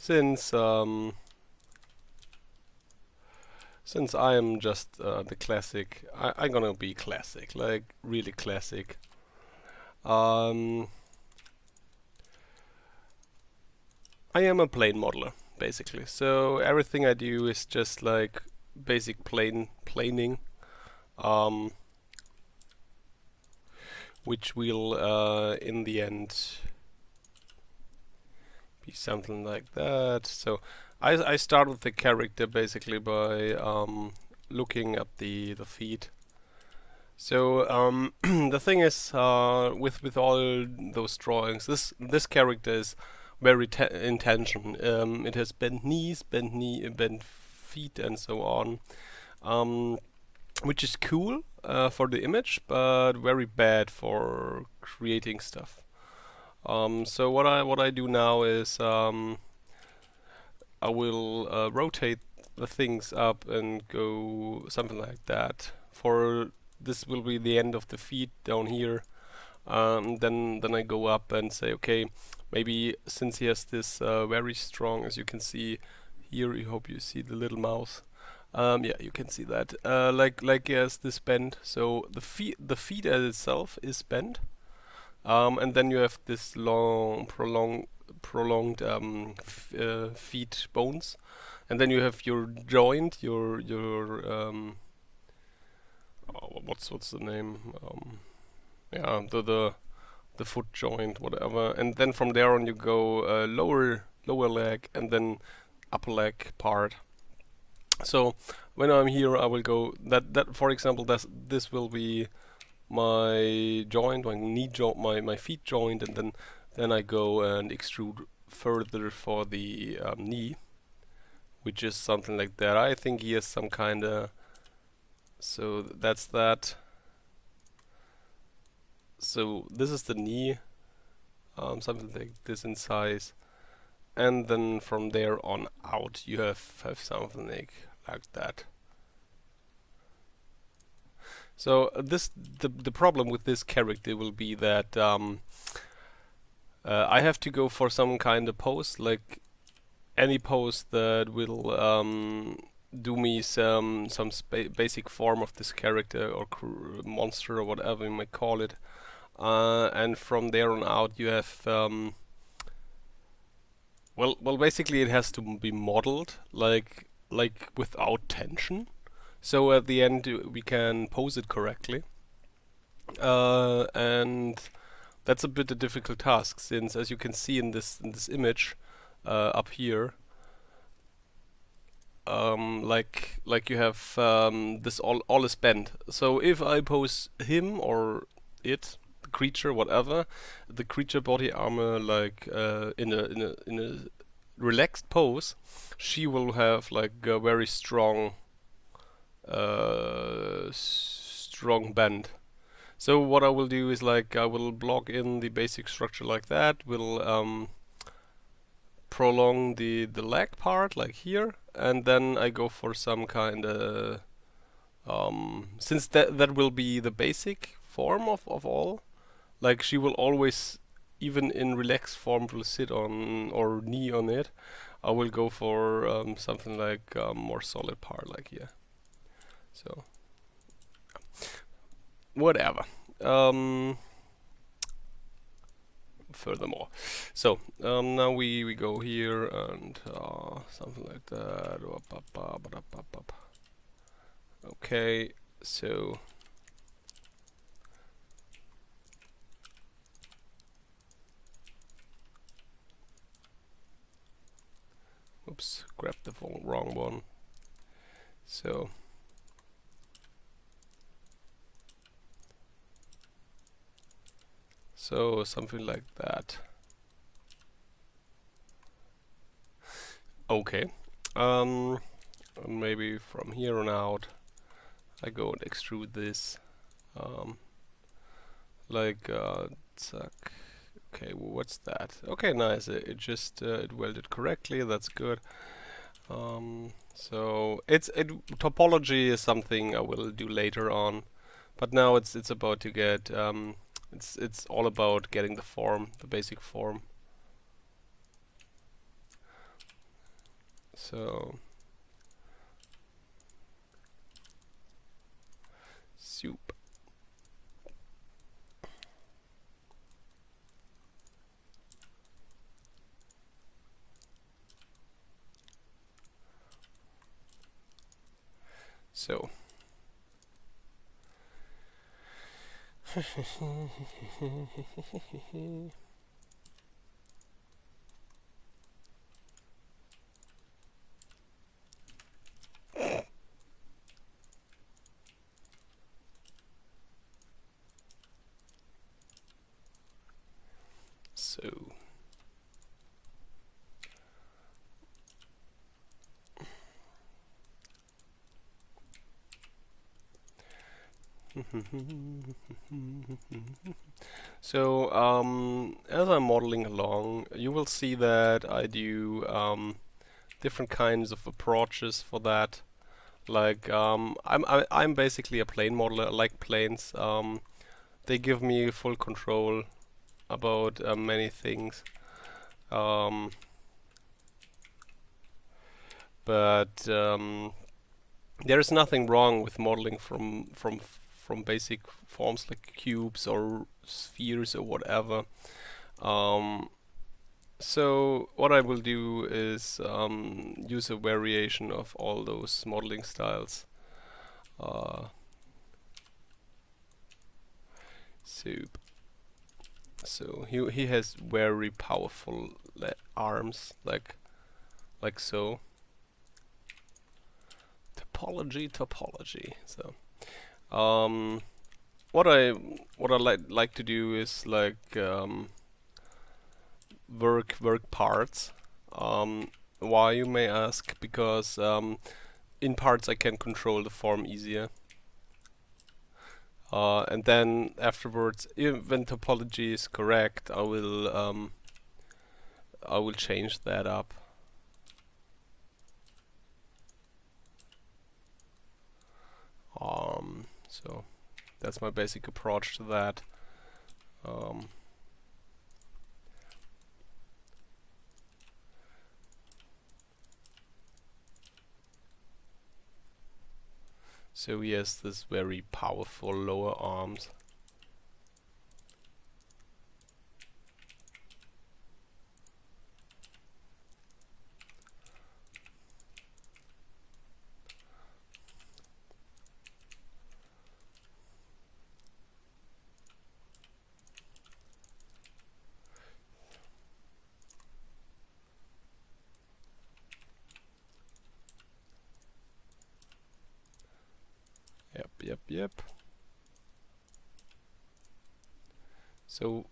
since I am just the classic, I'm gonna be classic, like really classic. I am a plane modeler, basically. So everything I do is just like basic planing, um, which will in the end be something like that. So I start with the character basically by looking at the feet. So the thing is, with all those drawings, this character is very intention. It has bent knees, bent feet, and so on, um, which is cool for the image, but very bad for creating stuff. So what I do now is I will rotate the things up and go something like that. For this will be the end of the feet down here. Then I go up and say, okay, maybe since he has this very strong, as you can see here, I hope you see the little mouse. Yeah, you can see that. Like he has this bend. So the feet as itself is bent. And then you have this long, prolonged feet bones, and then you have your joint, your what's the name? Yeah, the foot joint, whatever. And then from there on you go lower leg and then upper leg part. So when I'm here, I will go that for example, this will be my joint, my knee joint, my feet joint, and then I go and extrude further for the knee, which is something like that. I think he has some kind of. So that's that. So this is the knee, something like this in size, and then from there on out you have something like that. So the problem with this character will be that I have to go for some kind of pose, like any pose that will do me some basic form of this character or monster or whatever you might call it, and from there on out you have well basically it has to be modeled like without tension. So at the end we can pose it correctly, and that's a bit a difficult task since, as you can see in this image up here, like you have this all is bent. So if I pose him or it, the creature, whatever, the creature body armor like in a relaxed pose, she will have like a very strong strong bend. So what I will do is like I will block in the basic structure like that. Will prolong the leg part like here, and then I go for some kind of since that will be the basic form of all. Like she will always, even in relaxed form, will sit on or knee on it. I will go for something like more solid part like here. So whatever. Furthermore, so now we go here and something like that. Okay, so oops, grabbed the wrong one. So something like that. Okay. Maybe from here on out I go and extrude this like zack. Okay, what's that? Okay, nice. It just it welded correctly. That's good. So topology is something I will do later on, but now it's about to get it's all about getting the form, the basic form. So soup. So so so as I'm modeling along, you will see that I do different kinds of approaches for that. Like I'm basically a plane modeler. I like planes. They give me full control about many things. But there is nothing wrong with modeling from basic forms like cubes or spheres or whatever. So what I will do is use a variation of all those modeling styles. Soup. So he has very powerful arms, like so. Topology. So what I like to do is like work parts. Why, you may ask? Because in parts I can control the form easier. And then afterwards, when topology is correct, I will change that up. So that's my basic approach to that. So he has this very powerful lower arms. Yep. So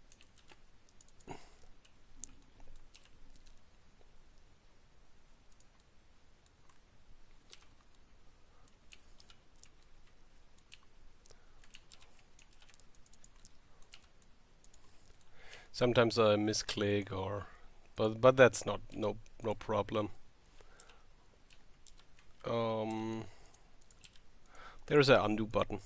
sometimes I misclick, but that's no problem. There's an undo button.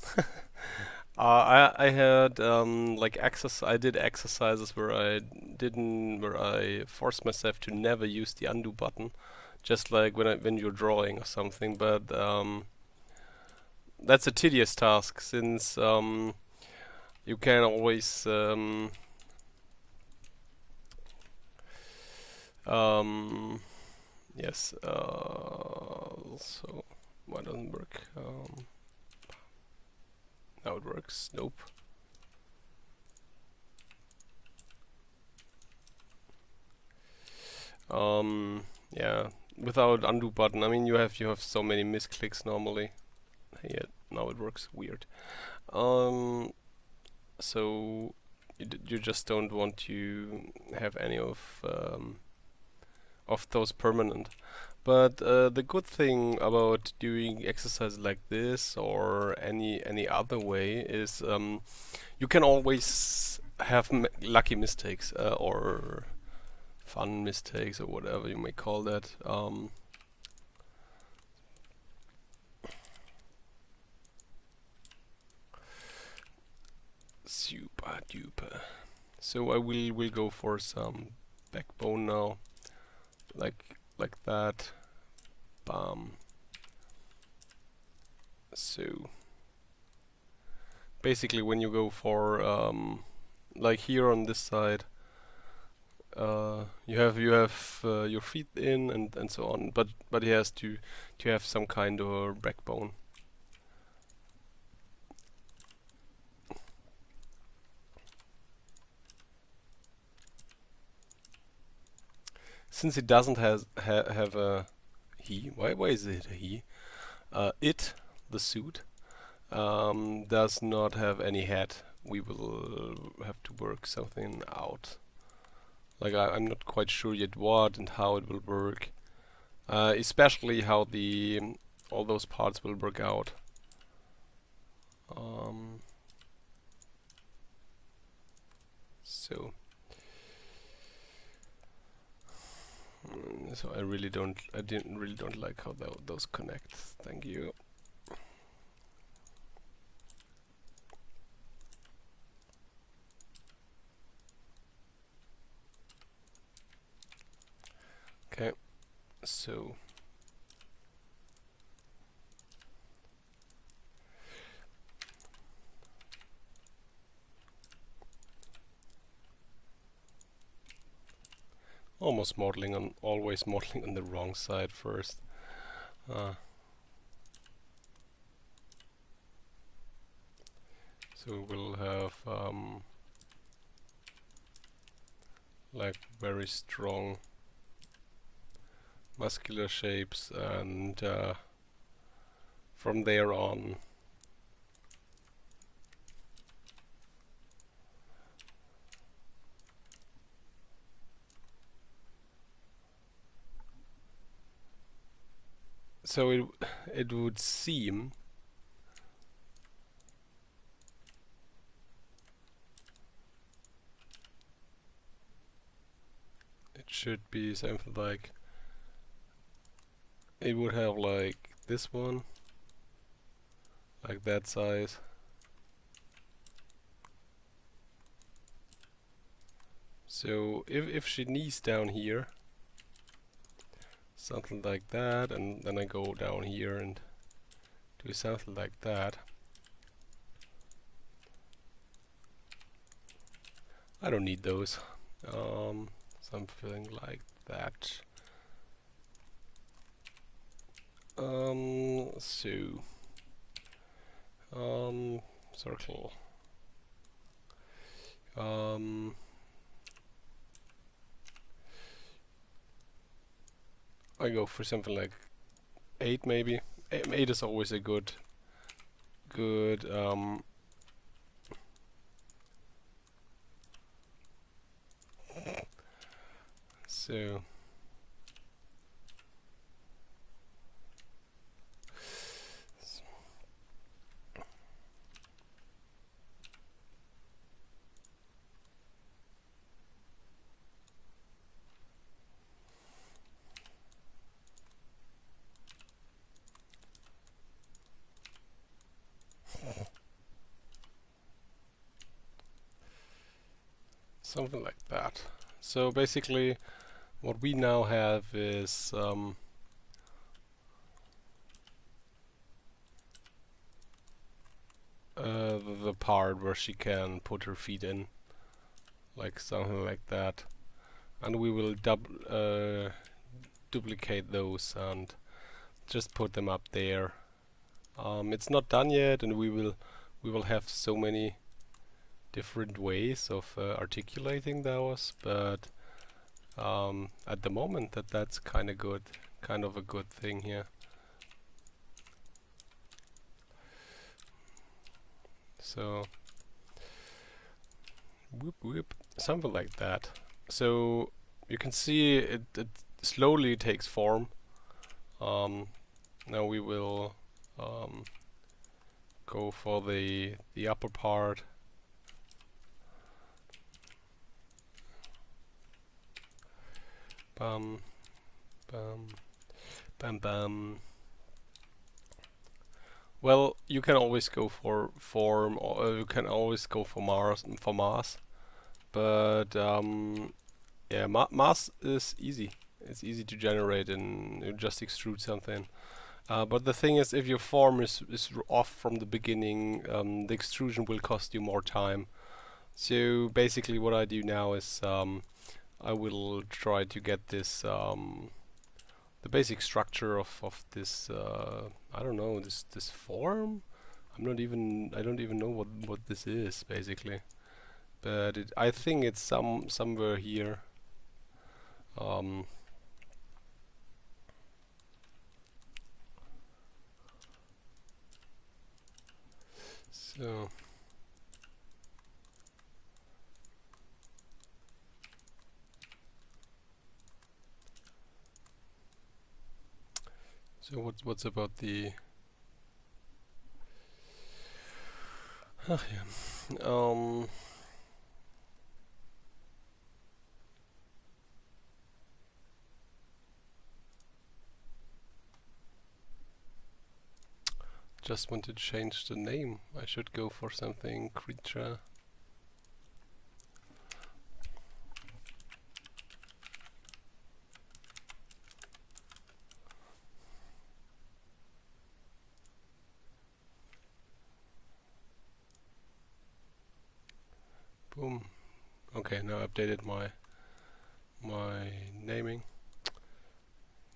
I had I did exercises where I forced myself to never use the undo button, just like when you're drawing or something. But that's a tedious task, since you can always yes. So why doesn't work? Now it works. Nope. Yeah, without undo button, I mean you have so many misclicks normally. Yeah, now it works weird. So you just don't want to have any of those permanent. But the good thing about doing exercise like this or any other way is you can always have lucky mistakes or fun mistakes or whatever you may call that. Super duper. So I will go for some backbone now, like that. So basically, when you go for like here on this side, you have your feet in and so on, but he has to have some kind of backbone. Since it doesn't have a he, why is it a he? It, the suit, does not have any head. We will have to work something out. Like I'm not quite sure yet what and how it will work, especially how the all those parts will work out. So I didn't really don't like how those connect. Thank you. Okay, so always modeling on the wrong side first. So we'll have like very strong muscular shapes, and from there on so it would seem it should be something like it would have like this one, like that size. So if she knees down here, something like that, and then I go down here and do something like that. I don't need those. Something like that. Circle. I go for something like 8 maybe. 8 is always a good so something like that. So basically what we now have is the part where she can put her feet in, like something like that, and we will duplicate those and just put them up there. It's not done yet, and we will have so many different ways of articulating those, but at the moment that's kind of a good thing here. So whoop, something like that. So you can see it slowly takes form. Now we will go for the upper part. Bam, bam, bam, bam. Well, you can always go for form, or you can always go for mass, but yeah, mass is easy. it's easy to generate, and you just extrude something. But the thing is, if your form is off from the beginning, the extrusion will cost you more time. So basically what I do now is I will try to get this the basic structure of this I don't know, this form. I don't even know what this is basically. But I think it's somewhere here. Um, so what's about the ach ja. Just want to change the name. I should go for something creature. Boom. Okay, now I updated my naming.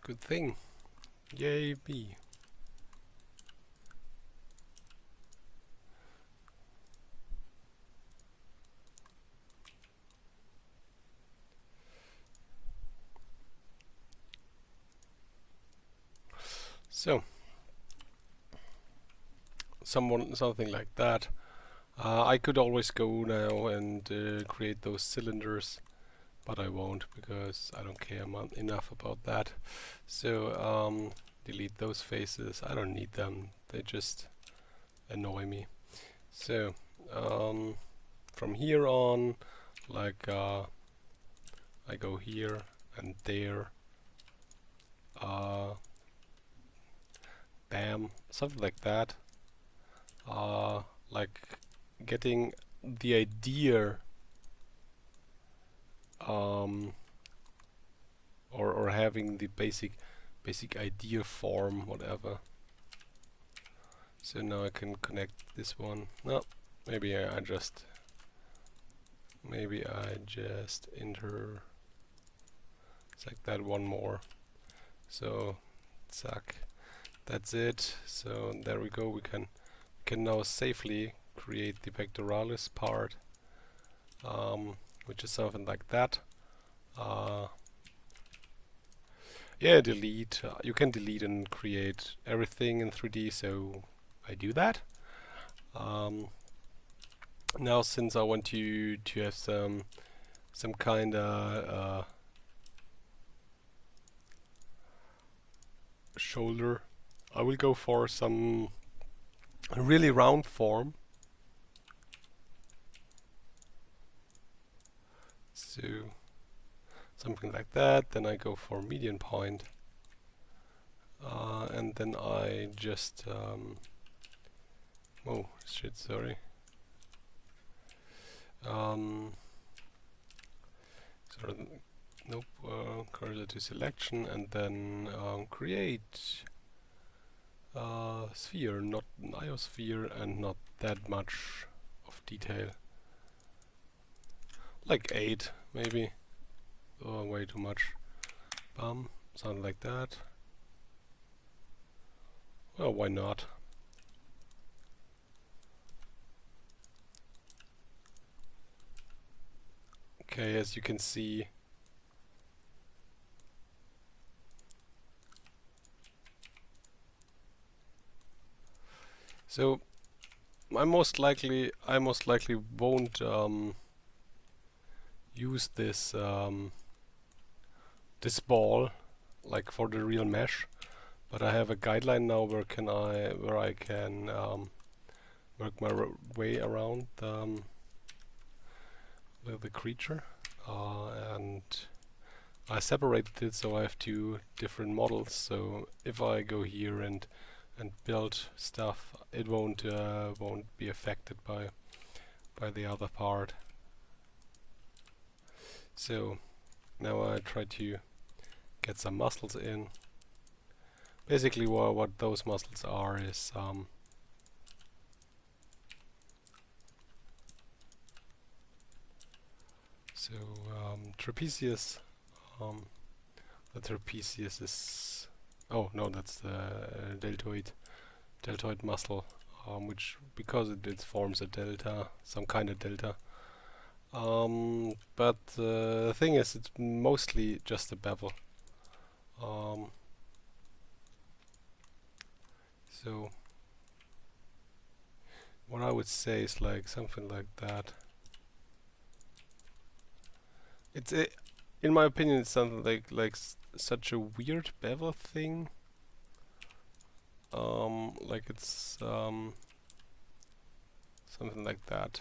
Good thing. Yay me. So something like that. I could always go now and create those cylinders, but I won't because I don't care enough about that. So delete those faces. I don't need them. They just annoy me. So from here on, like I go here and there. Bam, something like that. Like getting the idea or having the basic idea form, whatever. So now I can connect this one. No, maybe I just enter it's like that one more. So zack, that's it. So there we go. We can now safely create the pectoralis part, which is something like that. Yeah, delete. You can delete and create everything in 3D, so I do that. Now, since I want to have some kind of shoulder, I will go for some really round form. So something like that. Then I go for median point, and then I just oh shit, sorry. Nope. Cursor to selection, and then create sphere, not an iosphere, and not that much of detail. Like 8, maybe. Oh, way too much. Bum, something like that. Well, why not? Okay, as you can see, so I most likely won't use this this ball like for the real mesh, but I have a guideline now where I can work my way around the creature, and I separated it so I have 2 different models. So if I go here and build stuff, it won't be affected by the other part. So now I try to get some muscles in. Basically, what those muscles are is trapezius. The trapezius is, oh no, that's the deltoid muscle, which because it forms a delta, some kind of delta. But the thing is, it's mostly just a bevel. So what I would say is like something like that. It's in my opinion, it's something like such a weird bevel thing. Like it's something like that.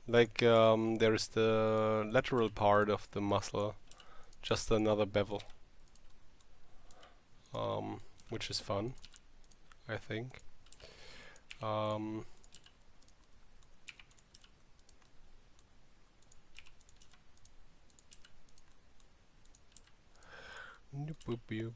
Like there is the lateral part of the muscle, just another bevel, which is fun, I think. Boop, boop, boop.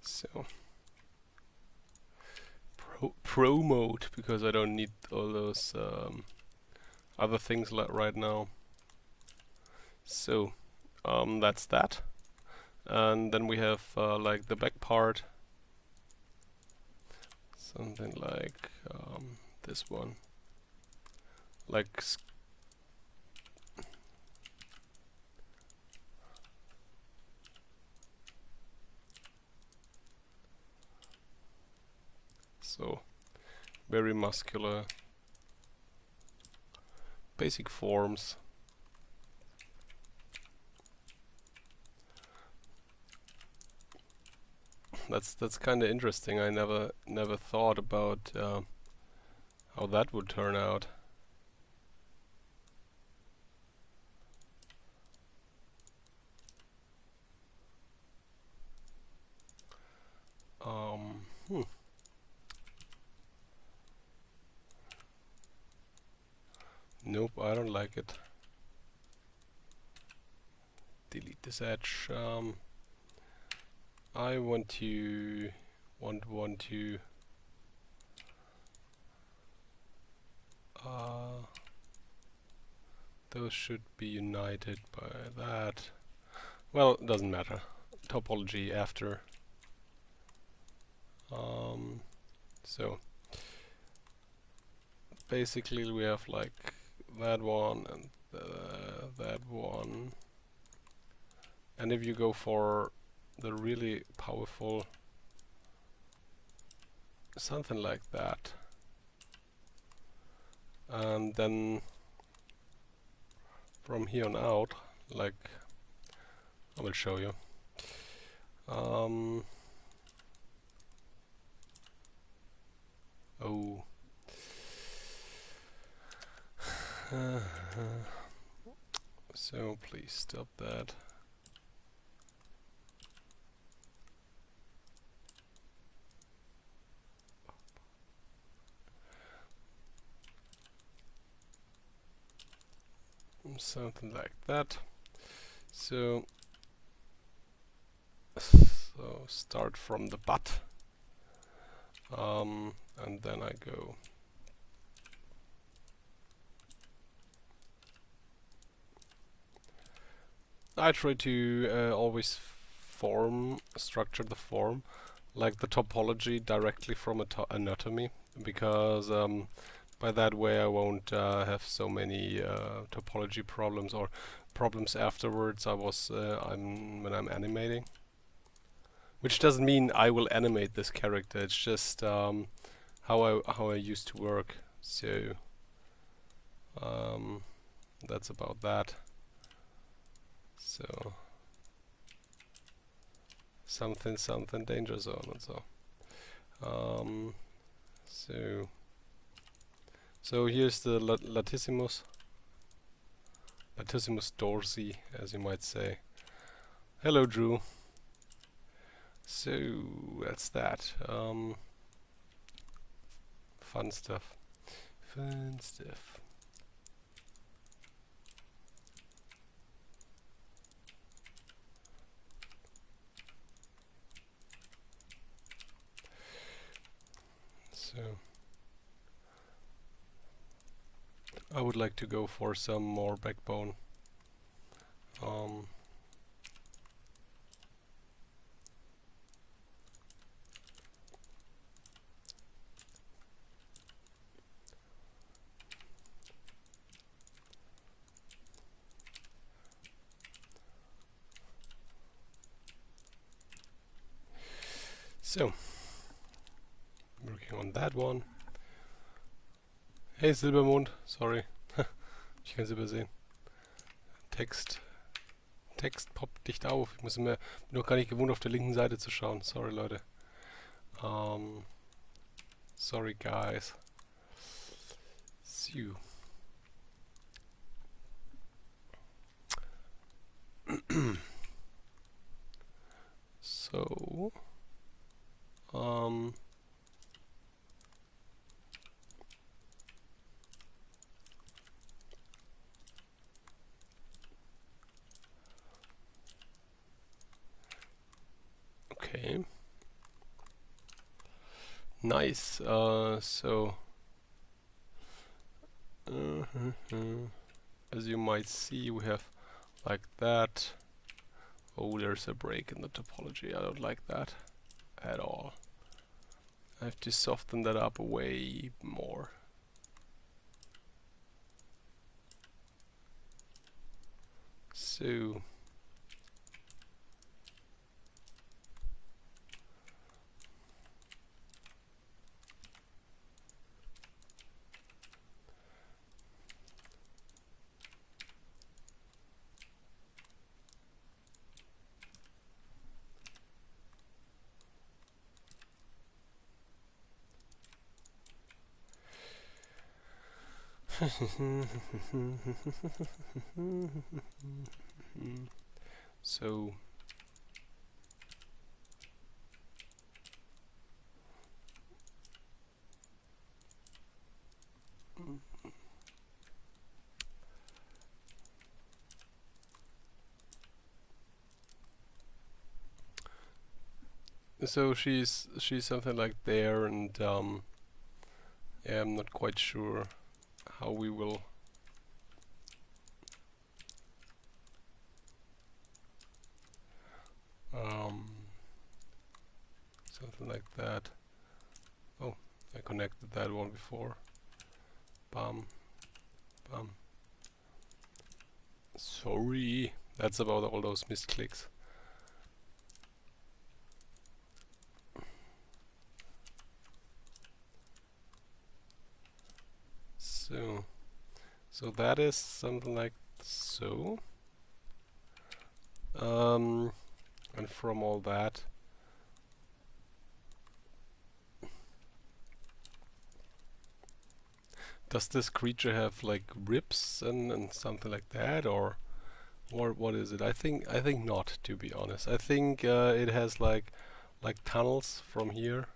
So pro mode, because I don't need all those other things right now. So that's that, and then we have like the back part, something like this one, like so very muscular, basic forms. That's kind of interesting. I never thought about how that would turn out. Nope, I don't like it. Delete this edge. I want to those should be united by that. Well, it doesn't matter. Topology after. So basically we have like that one and that one, and if you go for the really powerful, something like that, and then from here on out, like I will show you. Oh. So please stop that. Something like that. So start from the butt, and then I go I try to always structure the form like the topology directly from anatomy, because by that way I won't have so many topology problems or problems afterwards. When I'm animating, which doesn't mean I will animate this character. It's just how I used to work. So that's about that. So something danger zone and so. So here's the latissimus. latissimus dorsi, as you might say. Hello, Drew. So that's that. Fun stuff. Fun stuff. So I would like to go for some more backbone. So working on that one. Hey Silbermond, sorry. Ich kann es übersehen. Text poppt nicht auf. Ich bin noch gar nicht gewohnt, auf der linken Seite zu schauen. Sorry, Leute. Sorry, guys. So. So. Okay. Nice. So. As you might see, we have like that. Oh, there's a break in the topology. I don't like that at all. I have to soften that up way more. So so she's something like there, and yeah, I'm not quite sure how we will something like that. Oh, I connected that one before. Bam, bam. Sorry, that's about all those misclicks. So that is something like so. And from all that, does this creature have like ribs and something like that, or what is it? I think not, to be honest. I think it has like tunnels from here,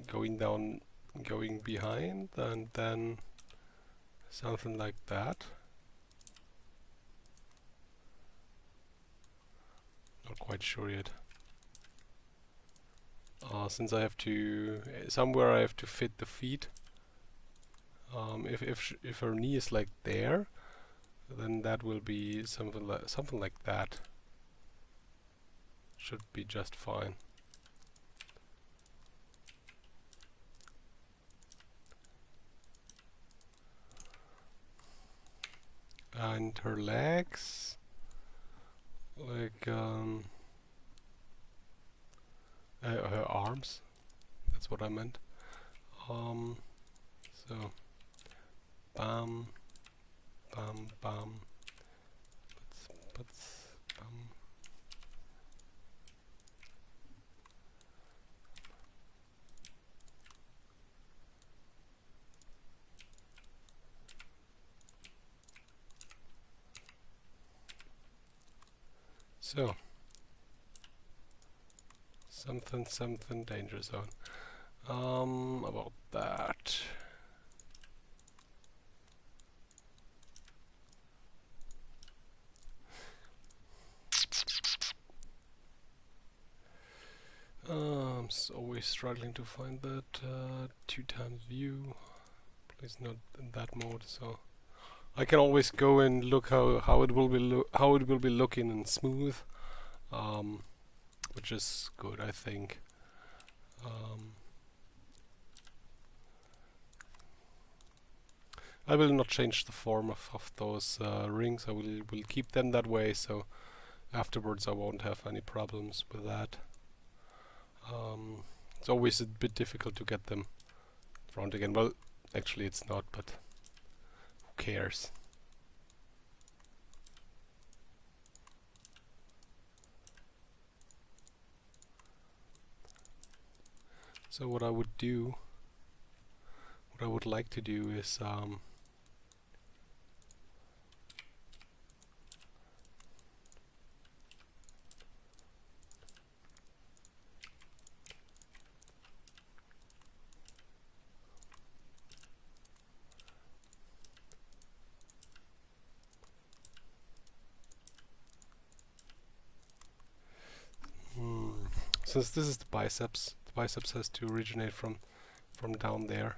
going down, going behind, and then something like that. Not quite sure yet. Since I have to somewhere I have to fit the feet. If her knee is like there, then that will be something like that. Should be just fine. And her legs, like her arms. That's what I meant. So bam, bam, bam, bam. So, something danger zone. About that. I'm always struggling to find that 2x view. Please not in that mode. So I can always go and look how it will be looking in smooth, which is good, I think. I will not change the form of those rings. I will keep them that way, so afterwards I won't have any problems with that. It's always a bit difficult to get them round again. Well, actually it's not, but who cares? So what I would like to do is since this is the biceps has to originate from down there.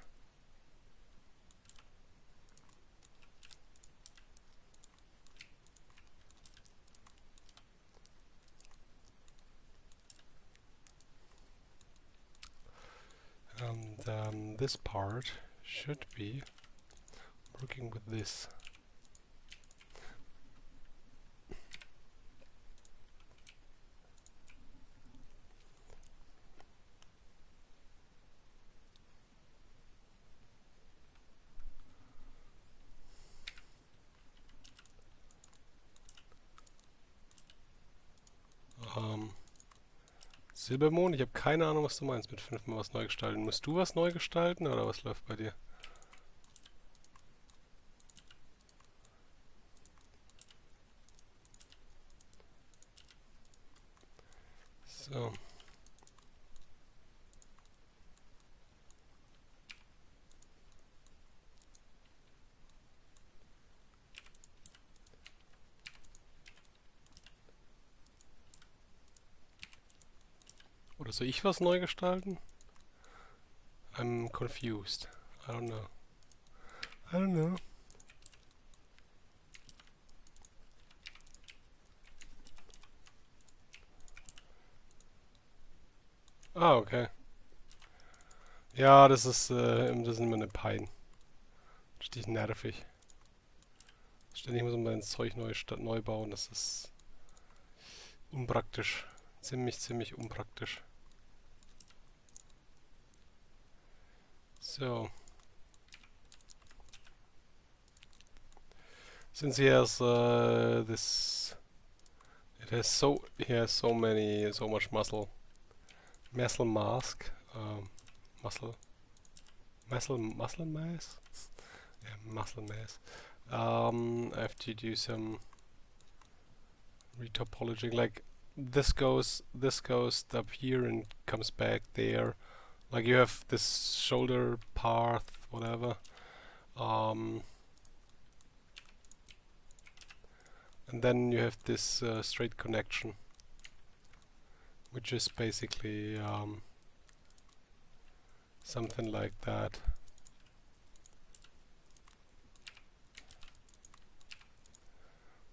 And this part should be working with this. Silbermond, ich habe keine Ahnung, was du meinst mit 5-mal was neu gestalten. Musst du was neu gestalten oder was läuft bei dir? So. Oder soll ich was neu gestalten? I'm confused. I don't know. I don't know. Ah, okay. Ja, das ist immer eine Pein. Richtig nervig. Ständig muss man sein Zeug neu bauen. Das ist unpraktisch. Ziemlich unpraktisch. So. Since he has this, he has so much muscle mask, muscle mass, yeah, muscle mass. I have to do some retopologing. Like this goes up here and comes back there. Like you have this shoulder path, whatever. And then you have this straight connection, which is basically something like that.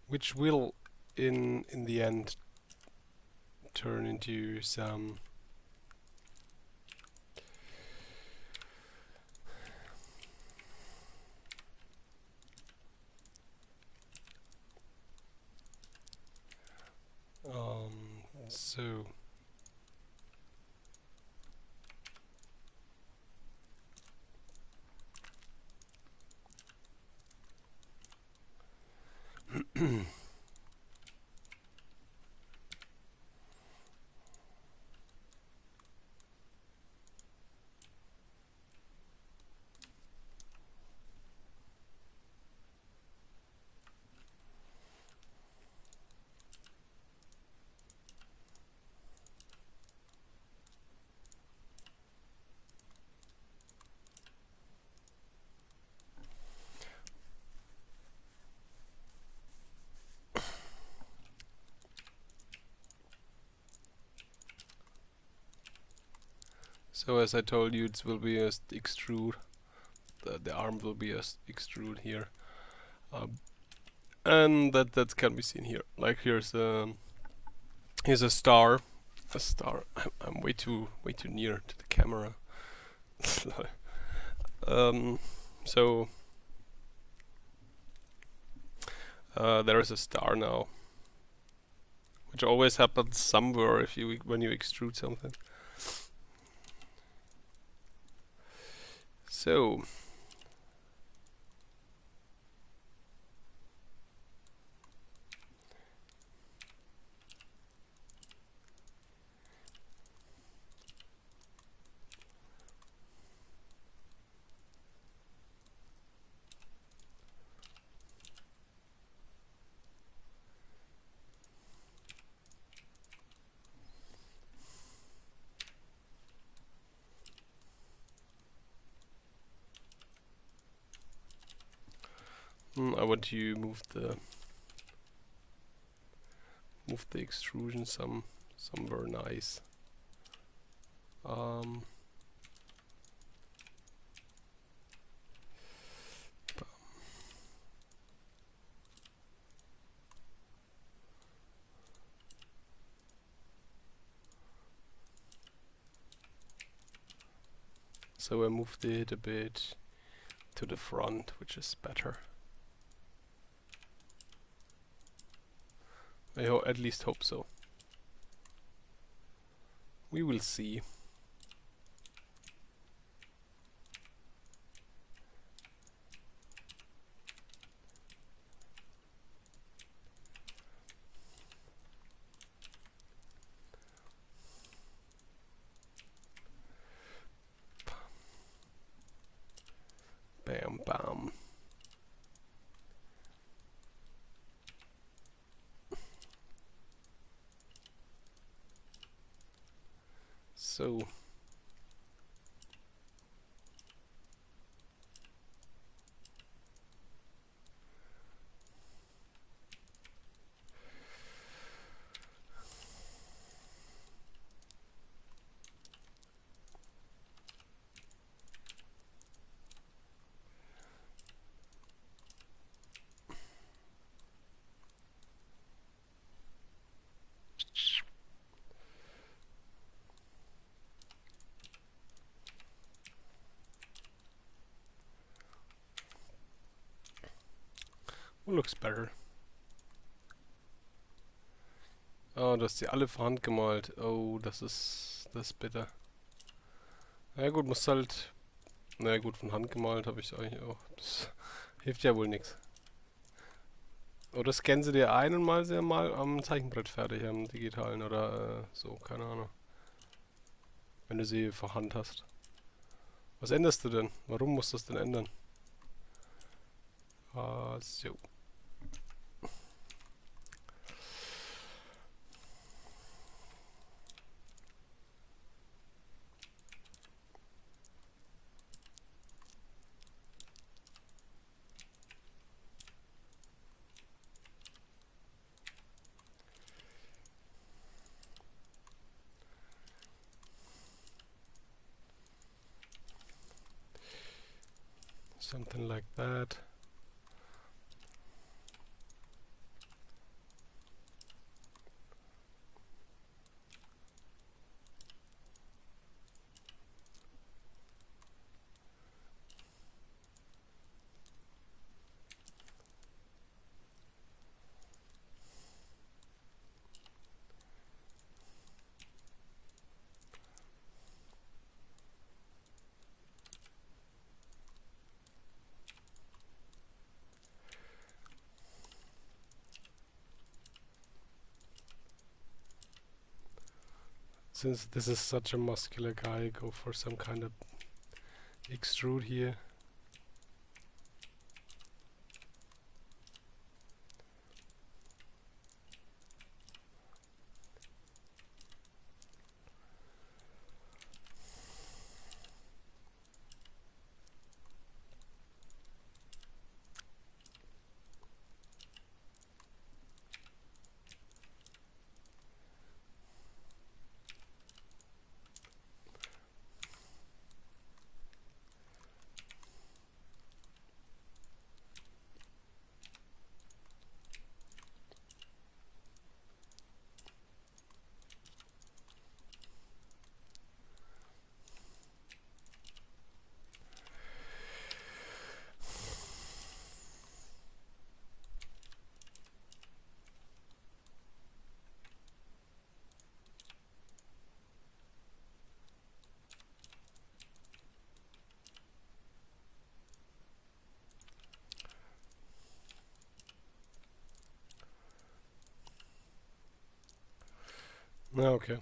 Which will, in the end, turn into some so So as I told you, it will be a extrude. The arm will be a extrude here, and that can be seen here. Like here's a star. A star. I'm way too near to the camera. So there is a star now, which always happens somewhere if you when you extrude something. So I want to move the extrusion somewhere nice. So I moved it a bit to the front, which is better. I at least hope so. We will see. Bam, bam. So looks better. Oh, du hast die alle von Hand gemalt. Oh, das ist bitter. Na gut, muss halt. Na gut, von Hand gemalt habe ich eigentlich auch. Das hilft ja wohl nichts. Oder scannen sie dir ein und mal sie mal am Zeichenbrett fertig, am digitalen oder so, keine Ahnung. Wenn du sie vor Hand hast. Was änderst du denn? Warum musst du das denn ändern? So. Something like that. Since this is such a muscular guy, go for some kind of extrude here. Okay.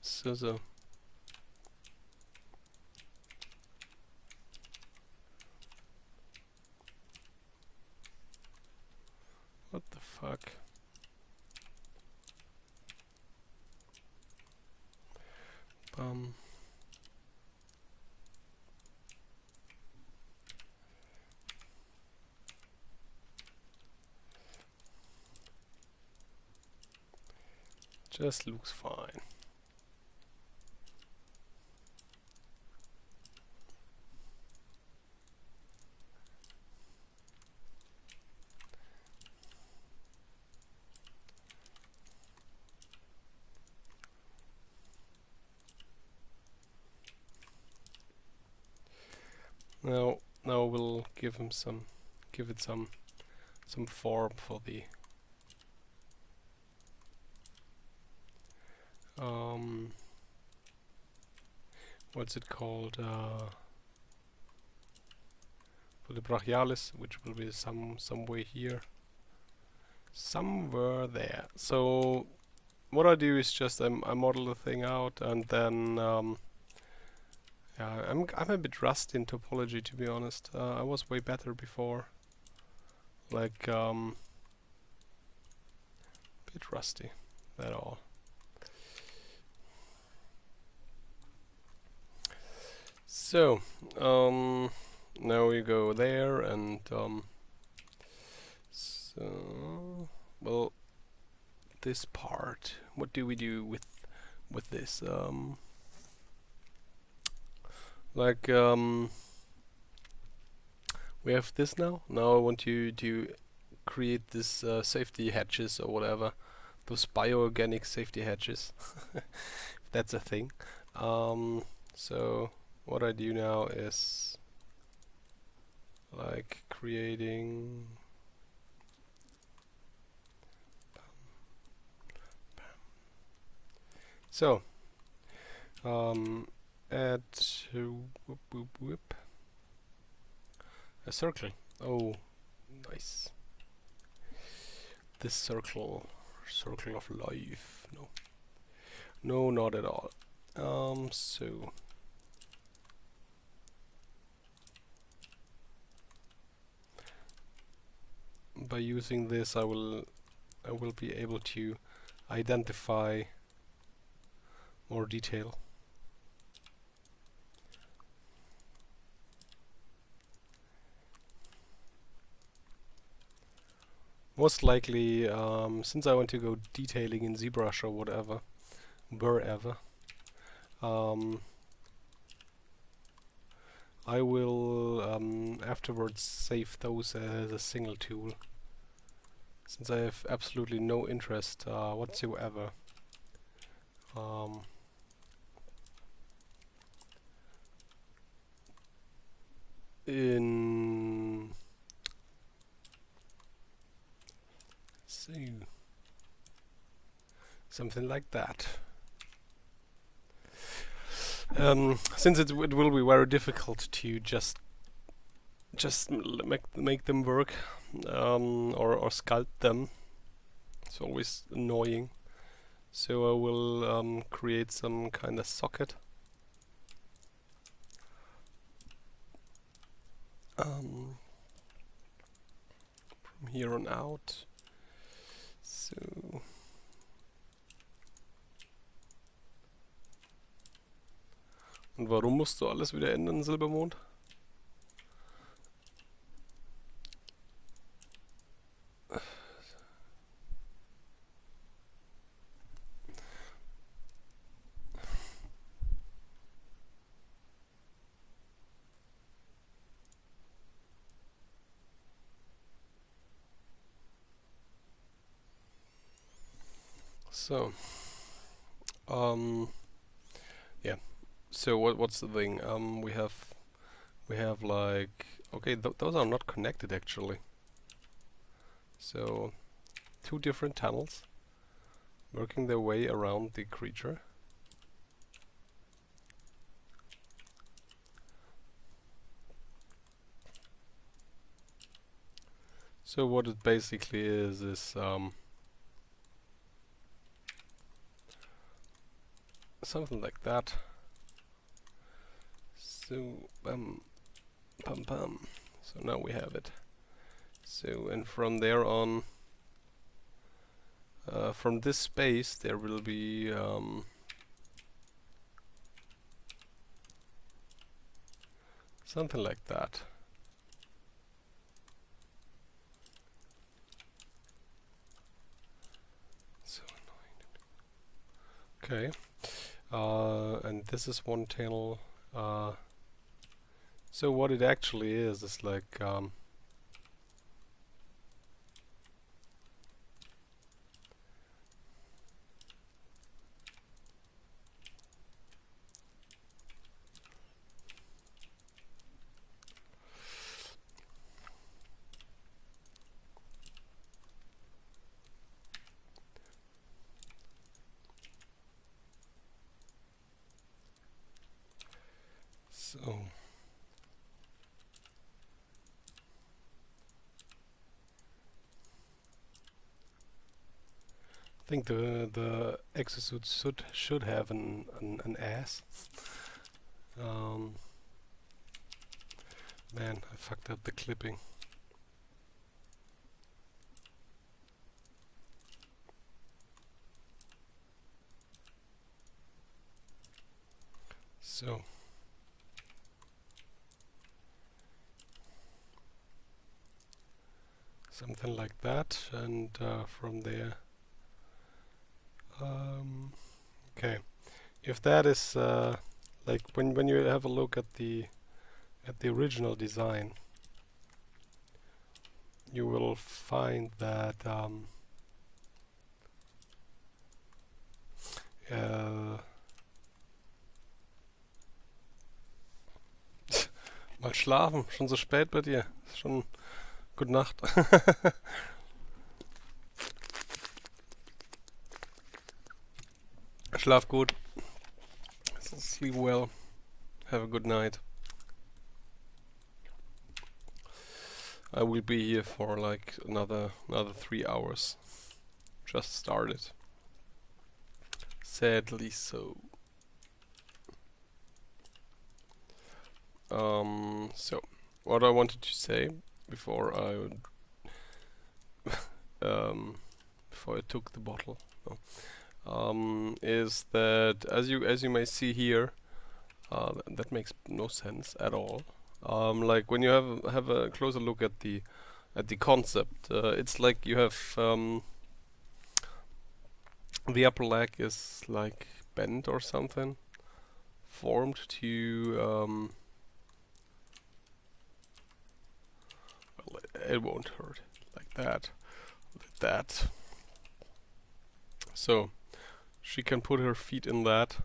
So. What the fuck? Just looks fine. Now we'll give it some form for the what's it called? For the brachialis, which will be some way here, somewhere there. So what I do is just I model the thing out, and then yeah, I'm a bit rusty in topology, to be honest. I was way better before, like bit rusty, at all. So now we go there, and so well, this part. What do we do with this? Like we have this now. Now I want you to create this safety hatches or whatever, those bioorganic safety hatches. That's a thing. So what I do now is like creating so add whoop, whoop, whoop, a circle. Oh, nice. This circle of life. No, not at all. So by using this, I will be able to identify more detail. Most likely, since I want to go detailing in ZBrush or whatever, wherever, I will afterwards save those as a single tool, since I have absolutely no interest whatsoever in something like that. Since it will be very difficult to just make them work or sculpt them. It's always annoying. So I will create some kind of socket. From here on out. So und warum musst du alles wieder ändern, Silbermond? So, yeah. So what's the thing? We have like, okay, those are not connected actually. So 2 different tunnels working their way around the creature. So So what it basically is something like that. So bam, pam pam. So now we have it. So and from there on, from this space there will be something like that. So annoying. Okay. And this is one channel. So what it actually is like so. I think the exosuit should have an ass. Man, I fucked up the clipping. So something like that, and from there, okay. If that is like when you have a look at the original design, you will find that mal schlafen, schon so spät bei dir, schon gute Nacht. Schlaf gut, sleep well, have a good night. I will be here for like another 3 hours. Just started. Sadly so. So what I wanted to say before I before I took the bottle, is that as you may see here, that makes no sense at all. Like when you have a closer look at the concept, it's like you have the upper leg is like bent or something, formed to well, it won't hurt like that, like that. So she can put her feet in that,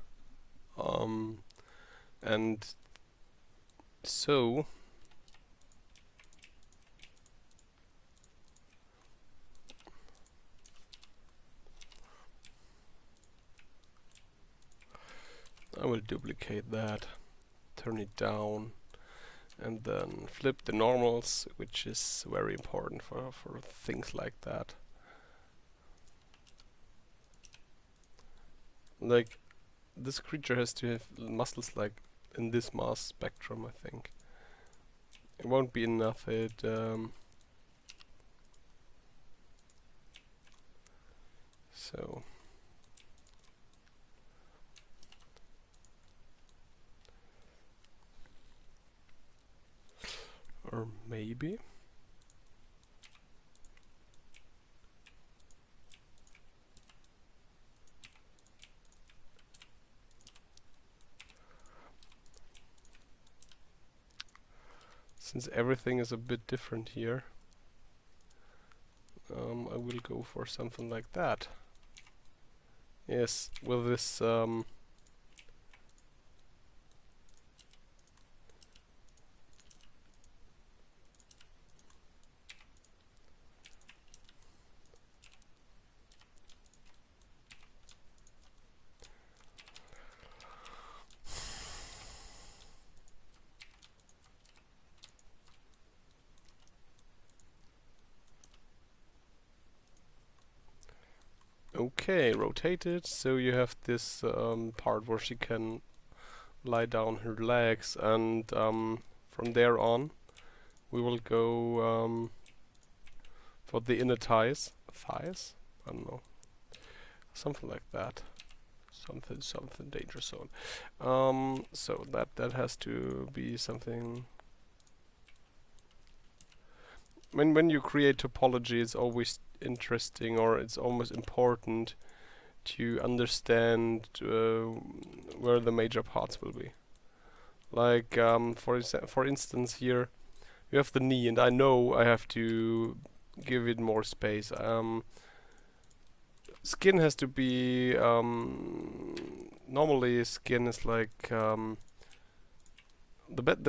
and so I will duplicate that, turn it down, and then flip the normals, which is very important for things like that. Like this creature has to have muscles like in this mass spectrum, I think. It won't be enough. So or maybe since everything is a bit different here, I will go for something like that. Yes, with this Okay, rotate it so you have this part where she can lie down her legs, and from there on we will go for the inner thighs. Thighs? I don't know. Something like that. Something danger zone. So that has to be something. When you create topology, it's always interesting, or it's almost important to understand where the major parts will be. Like for instance, here you have the knee, and I know I have to give it more space. Skin has to be normally skin is like the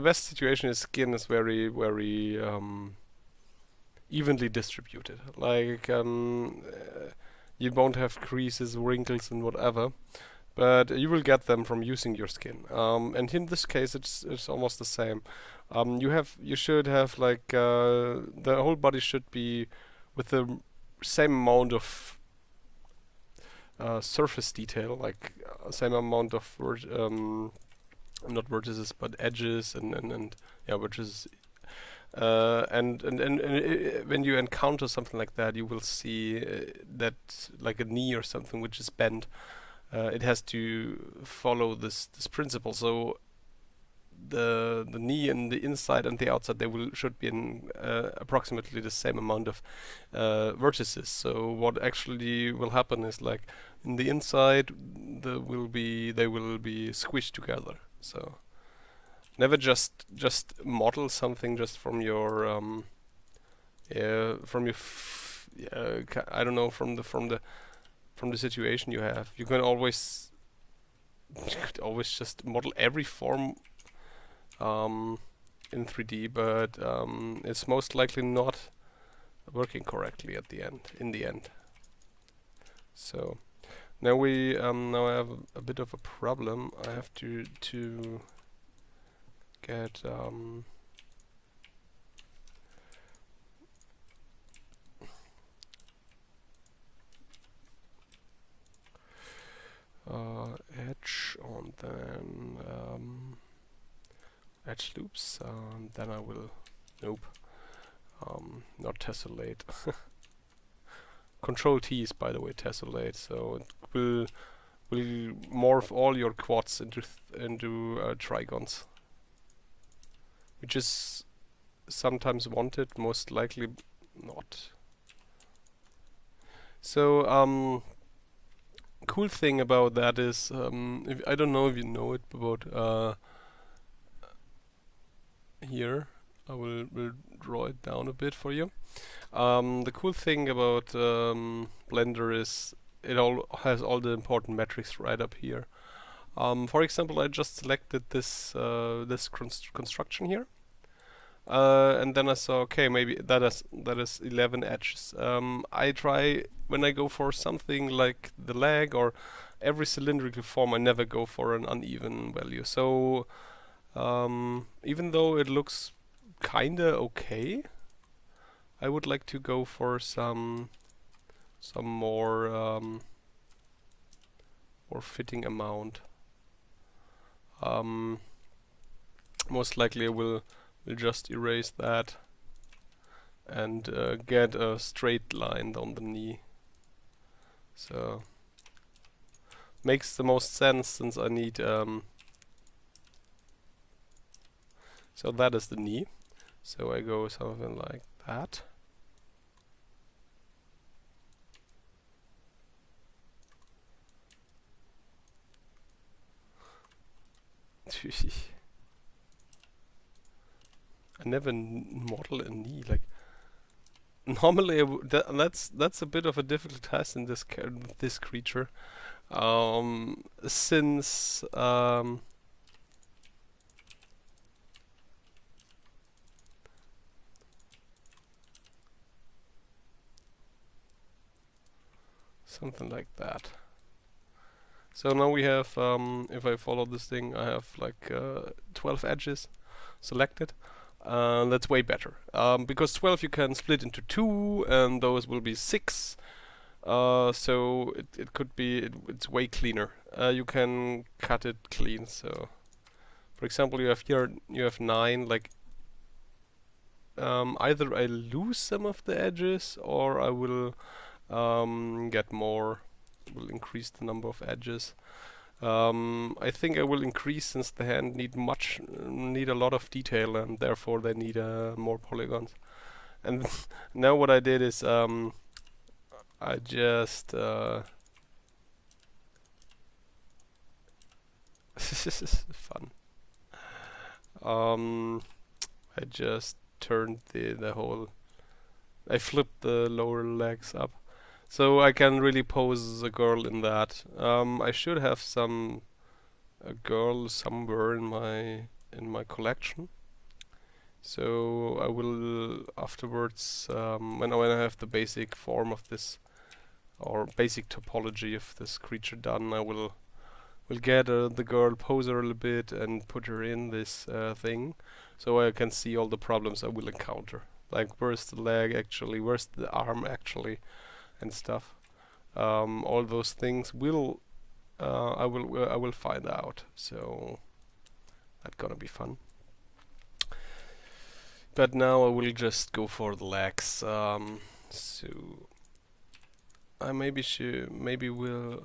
best situation is skin is very evenly distributed. Like you won't have creases, wrinkles, and whatever, but you will get them from using your skin. And in this case, it's almost the same. You should have like the whole body should be with the same amount of surface detail, like same amount of not vertices but edges and yeah, vertices. And when you encounter something like that, you will see that like a knee or something which is bent, it has to follow this principle. So the knee and the inside and the outside, they should be in approximately the same amount of vertices. So what actually will happen is like in the inside they will be squished together. So never just model something just from your I don't know, from the situation you have. You can always just model every form in 3D, but it's most likely not working correctly at the end. In the end. So now now I have a bit of a problem. I have to get edge on, then edge loops, then I will not tessellate. Control T is, by the way, tessellate, so it will morph all your quads into trigons, which is sometimes wanted, most likely not. So cool thing about that is, I don't know if you know it, about here I will draw it down a bit for you. The cool thing about Blender is it all has all the important metrics right up here. For example, I just selected this construction here, and then I saw, okay, maybe that is 11 edges. I try, when I go for something like the leg or every cylindrical form, I never go for an uneven value. So even though it looks kinda okay, I would like to go for some more fitting amount. Most likely I will just erase that and get a straight line down the knee. So makes the most sense, since I need so that is the knee. So I go something like that. I never model a knee. Like normally, that's a bit of a difficult task in this creature, since something like that. So now we have, if I follow this thing, I have like 12 edges selected. That's way better, because 12 you can split into 2, and those will be 6 So it could be it's way cleaner. You can cut it clean. So for example, you have 9. Like either I lose some of the edges or I will get more. Will increase the number of edges. I think I will increase since the hand need a lot of detail and therefore they need more polygons. And now what I did is I just this is fun. I just turned the whole. I flipped the lower legs up, so I can really pose a girl in that. I should have a girl somewhere in my collection. So I will afterwards, when I have the basic form of this or basic topology of this creature done, I will get the girl, pose her a little bit, and put her in this thing, so I can see all the problems I will encounter. Like where's the leg actually, where's the arm actually, and stuff. All those things will I will find out. So that's gonna be fun. But now I will just go for the legs. So I I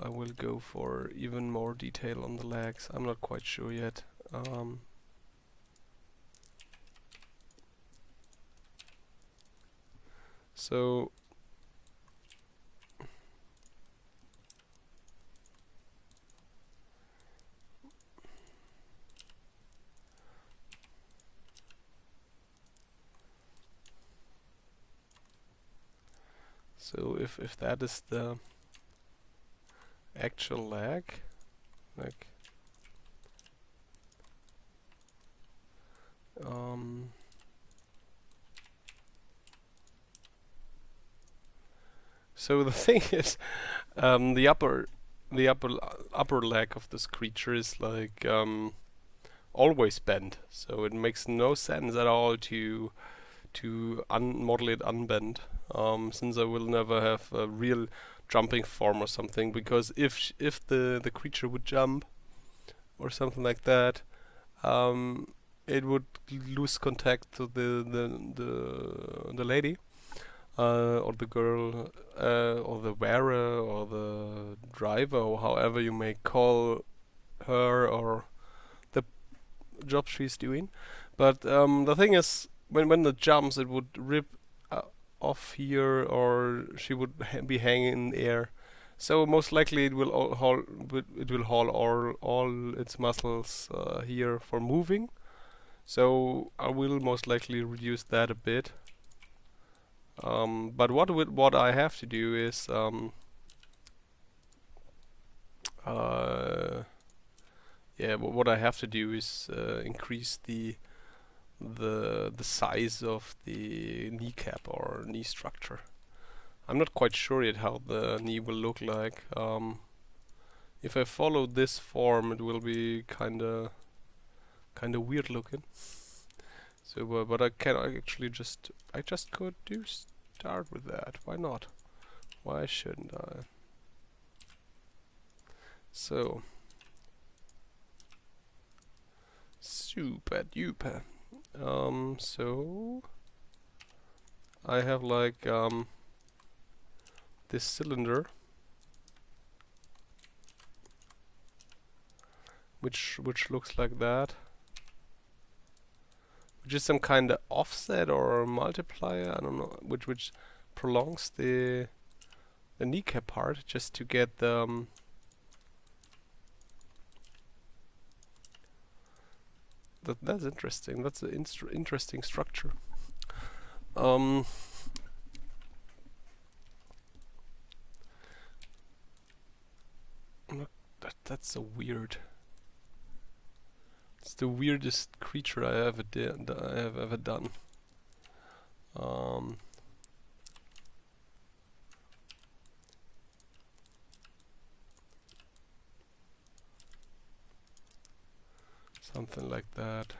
will go for even more detail on the legs. I'm not quite sure yet. So if that is the actual leg, like so the thing is, the upper leg of this creature is like always bent, so it makes no sense at all to model it unbent, since I will never have a real jumping form or something, because if the creature would jump or something like that, it would lose contact to the lady, or the girl, or the wearer, or the driver, or however you may call her, or the job she's doing. But the thing is, when it jumps, it would rip off here, or she would be hanging in the air. So most likely it will haul all its muscles here for moving. So I will most likely reduce that a bit. But what I have to do is what I have to do is increase the size of the kneecap or knee structure. I'm not quite sure yet how the knee will look like. If I follow this form, it will be kinda weird looking. So, but I can actually I just could start with that. Why not? Why shouldn't I? So, super duper. So I have like this cylinder, which looks like that, which is some kind of offset or multiplier. I don't know, which prolongs the kneecap part just to get the that's interesting. That's an interesting structure. That's so weird. It's the weirdest creature I have ever done. Something like that.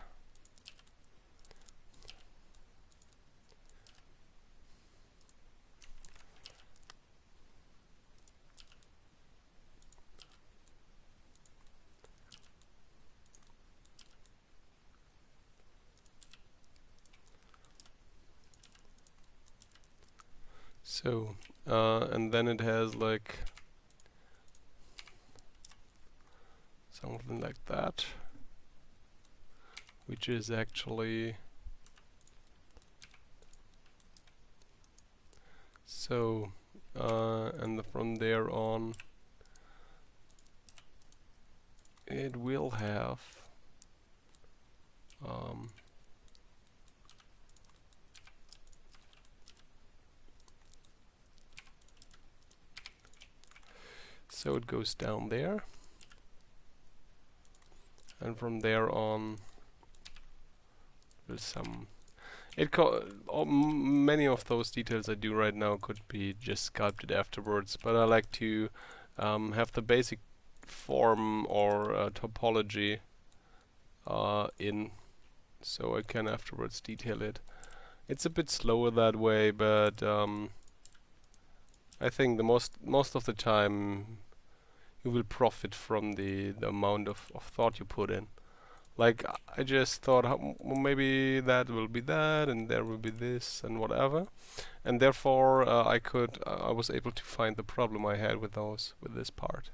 So, and then it has like something like that, which is actually so, and from there on it will have so it goes down there, and from there on there's some many of those details I do right now could be just sculpted afterwards, but I like to have the basic form or topology in, so I can afterwards detail it. It's a bit slower that way, but I think the most of the time you will profit from the amount of thought you put in. Like, I just thought, well, maybe that will be that, and there will be this, and whatever, and therefore I was able to find the problem I had with this part.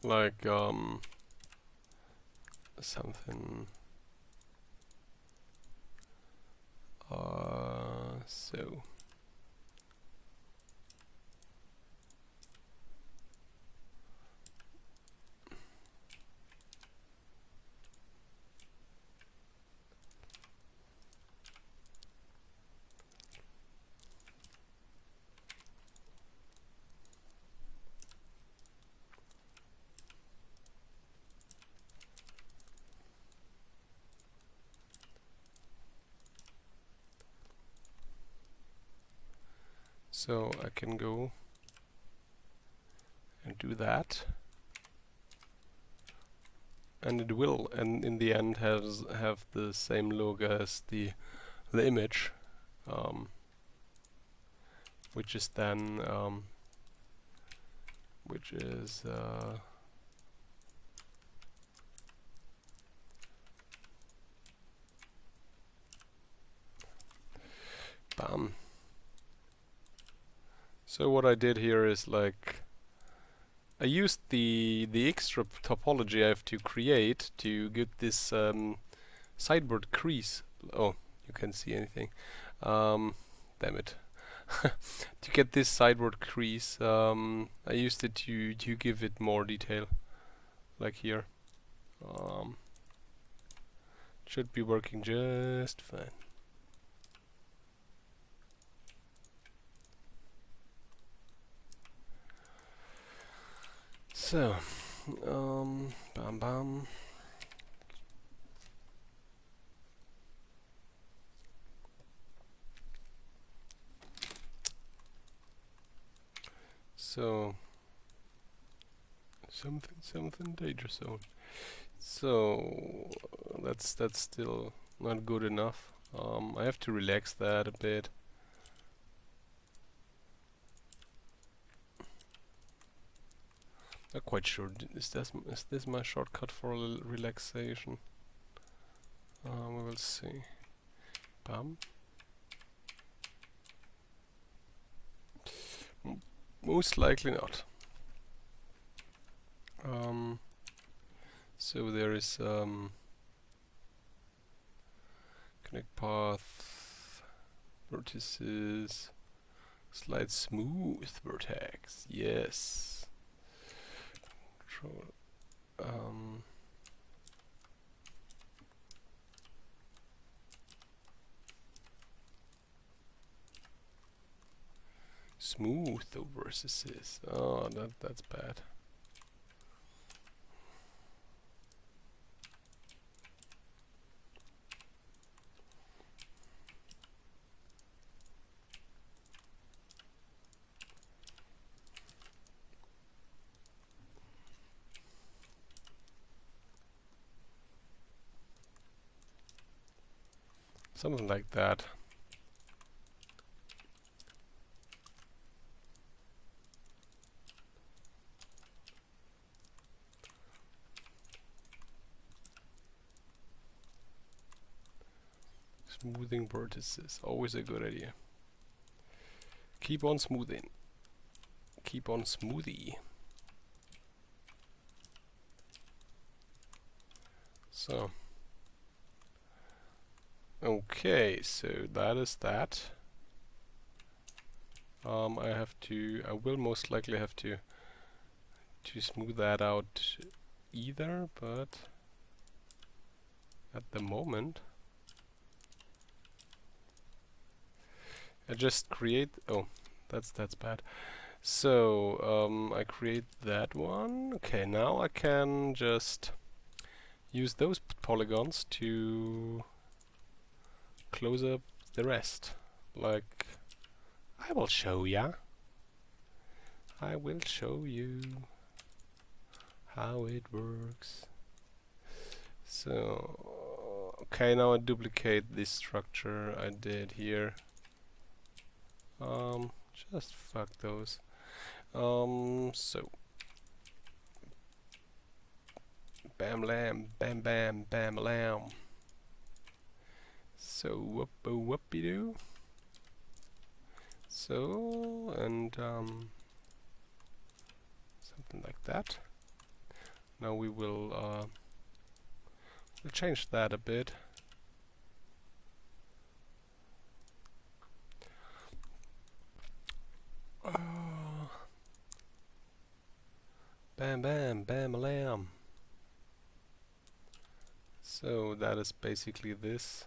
Like something. So. So I can go and do that, and it will, and in the end have the same look as the image, which is then which is bam. So what I did here is like I used the extra topology I have to create to get this sideward crease. Oh, you can't see anything. Damn it. To get this sideward crease, I used it to give it more detail, like here. Should be working just fine. So, bam bam. So, something danger zone. So that's still not good enough. I have to relax that a bit. Not quite sure. Is this my shortcut for relaxation? We will see. Bam. Most likely not. So there is connect path, vertices, slide smooth vertex. Yes. Control. Smooth the vertices. Oh, that's bad. Something like that. Smoothing vertices, always a good idea. Keep on smoothing. Keep on smoothie. So, okay, so that is that. I will most likely have to smooth that out either, but at the moment I just create, oh, that's bad. So, I create that one. Okay, now I can just use those polygons to close up the rest. Like, I will show ya. I will show you how it works. So, okay, now I duplicate this structure I did here. Just fuck those. So bam lam, bam bam, bam lam. So whoopie doo. So, and something like that. Now we will we'll change that a bit. Bam bam, bam lam. So that is basically this.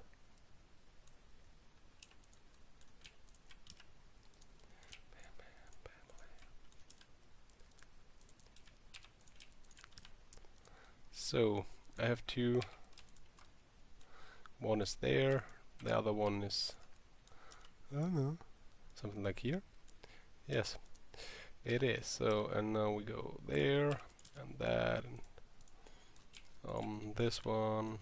So I have two. One is there, the other one is, I don't know, something like here. Yes, it is. So, and now we go there and that, and this one.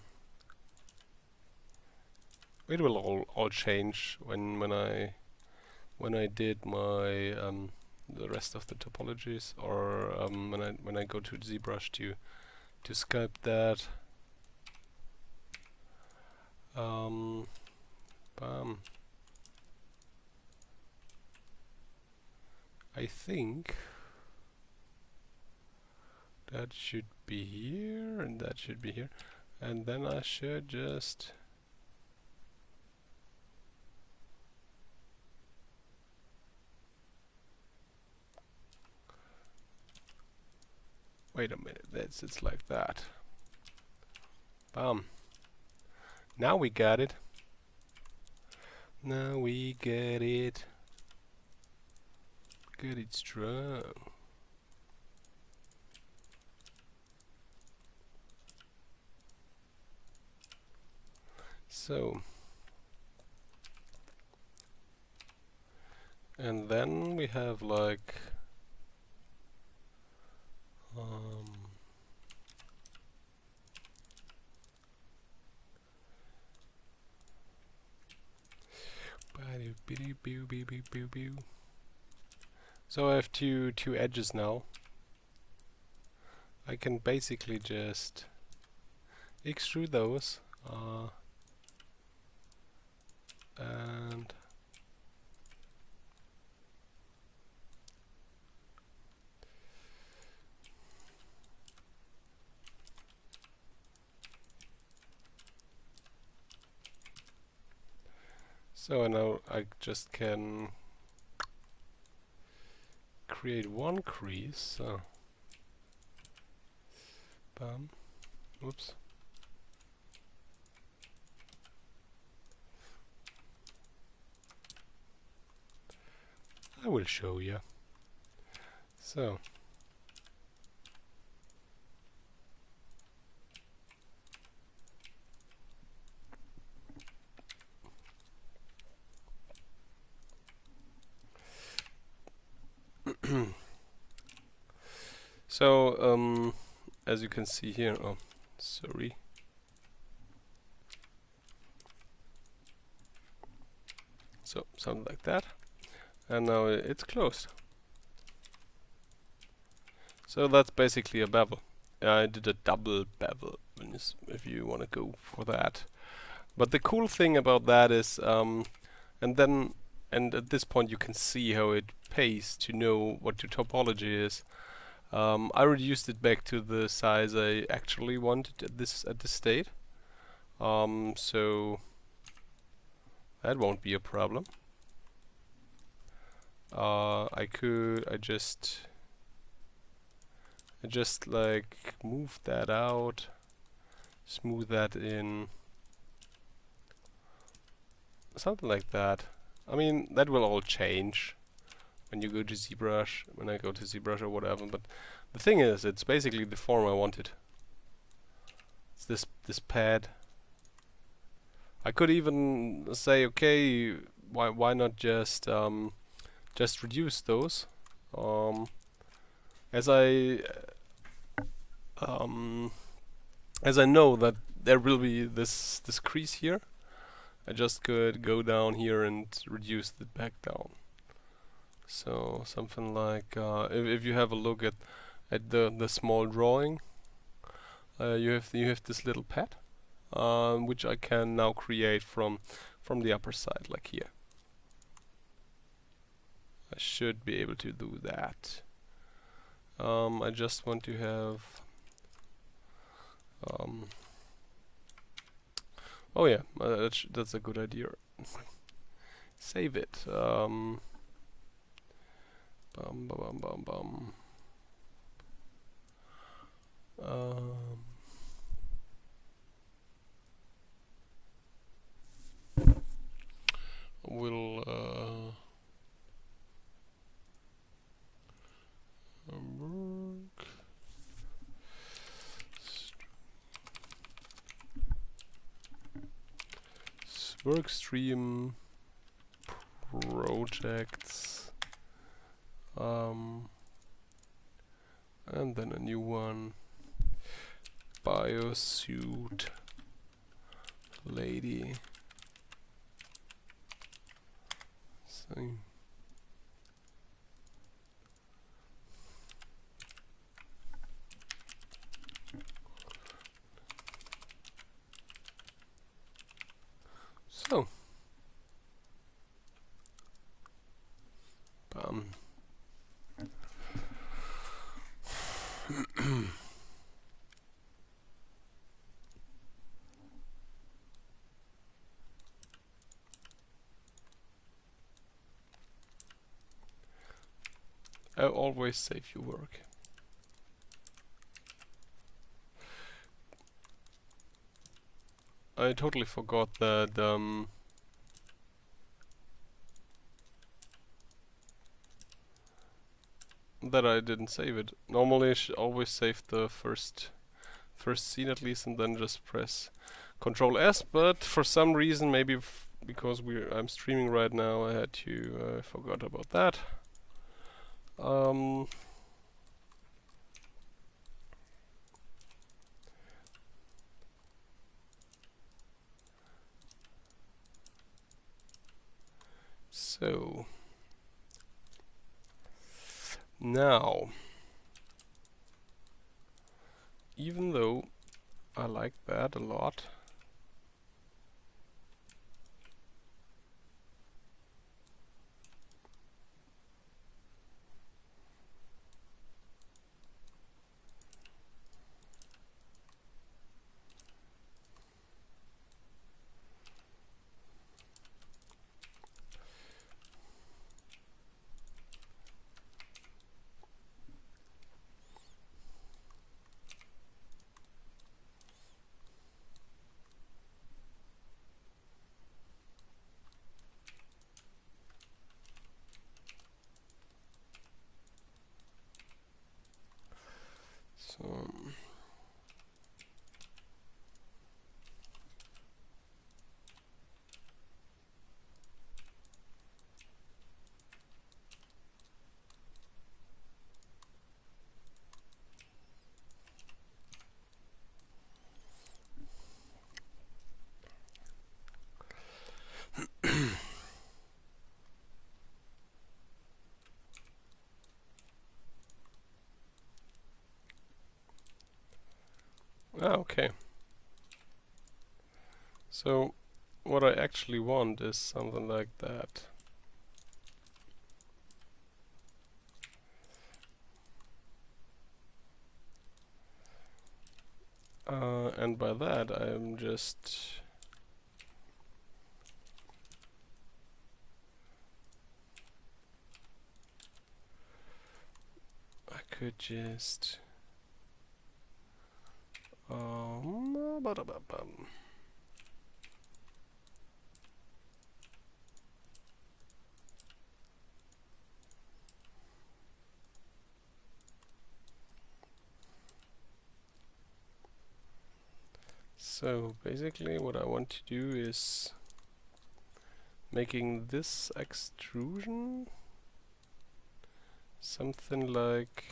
It will all change when I did my the rest of the topologies, or when I go to ZBrush to sculpt that. Bam. I think that should be here, and that should be here, and then I should just wait a minute. It's like that. Bam. Now we got it. Now we get it. Get it strong. So, and then we have like so I have two edges now. I can basically just extrude those and so now I just can create one crease. So, bam. Whoops. I will show you. So. So, as you can see here, oh, sorry. So, something like that. And now it's closed. So that's basically a bevel. I did a double bevel, if you want to go for that. But the cool thing about that is, and then, and at this point you can see how it pays to know what your topology is. I reduced it back to the size I actually wanted at this state. So that won't be a problem. I just like move that out, smooth that in, something like that. I mean, that will all change when you go to ZBrush, when I go to ZBrush or whatever, but the thing is, it's basically the form I wanted. It's this pad. I could even say, okay, why not just reduce those, as I know that there will be this crease here. I just could go down here and reduce it back down. So something like, if you have a look at the small drawing, you have this little pad, which I can now create from the upper side, like here. I should be able to do that. I just want to have. Oh yeah, that's a good idea. Save it. Bum bum bum bum bum. We'll work. Workstream projects, and then a new one, biosuit lady. So, I always save your work. I totally forgot that that I didn't save it. Normally I should always save the first scene at least, and then just press Control S. But for some reason, maybe because I'm streaming right now, I forgot about that. So now, even though I like that a lot, so okay. So what I actually want is something like that. And by that I'm just I could just ba-da-ba-bum. So basically what I want to do is making this extrusion something like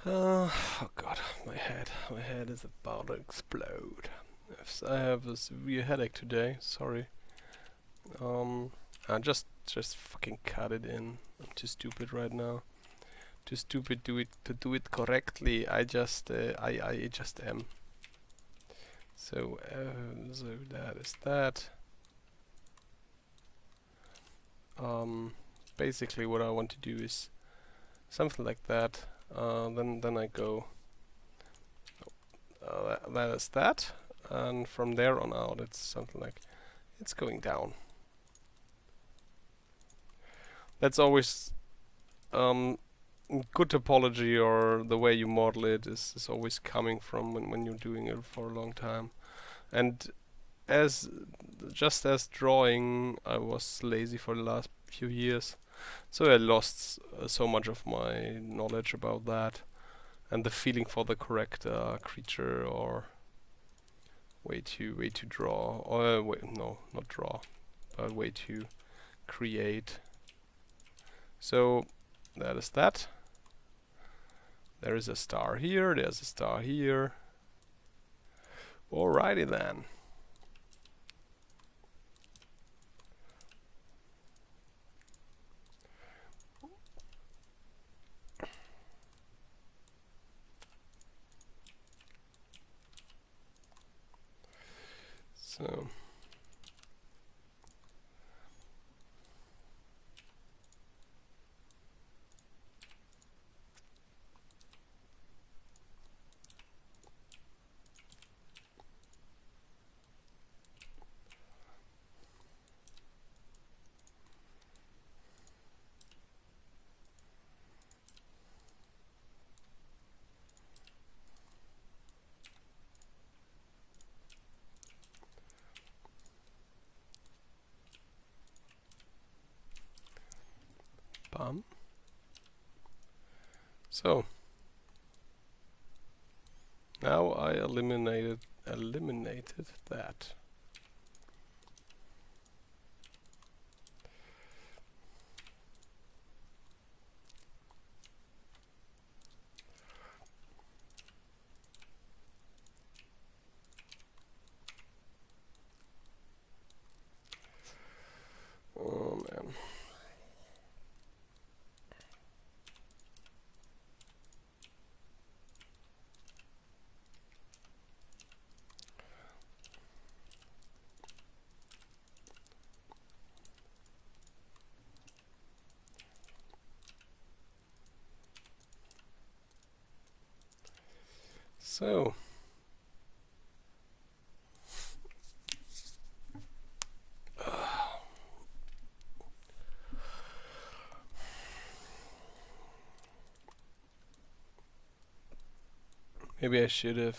oh god, my head is about to explode. I have a severe headache today, sorry. I just fucking cut it in. I'm too stupid right now. Too stupid to do it correctly. I just am. So so that is that. Basically what I want to do is something like that. Then I go. That is that, and from there on out, it's something like it's going down. That's always good topology, or the way you model it is always coming from when you're doing it for a long time. And as just as drawing, I was lazy for the last few years, so I lost so much of my knowledge about that and the feeling for the correct creature or way to draw, or no, not draw, but way to create. So that is that. There is a star here, there's a star here. Alrighty then. So bum. So now I eliminated that. Oh man. So maybe I should have.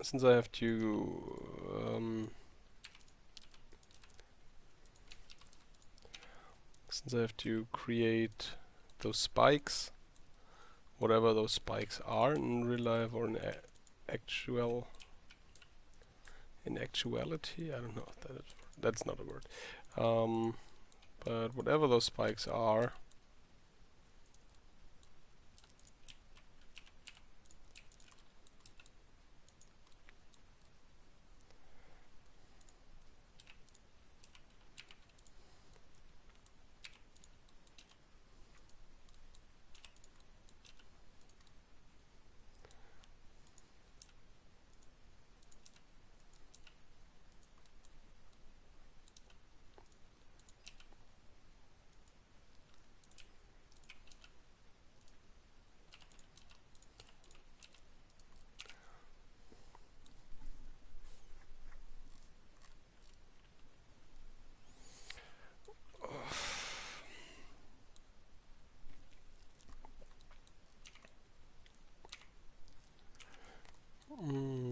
Since I have to create those spikes, whatever those spikes are in real life or in actuality, I don't know if that's not a word. but whatever those spikes are,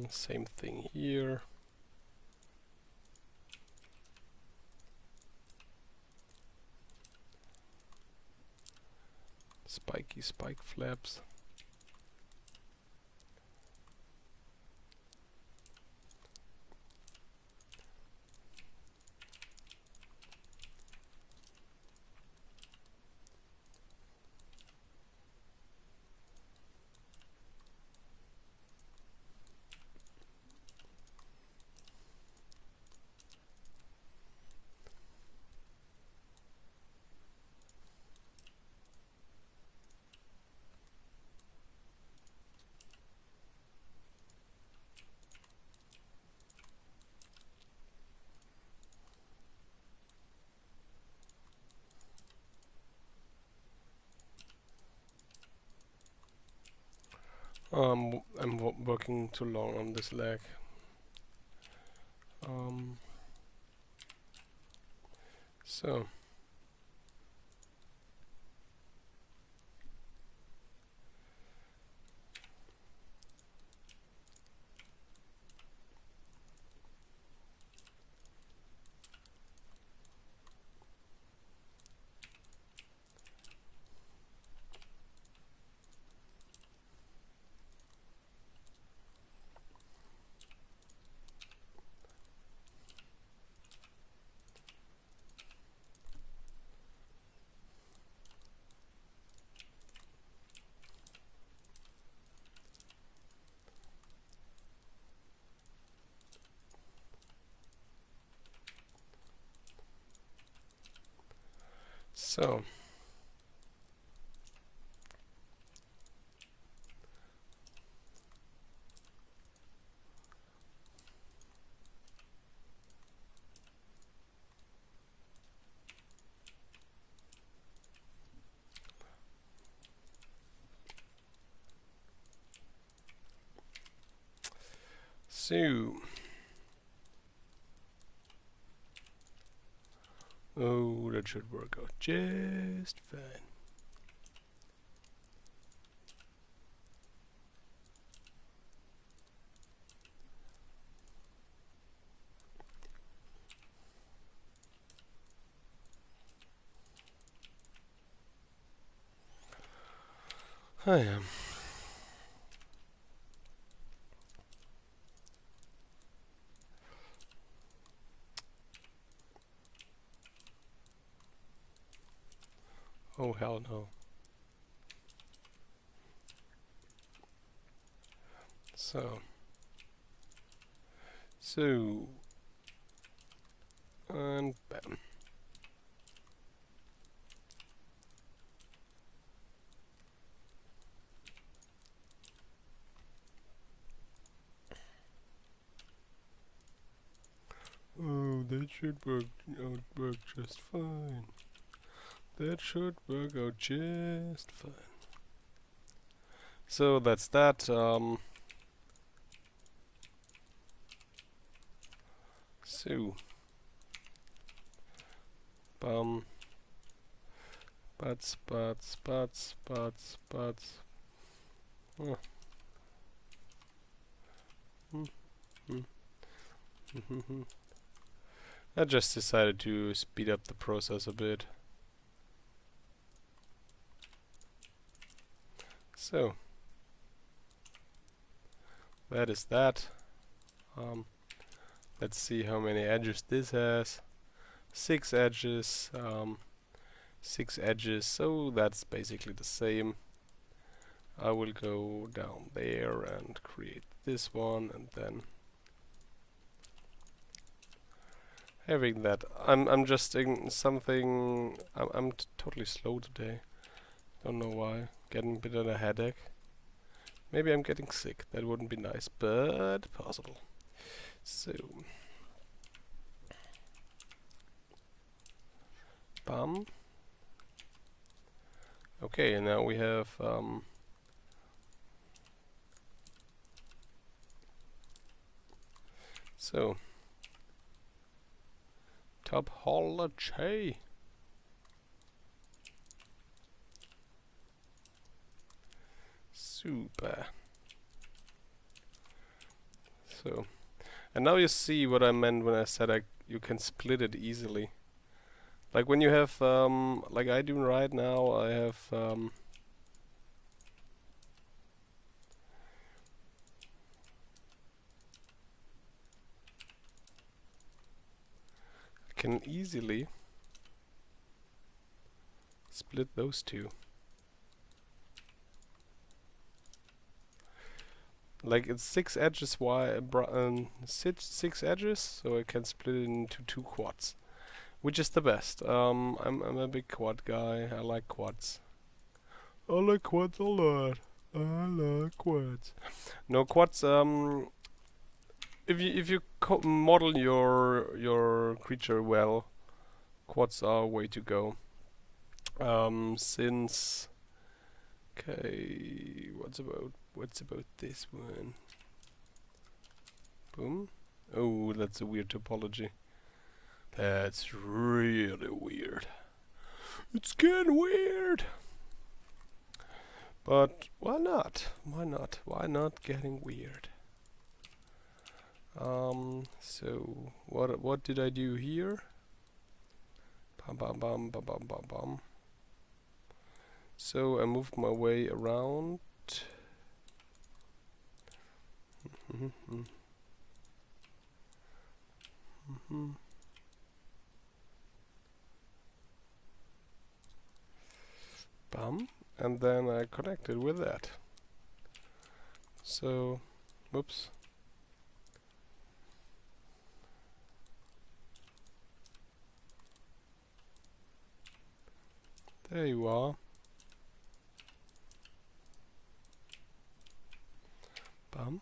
same thing here. Spiky spike flaps. I'm working too long on this leg. So So oh, that should work out just fine. I am. Oh hell no. So and bam. Oh, that should work just fine. That should work out just fine. So that's that. So butts. Oh. I just decided to speed up the process a bit. So that is that. Let's see how many edges this has. 6 edges, 6 edges, so that's basically the same. I will go down there and create this one, and then having that. I'm just in something. I'm totally slow today. Don't know why. Getting a bit of a headache. Maybe I'm getting sick. That wouldn't be nice, but possible. So, bam. Okay, and now we have so topology. Super. So, and now you see what I meant when I said you can split it easily. Like when you have, like I do right now, I have I can easily split those two. Like it's 6 edges wide, 6 edges, so I can split it into 2 quads, which is the best. I'm a big quad guy. I like quads. I like quads a lot. I like quads. No quads. If you model your creature well, quads are a way to go. Since okay, what's about this one? Boom. Oh, that's a weird topology. That's really weird. It's getting weird. But why not? Why not? Why not getting weird? So what did I do here? Bam bam bam bam bam bam bam. So I moved my way around. Bam, and then I connected with that. So, whoops. There you are. Bam.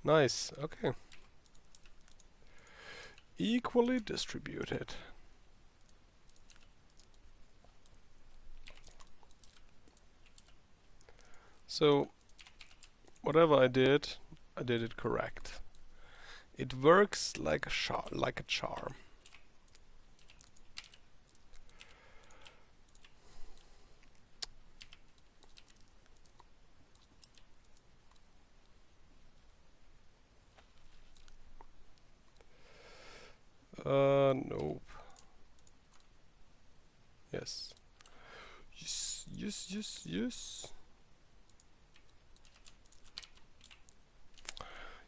Nice, okay. Equally distributed. So, whatever I did it correct. It works like a charm. Nope. Yes. Yes.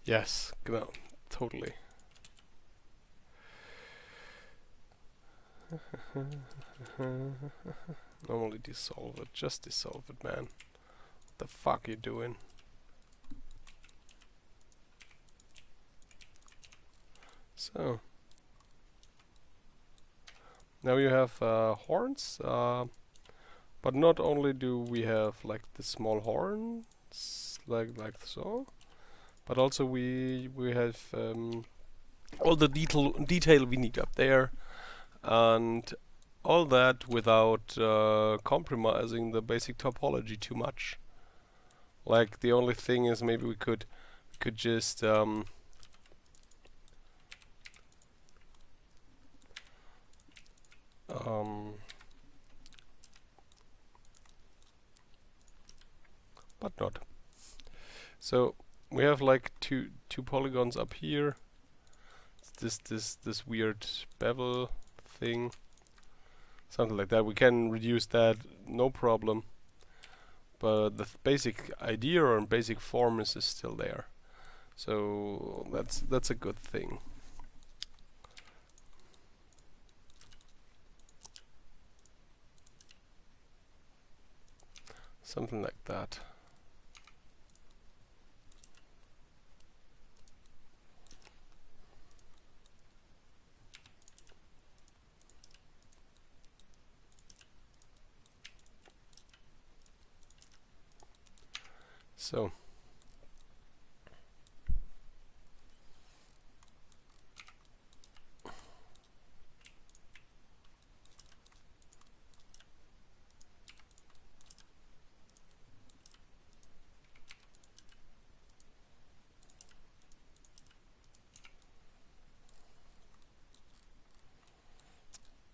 Yes, genau, totally. Normally dissolve it, just dissolve it, man. What the fuck you doing? So now you have horns, but not only do we have like the small horns, like so, but also we have all the detail we need up there, and all that without compromising the basic topology too much. Like the only thing is maybe we could just but not. So we have like two polygons up here. It's this weird bevel thing, something like that. We can reduce that, no problem. But the basic idea or basic form is still there. So that's a good thing. Something like that. So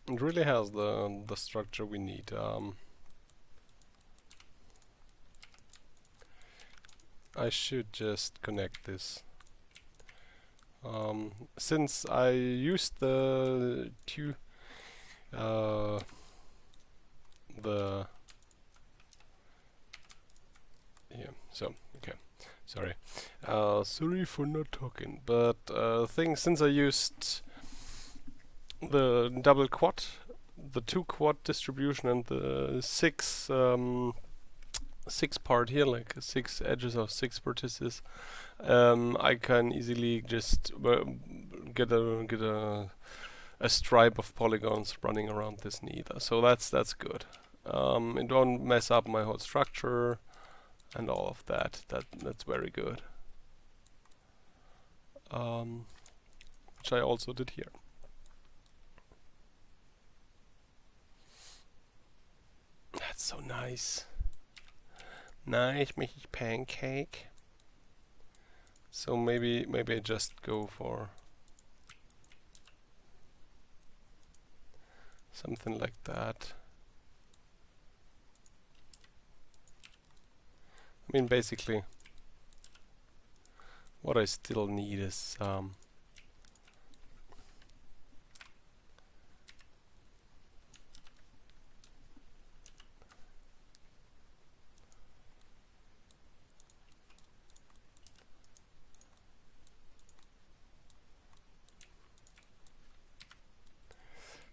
it really has the structure we need. I should just connect this. Since I used the yeah, so okay, sorry, sorry for not talking, but since I used the double quad, the 2 quad distribution and the 6 part here, like 6 edges or 6 vertices, I can easily just get a stripe of polygons running around this neither. So that's good. It don't mess up my whole structure and all of that. That's very good. Which I also did here. That's so nice. Nice, Mickey pancake. So maybe I just go for something like that. I mean, basically, what I still need is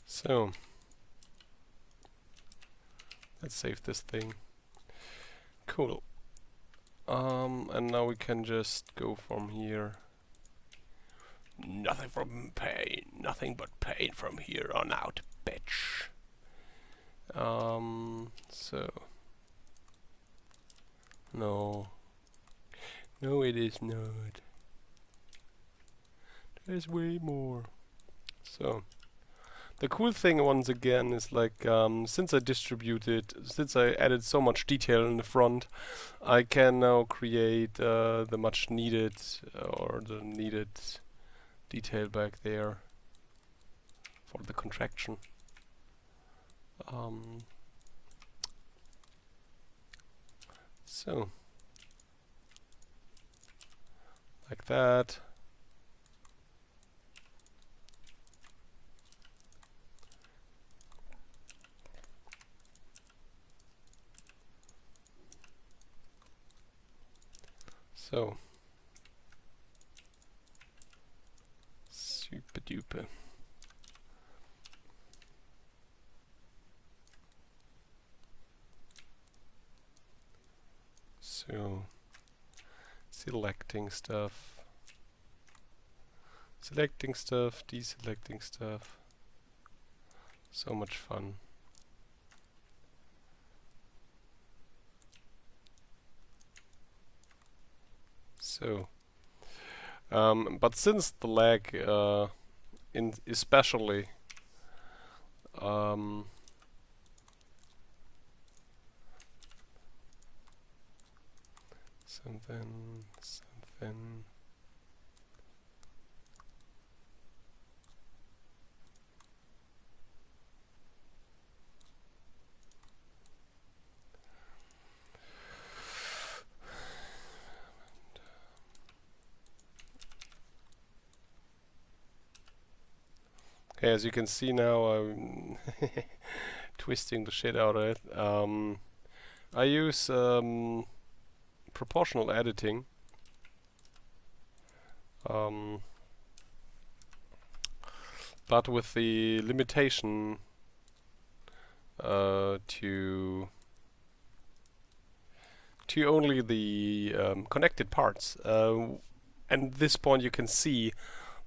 so let's save this thing. Cool. And now we can just go from here. Nothing but pain from here on out, bitch. So no, it is not. There's way more. So the cool thing once again is like since I added so much detail in the front, I can now create the much needed or the needed detail back there for the contraction. So like that. So super duper. So selecting stuff, deselecting stuff. So much fun. So, but since the lag, especially, something. Okay, as you can see now, I'm twisting the shit out of it. I use proportional editing. Um, but with the limitation to only the connected parts. And at this point you can see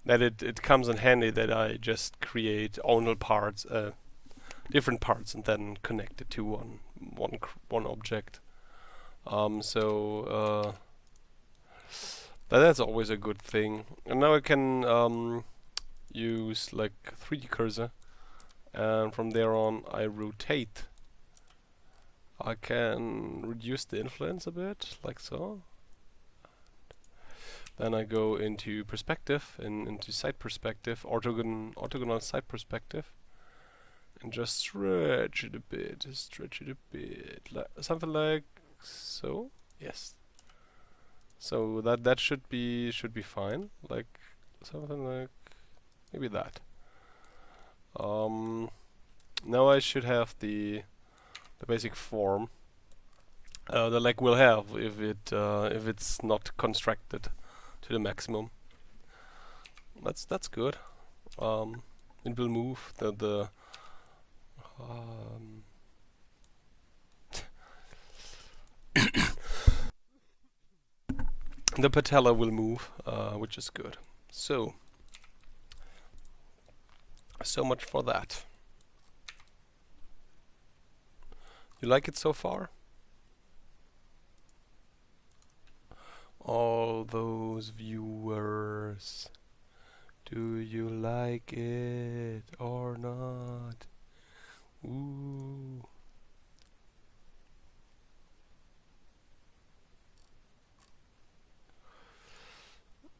that it comes in handy that I just create only parts, different parts, and then connect it to one object. So that's always a good thing. And now I can use like 3D cursor, and from there on I rotate. I can reduce the influence a bit, like so. Then I go into perspective, into side perspective, orthogonal side perspective, and just stretch it a bit, something like so. Yes. So that should be fine, like something like maybe that. Now I should have the basic form the leg will have if it's not constructed to the maximum. That's good. It will move um, the patella will move, which is good. So much for that. You like it so far? All those viewers, do you like it or not? Ooh.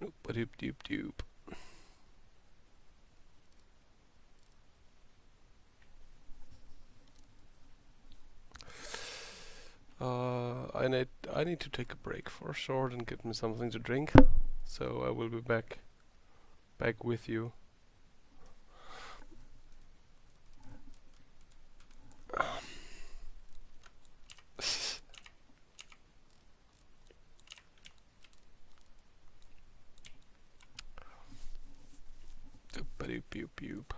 Doop doop doop. I need to take a break for short and get me something to drink. So I will be back with you. Doop doop doop doop.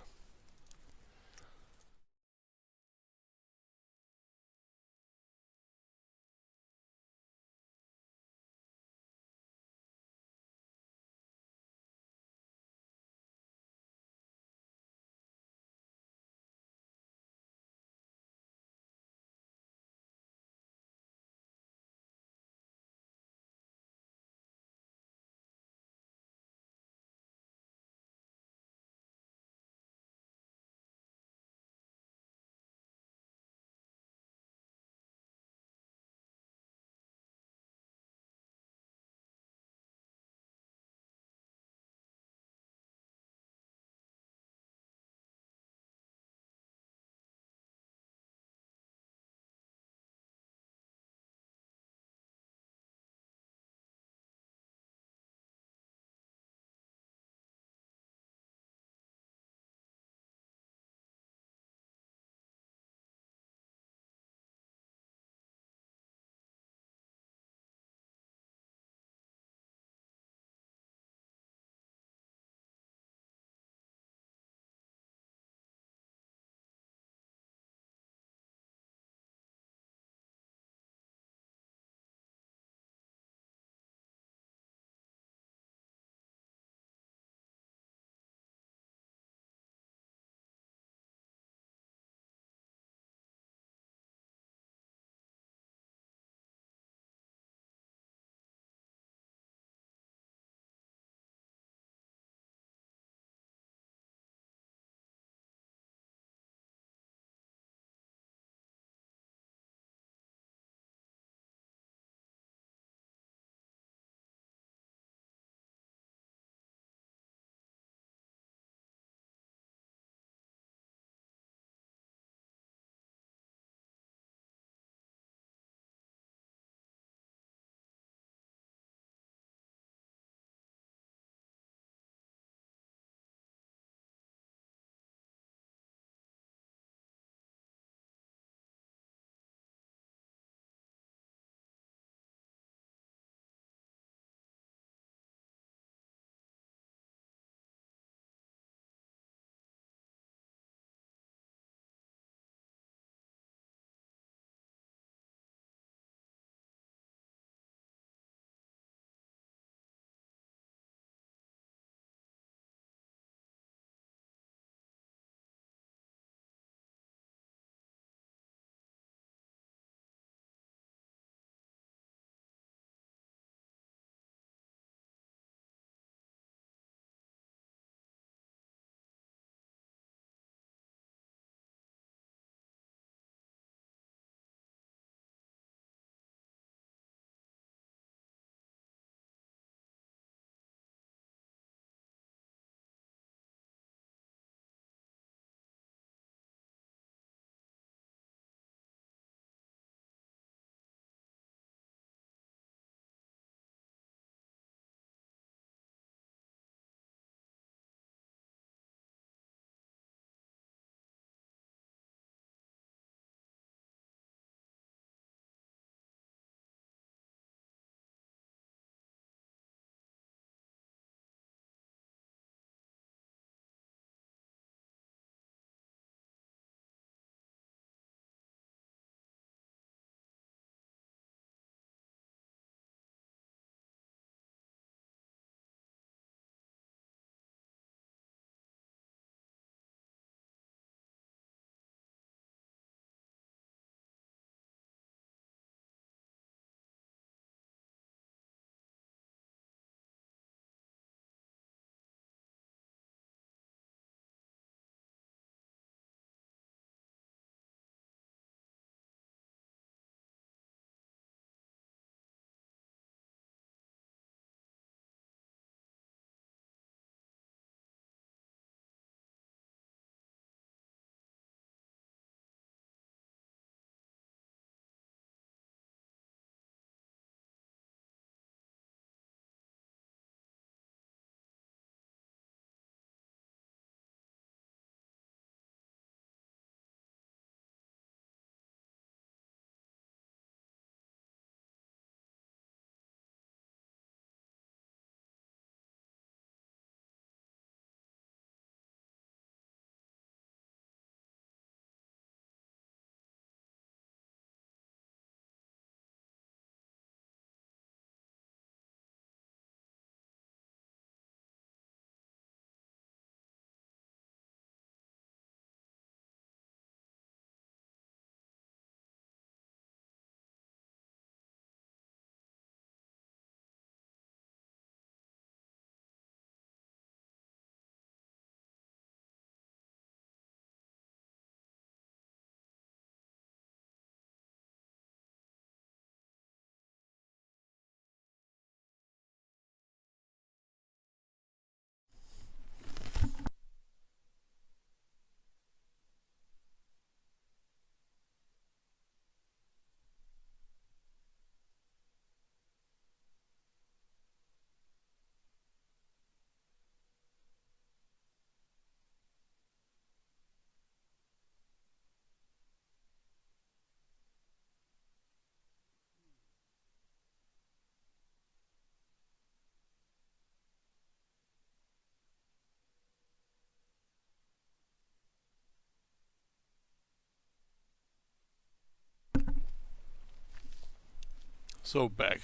So back.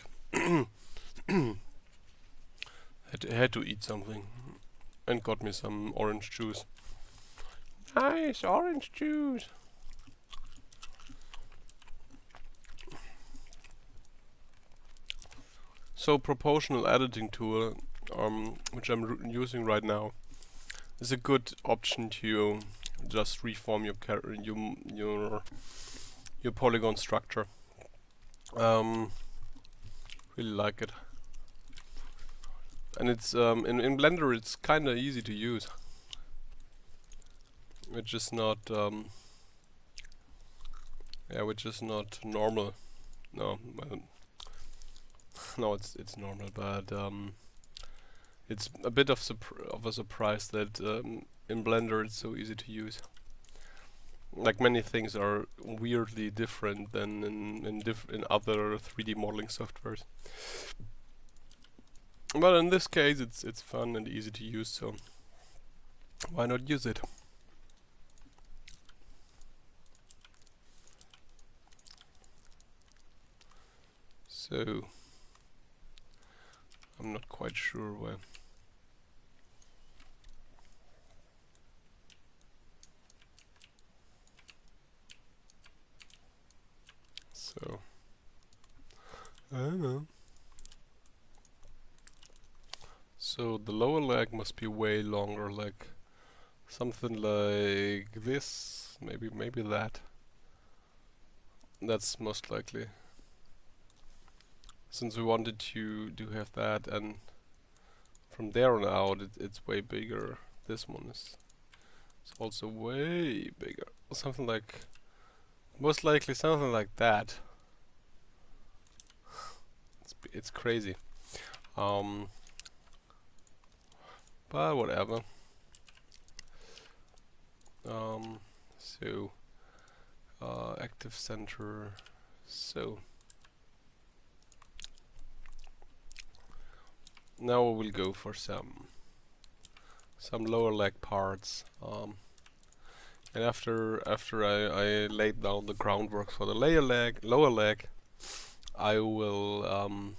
had to eat something and got me some orange juice. Nice orange juice. So proportional editing tool, which I'm using right now, is a good option to just reform your polygon structure. Really like it, and it's in Blender it's kind of easy to use. Which is not which is not normal. No, well, no, it's normal, but it's a bit of a surprise that in Blender it's so easy to use. Like many things are weirdly different than in other 3D modeling softwares. But in this case, it's fun and easy to use, so why not use it? So I'm not quite sure where. So I don't know. So the lower leg must be way longer, like something like this, maybe that. That's most likely. Since we wanted to have that, and from there on out it's way bigger. This one is also way bigger. Something like, most likely something like that. It's crazy. But whatever. So active center. So now we will go for some lower leg parts. And after I laid down the groundwork for the lower leg, I will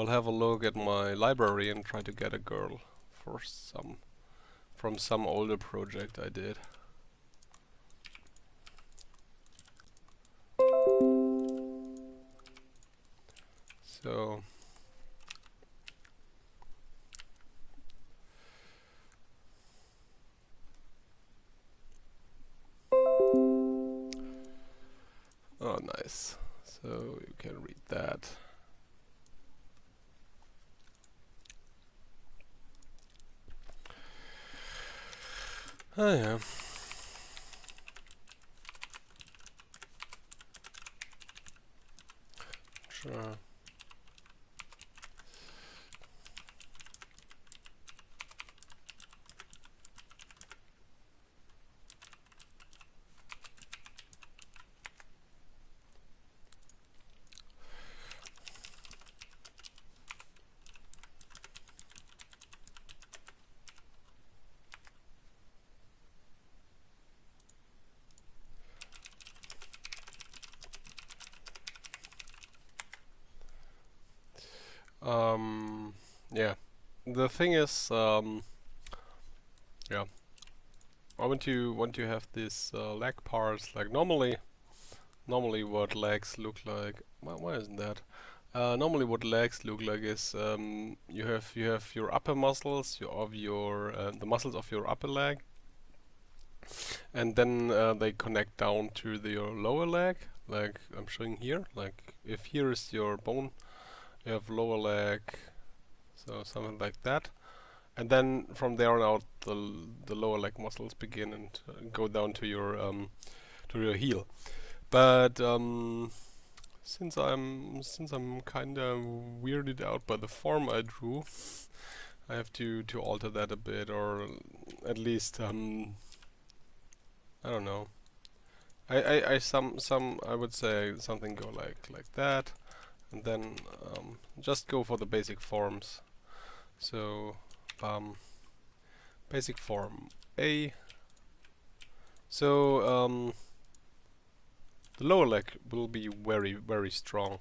have a look at my library and try to get a girl for from some older project I did. So oh, nice. So you can read that. Oh yeah. Sure. Yeah. The thing is, yeah. I want to have this leg parts like normally what legs look like. Why isn't that? Normally what legs look like is you have your upper muscles, the muscles of your upper leg, and then they connect down to your lower leg, like I'm showing here. Like if here is your bone, you have lower leg, so something like that. And then from there on out, the lower leg muscles begin and go down to your heel. But since I'm kind of weirded out by the form I drew, I have to alter that a bit, or at least I don't know. I would say something go like that, and then just go for the basic forms. So basic form A. So The lower leg will be very, very strong,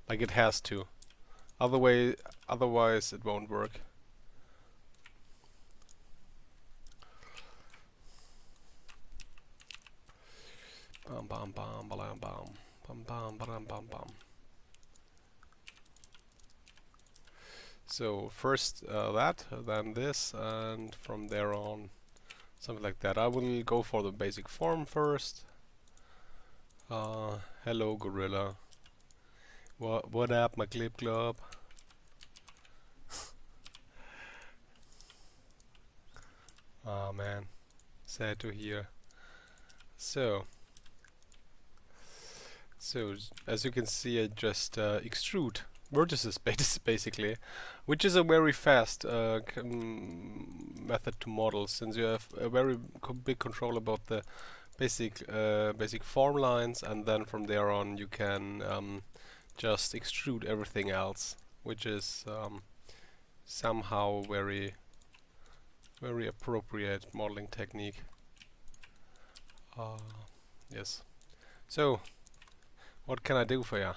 like it has to. Otherwise it won't work. Bam bam bam bam bam bam bam bam bam bam. So first that, then this, and from there on something like that. I will go for the basic form first. Hello gorilla. What up, my clip club? Oh man, sad to hear. So as you can see, I just extrude vertices basically, which is a very fast method to model, since you have a very big control about the basic form lines, and then from there on you can just extrude everything else, which is somehow very appropriate modeling technique. Yes. So, what can I do for ya?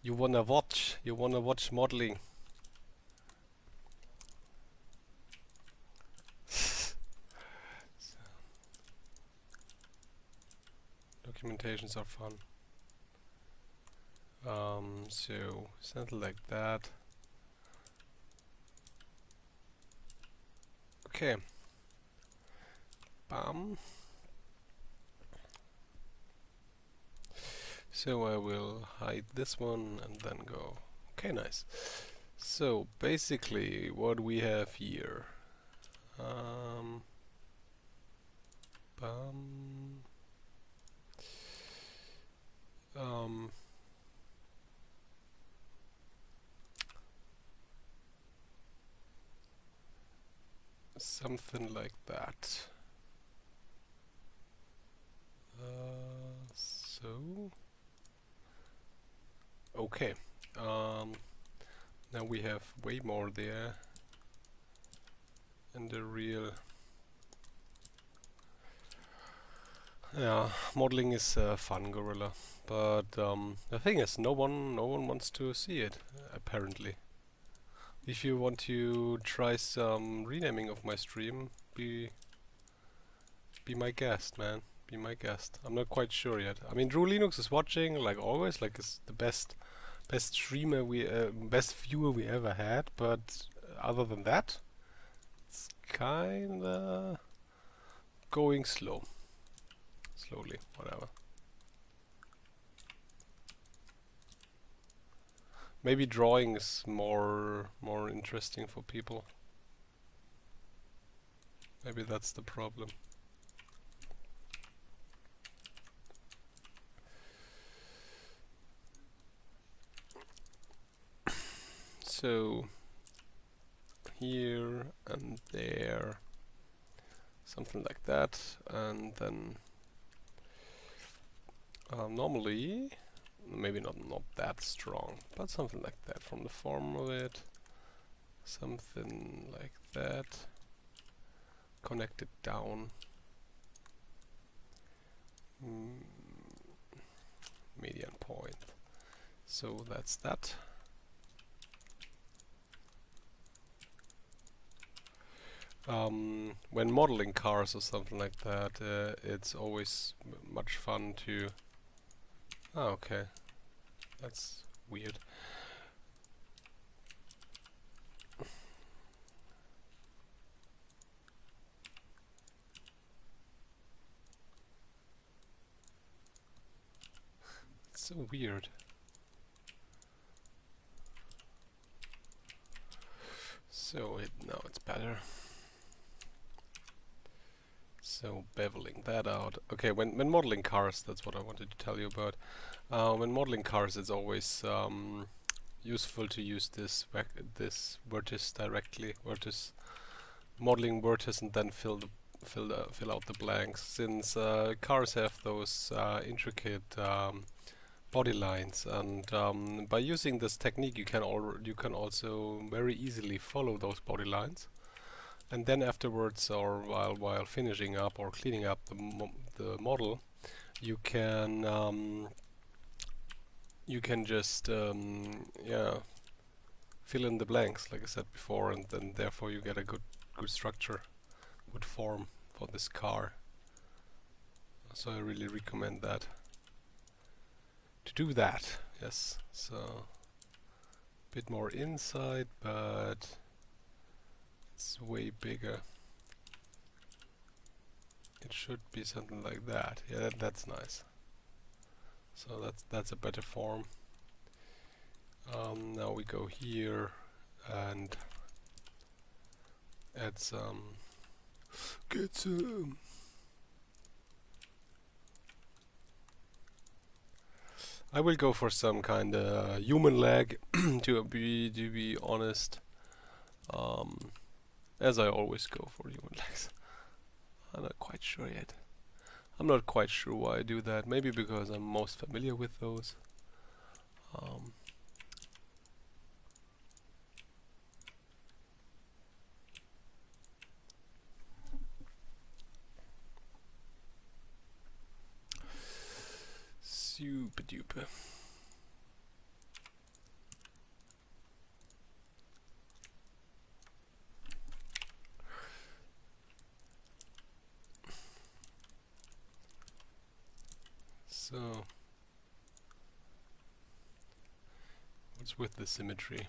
You wanna watch modeling? Documentations are fun. So something like that. Okay. Bam. So I will hide this one and then go. Okay, nice. So basically what we have here. Bam. Something like that. So okay. Now we have way more there, and the real modeling is fun, gorilla. But the thing is, no one wants to see it apparently. If you want to try some renaming of my stream, be my guest, man. Be my guest. I'm not quite sure yet. I mean, Drew Linux is watching, like always, like is the best streamer best viewer we ever had. But other than that, it's kinda going slowly, whatever. Maybe drawing is more interesting for people. Maybe that's the problem. So here and there, something like that, and then normally, maybe not that strong, but something like that from the form of it, something like that, connect it down, median point. So that's that. When modeling cars or something like that, it's always much fun to... Oh, okay. That's weird. It's so weird. So now it's better. So beveling that out. Okay, when modeling cars, that's what I wanted to tell you about. When modeling cars, it's always useful to use this vertex directly, modeling vertex, and then fill out the blanks. Since cars have those intricate body lines, and by using this technique, you can also very easily follow those body lines. And then afterwards, or while finishing up or cleaning up the model, you can just yeah, fill in the blanks like I said before, and then therefore you get a good structure, good form for this car. So I really recommend that, to do that. Yes, so a bit more inside, but it's way bigger. It should be something like that. Yeah, that's nice. So that's a better form. Now we go here and add some. Get some. I will go for some kind of human leg to be honest. As I always go for human legs. I'm not quite sure yet. I'm not quite sure why I do that. Maybe because I'm most familiar with those. Super duper. So, what's with the symmetry?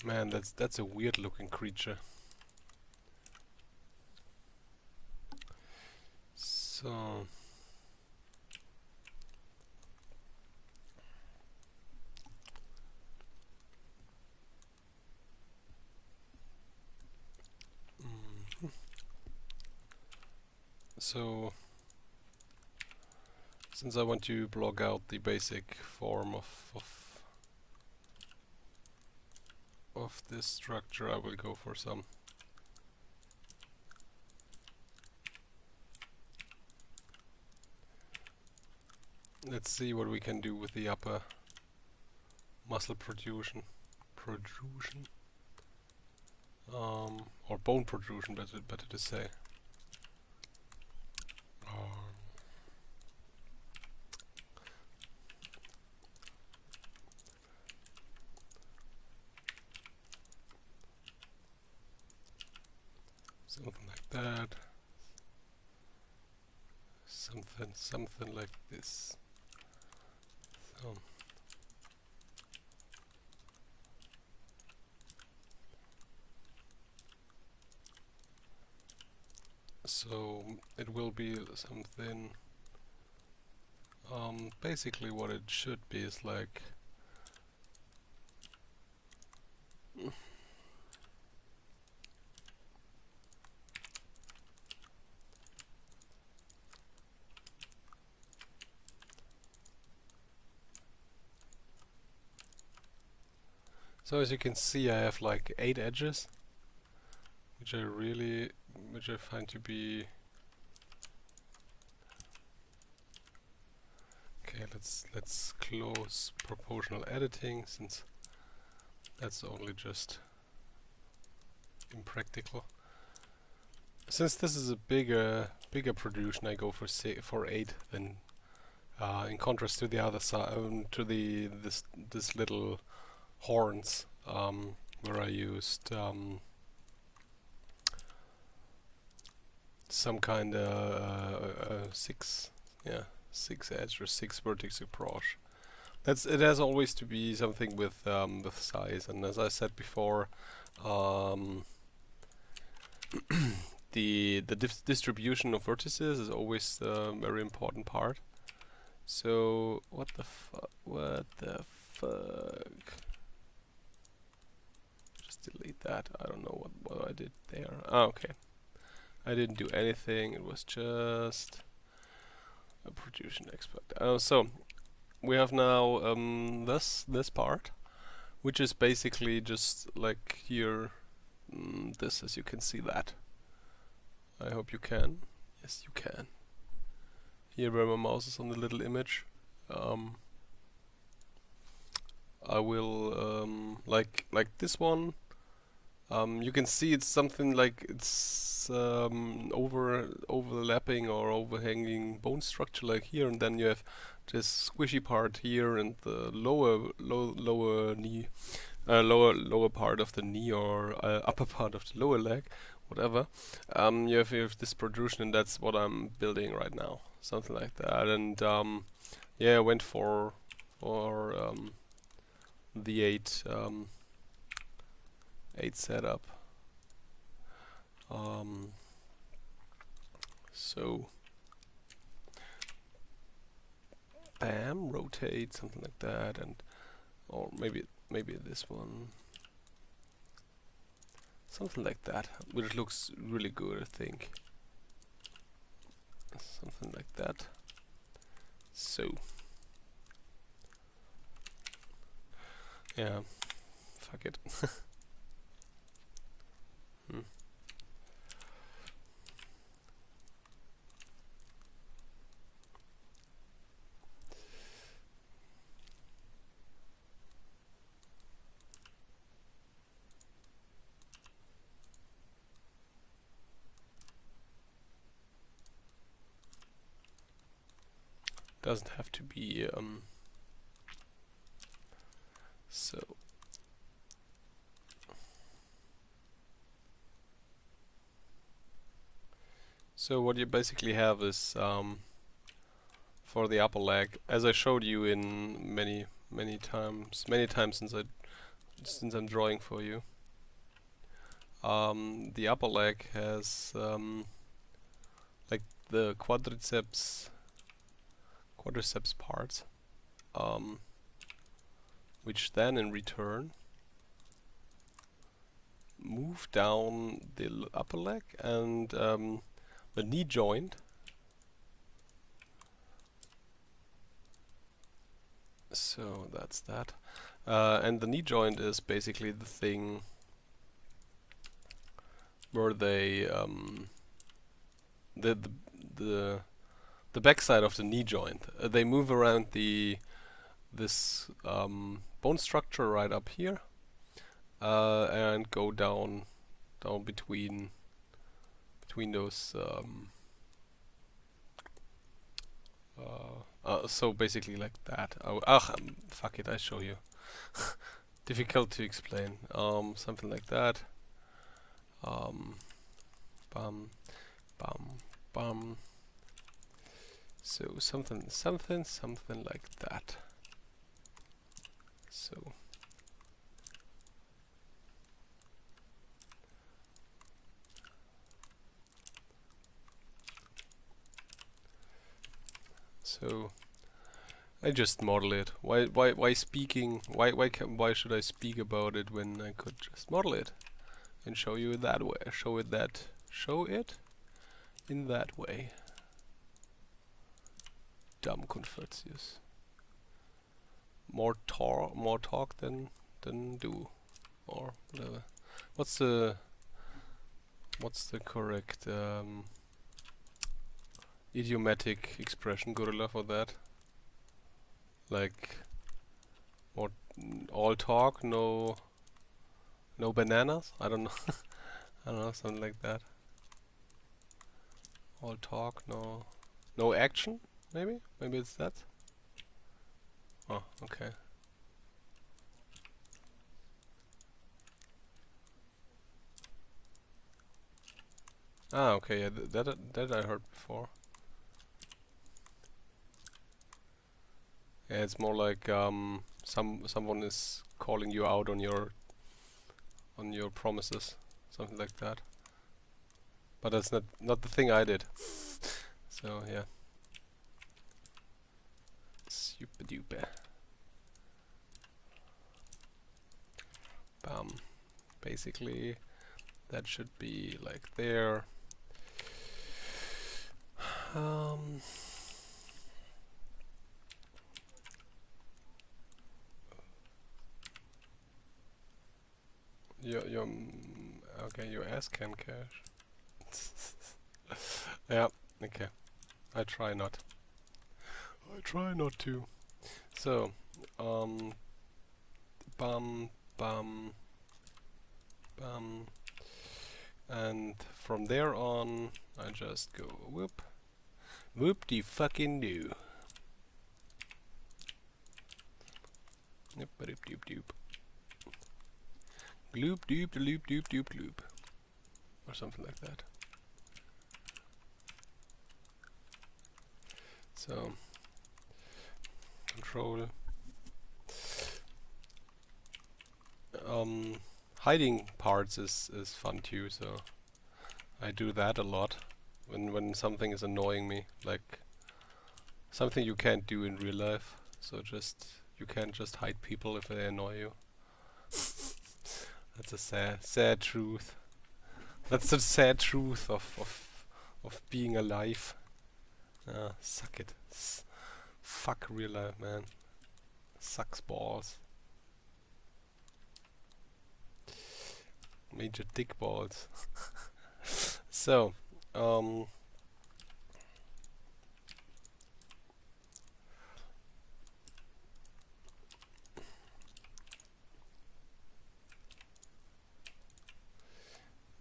Man, that's a weird looking creature. So, so since I want to block out the basic form of this structure, I will go for some. Let's see what we can do with the upper muscle protrusion, or bone protrusion, better to say. Something like that. Something like this. So it will be something. Basically, what it should be is like. So as you can see, I have like 8 edges, which I find to be. Okay, let's close proportional editing, since that's only just impractical. Since this is a bigger protrusion, I go for 8 than in contrast to the other side, to this little horns, where I used some kind of 6 edge or 6 vertex approach. It has always to be something with size, and as I said before, the distribution of vertices is always a very important part. So what the fuck? Just delete that. I don't know what I did there. Oh, okay. I didn't do anything. It was just a protrusion expert. So we have now this part, which is basically just like here. This, as you can see that. I hope you can. Yes, you can. Here where my mouse is on the little image. I will like this one. You can see it's something like it's overlapping or overhanging bone structure like here, and then you have this squishy part here and the lower knee, lower part of the knee or upper part of the lower leg, whatever. You have this protrusion, and that's what I'm building right now, something like that. And yeah, I went for the 8 setup. So bam, rotate, something like that, and or maybe this one, something like that, which looks really good, I think. Something like that. So yeah, fuck it. Hmm. Doesn't have to be so what you basically have is for the upper leg, as I showed you in many times since I'm drawing for you. The upper leg has like the quadriceps parts, which then in return move down the upper leg, and the knee joint. So that's that, and the knee joint is basically the thing where they the backside of the knee joint. They move around this bone structure right up here, and go down between those. So basically like that. Fuck it, I show you. Difficult to explain. Something like that. Bum, bum, bum. So something like that. So I just model it. Why speaking? Why should I speak about it when I could just model it and show you that way? Show it in that way. Dumb Konferdzius. More talk than do, or whatever. What's the correct idiomatic expression, Gorilla, for that? Like more all talk, no bananas? I don't know. I don't know, something like that. All talk, no action, maybe? Maybe it's that? Oh, okay. Ah, okay, yeah, that I heard before. Yeah, it's more like someone is calling you out on your promises, something like that. But that's not the thing I did. So yeah. Super duper. Bam. Basically, that should be like there. Your ass can cache. Yeah, okay. I try not to. So, bum, bum, And from there on, I just go whoop, whoop-de-fucking-do. Yep, doop doop doop. Gloop doop doop doop doop gloop. Or something like that. So, control. Hiding parts is fun too, so I do that a lot when something is annoying me, like something you can't do in real life. So you can't just hide people if they annoy you. That's a sad truth. That's the sad truth of being alive. Suck it. Fuck real life, man. Sucks balls. Major dick balls. So,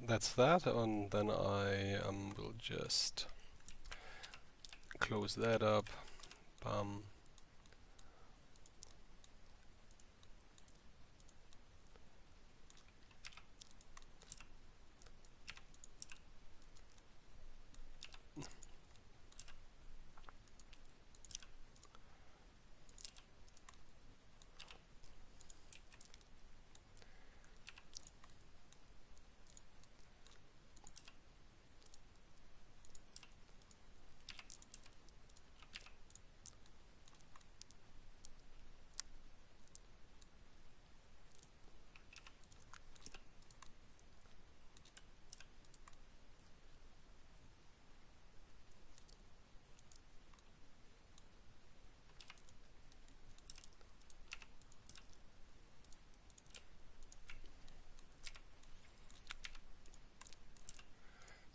that's that, and then I will just close that up.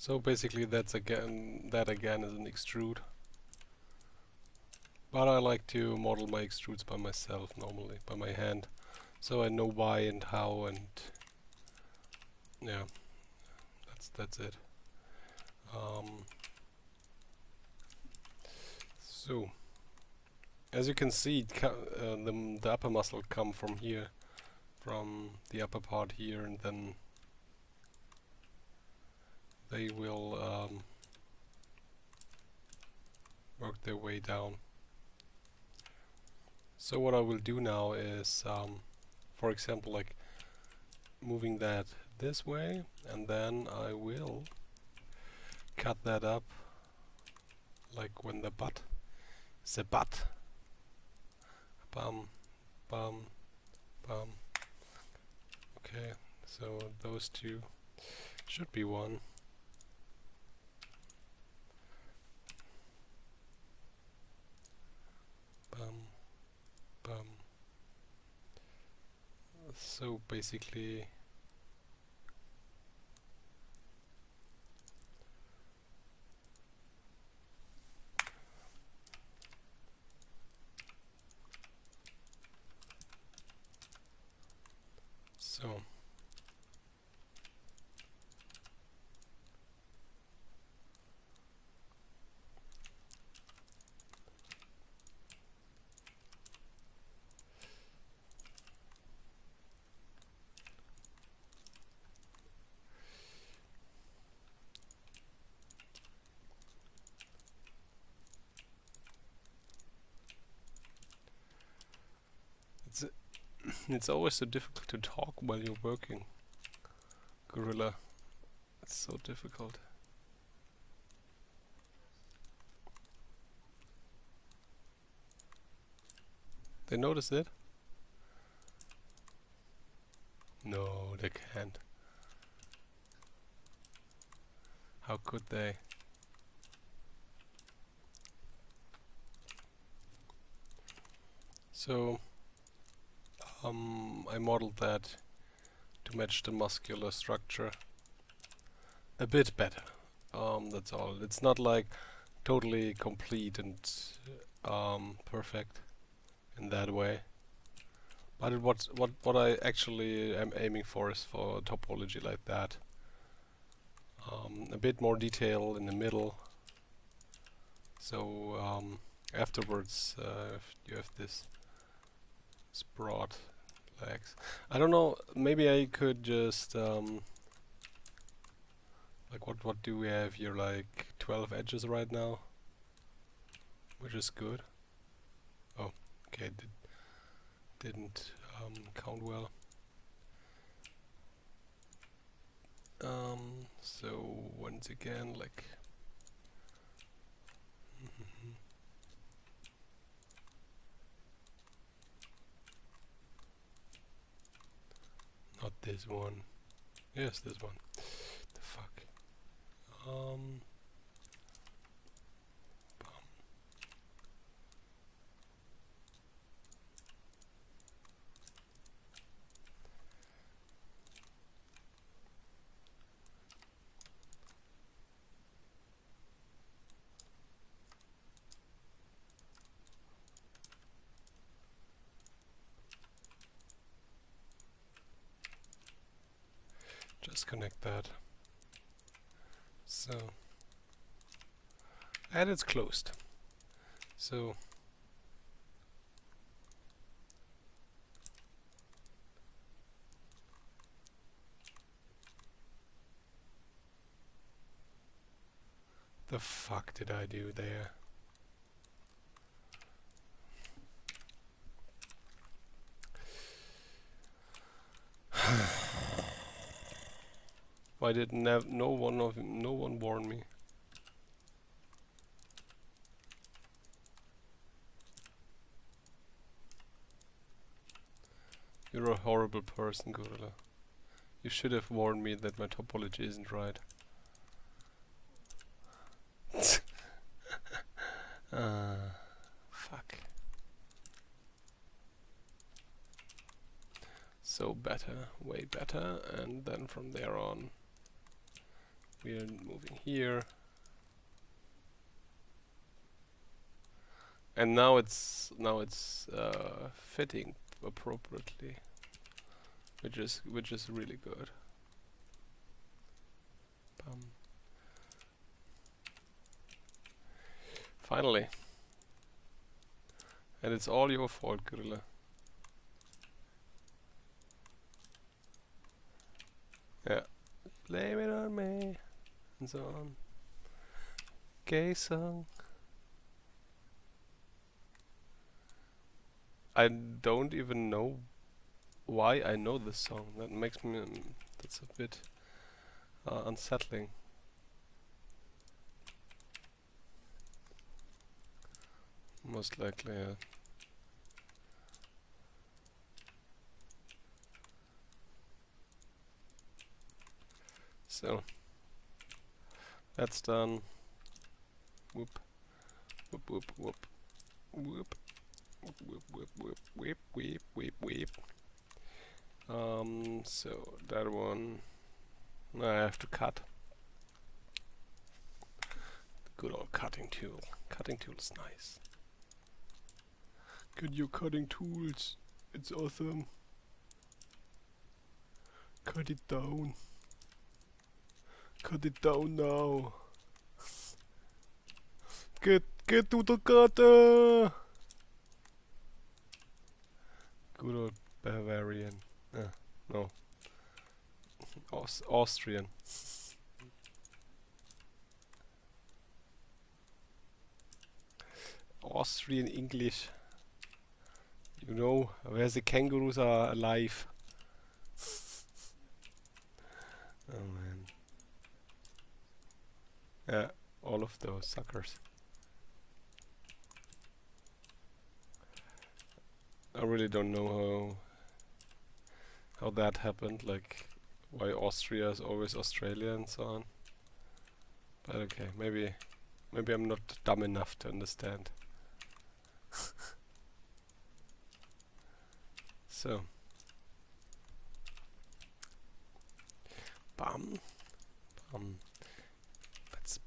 So basically that again is an extrude. But I like to model my extrudes by myself normally, by my hand. So I know why and how, and yeah, that's it. So as you can see, the upper muscle come from here, from the upper part here, and then they will work their way down. So what I will do now is, for example, like moving that this way, and then I will cut that up, like when the butt, bum, bum, bum. Okay, so those two should be one. Bum, bum. So basically, so it's always so difficult to talk while you're working, Gorilla. It's so difficult. They notice it? No, they can't. How could they? So, I modeled that to match the muscular structure a bit better. That's all. It's not like totally complete and perfect in that way, But what I actually am aiming for is for topology like that. A bit more detail in the middle. So afterwards, if you have this broad legs. I don't know. Maybe I could just like what do we have here? Like 12 edges right now, which is good. Oh, okay, didn't count well. So once again, like not this one. Yes, this one. The fuck. Bum. Just connect that. So, and it's closed. So the fuck did I do there? Why did no one warn me? You're a horrible person, Gorilla. You should have warned me that my topology isn't right. Fuck. So better, way better, and then from there on we're moving here. And now it's fitting appropriately, which is really good. Finally. And it's all your fault, Gorilla. Yeah. Blame it on me. And so on. Gay song. I don't even know why I know this song. That makes me... that's a bit unsettling. Most likely, yeah. So, that's done. Whoop. Whoop, whoop, whoop. Whoop. Whoop, whoop, whoop, whoop, whoop, whoop, whoop. So that one I have to cut. Good old cutting tool. Cutting tool is nice. Get your cutting tools. It's awesome. Cut it down. Cut it down now. Get to the cutter. Good old Bavarian. No. Austrian. Austrian English. You know, where the kangaroos are alive. Oh man. Yeah, all of those suckers. I really don't know how that happened, like why Austria is always Australia and so on. But okay, maybe I'm not dumb enough to understand. So, bum, bats,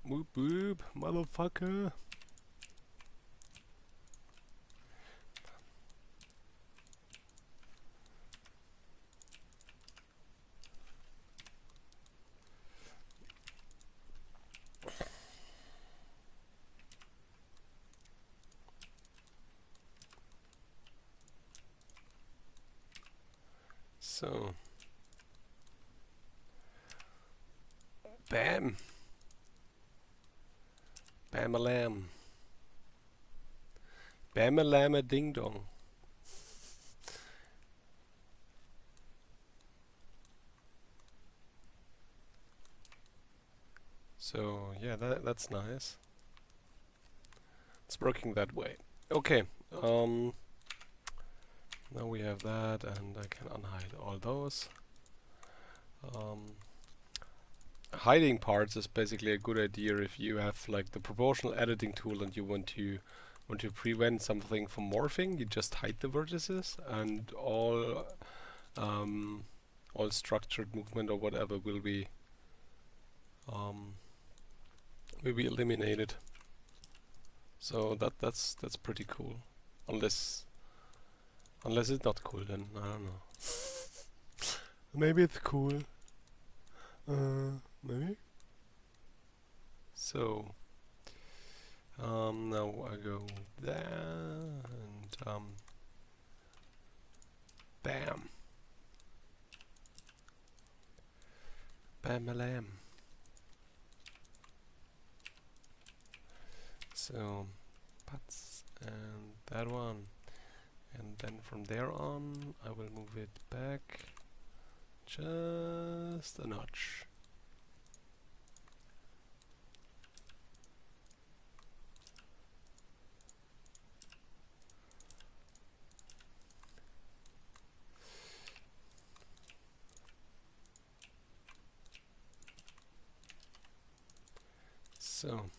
whoop whoop, motherfucker. So, bam, bam-a-lam, bam-a-lam-a-ding-dong. So yeah, that's nice. It's working that way. Okay. Now we have that, and I can unhide all those. Hiding parts is basically a good idea if you have like the proportional editing tool and you want to prevent something from morphing. You just hide the vertices, and all structured movement or whatever will be eliminated. So that's pretty cool. Unless it's not cool, then I don't know. Maybe it's cool. Maybe. So now I go there and bam, bam-a-lam. So putz and that one, and then from there on I will move it back just a notch. So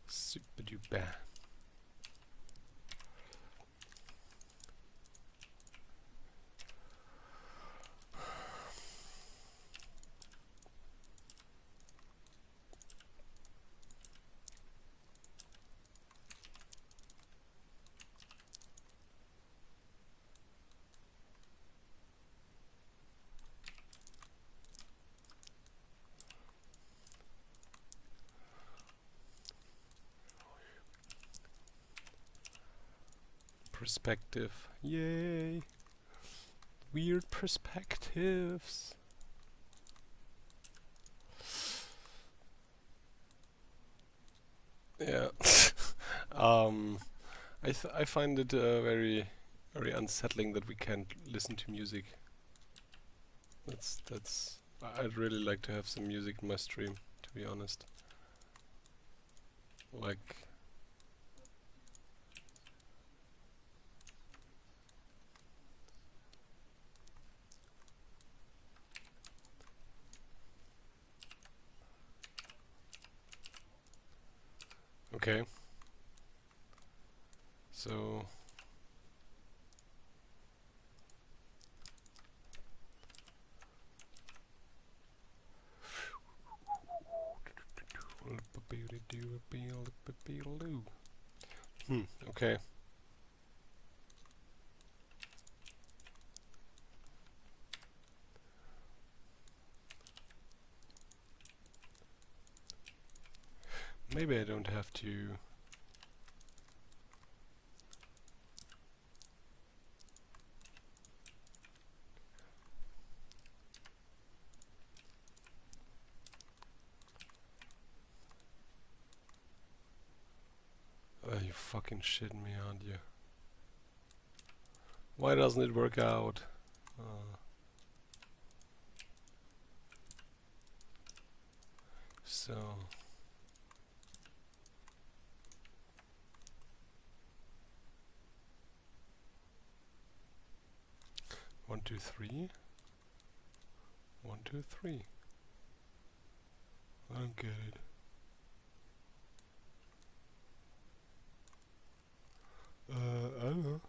super duper. Perspective. Yay! Weird perspectives. Yeah. I find it very unsettling that we can't listen to music. I'd really like to have some music in my stream, to be honest. Like, okay. So okay. Maybe I don't have to. Oh, you fucking shitting me, aren't you? Why doesn't it work out? So 1, 2, 3. 1, 2, 3. I don't get it. I don't know.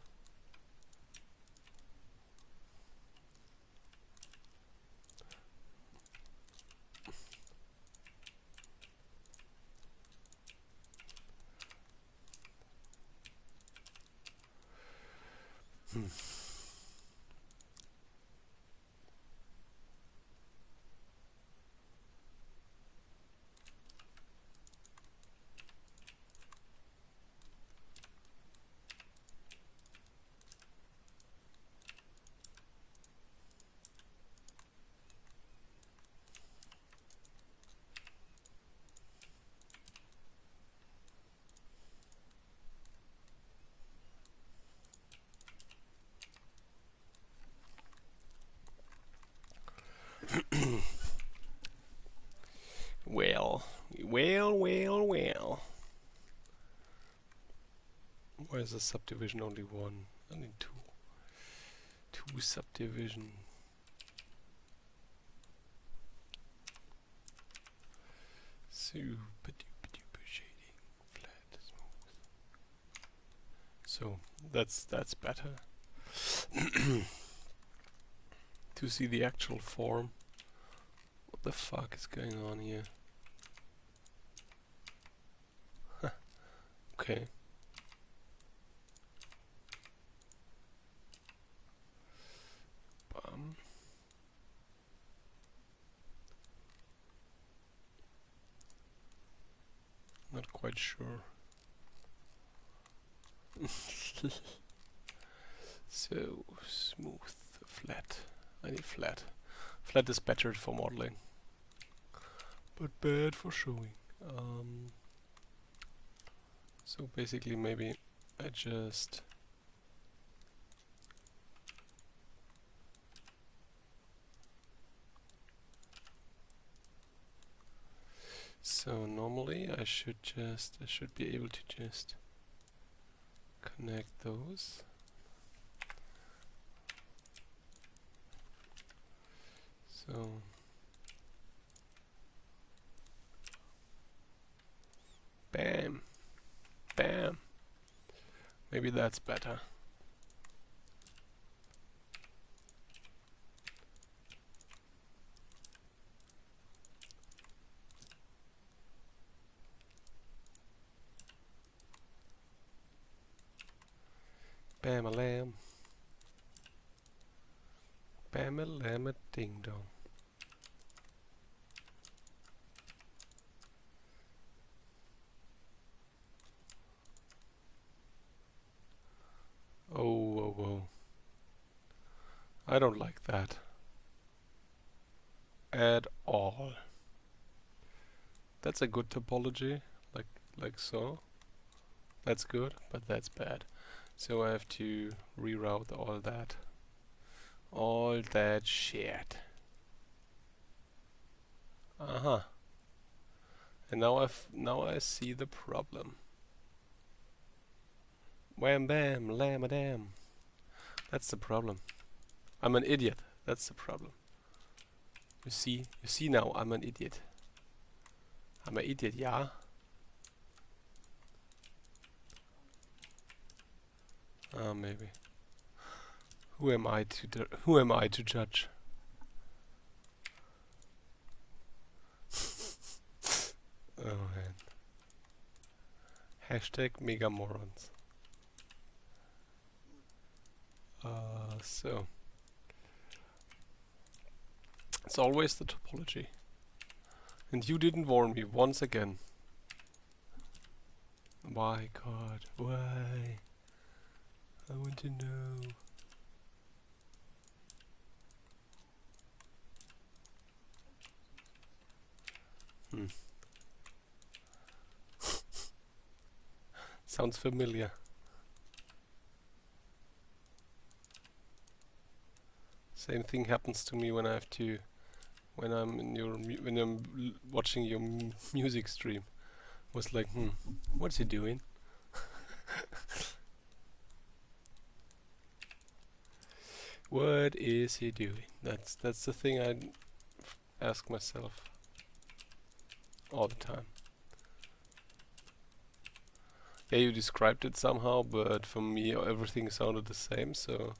there's a subdivision, only one. I need two subdivision. Super duper shading, flat, smooth. So that's better. To see the actual form. What the fuck is going on here? Huh. Okay. Not quite sure. So smooth, flat. I need flat. Flat is better for modeling, but bad for showing. So basically, maybe I just normally I should be able to just connect those. So bam, bam. Maybe that's better. Bam a lamb. Bam a lamb a ding dong. Oh, whoa, whoa. I don't like that at all. That's a good topology, like so. That's good, but that's bad. So I have to reroute all that shit. Uh-huh. And now I see the problem. Wham bam, lamb a dam. That's the problem. I'm an idiot. That's the problem. You see now I'm an idiot. I'm an idiot, yeah. Maybe. Who am I to judge? Oh man. Hashtag megamorons. So it's always the topology. And you didn't warn me once again. Why, God? Why? I want to know. Sounds familiar. Same thing happens to me when I'm watching your music stream. Was like, what's he doing? What is he doing? That's the thing I ask myself all the time. Yeah, you described it somehow, but for me everything sounded the same, so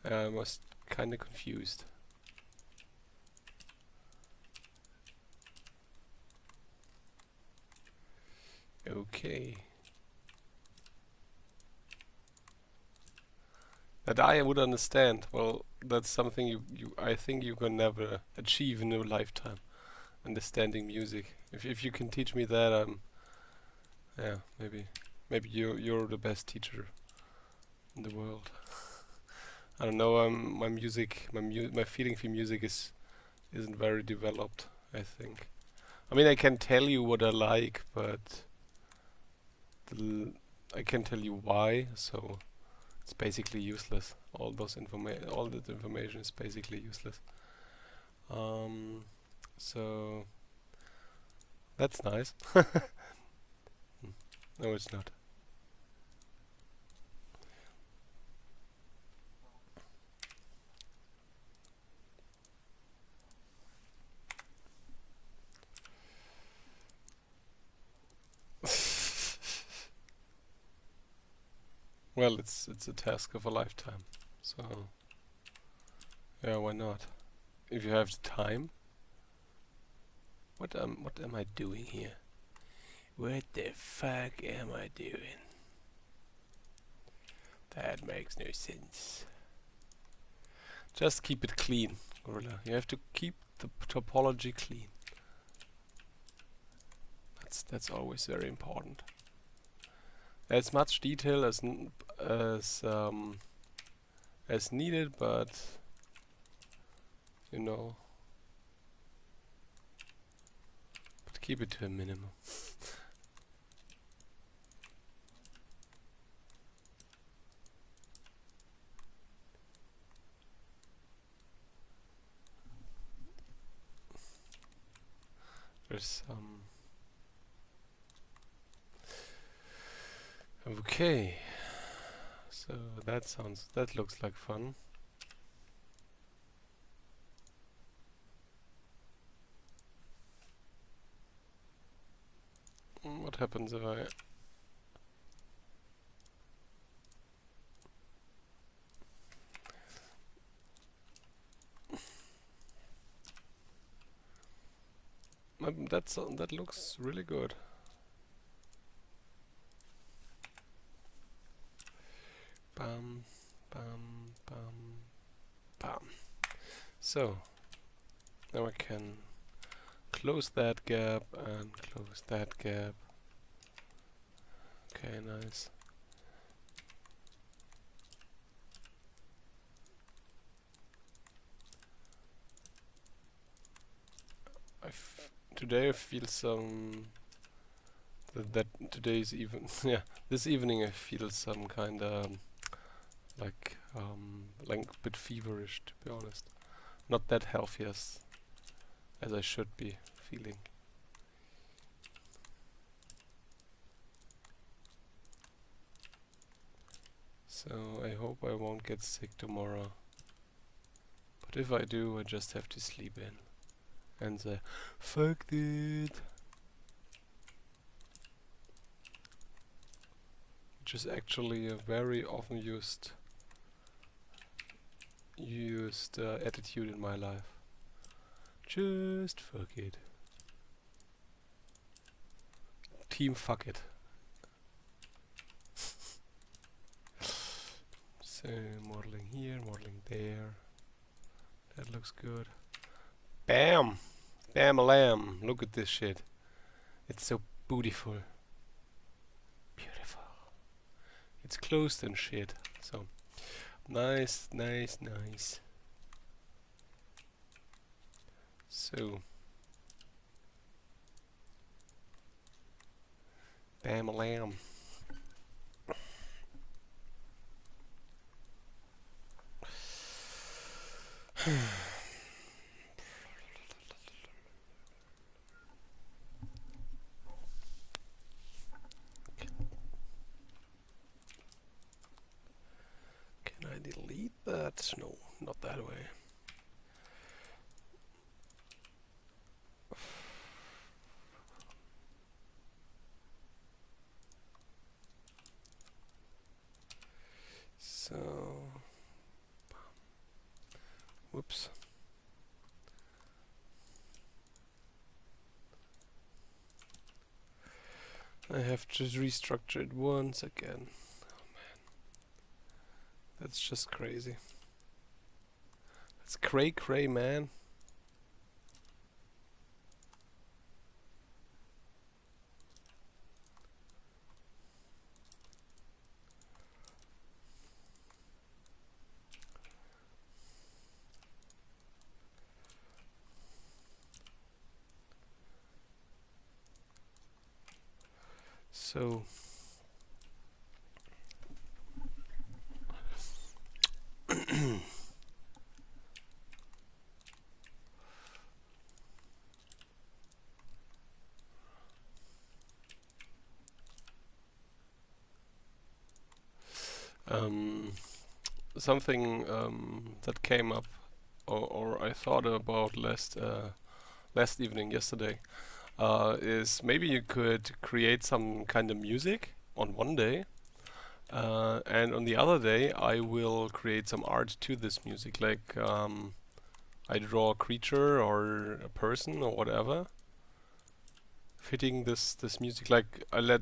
I was kinda confused. Okay. That I would understand. Well, that's something I think you can never achieve in your lifetime. Understanding music. If you can teach me that, yeah, maybe you're the best teacher in the world. I don't know. My feeling for music isn't very developed, I think. I mean, I can tell you what I like, but I can tell you why. So it's basically useless. All that information is basically useless. So that's nice. No, it's not. Well, it's a task of a lifetime. So yeah, why not? If you have the time. What am I doing here? What the fuck am I doing? That makes no sense. Just keep it clean, Gorilla. You have to keep the topology clean. That's always very important. As much detail as needed, but you know, but keep it to a minimum. There's okay. So that looks like fun. What happens if I that looks really good. Bam, bam, bam, bam. So now I can close that gap and close that gap. Okay, nice. Today I feel some that today's even yeah, this evening I feel some kind of like a bit feverish, to be honest. Not that healthy as I should be feeling. So I hope I won't get sick tomorrow. But if I do, I just have to sleep in and say, fuck it. Which is actually a very often used attitude in my life. Just fuck it. Team fuck it. So modeling here, modeling there. That looks good. Bam! Bam-a-lam! Look at this shit. It's so beautiful. Beautiful. It's closed and shit. So nice, nice, nice. So bam-a-lam. Can I delete that? No, not that way. So, whoops. I have to restructure it once again. Oh man, that's just crazy. That's cray, man. So something that came up, or I thought about last evening, yesterday, is maybe you could create some kind of music on one day, And on the other day, I will create some art to this music, like I draw a creature or a person or whatever, fitting this music. Like I let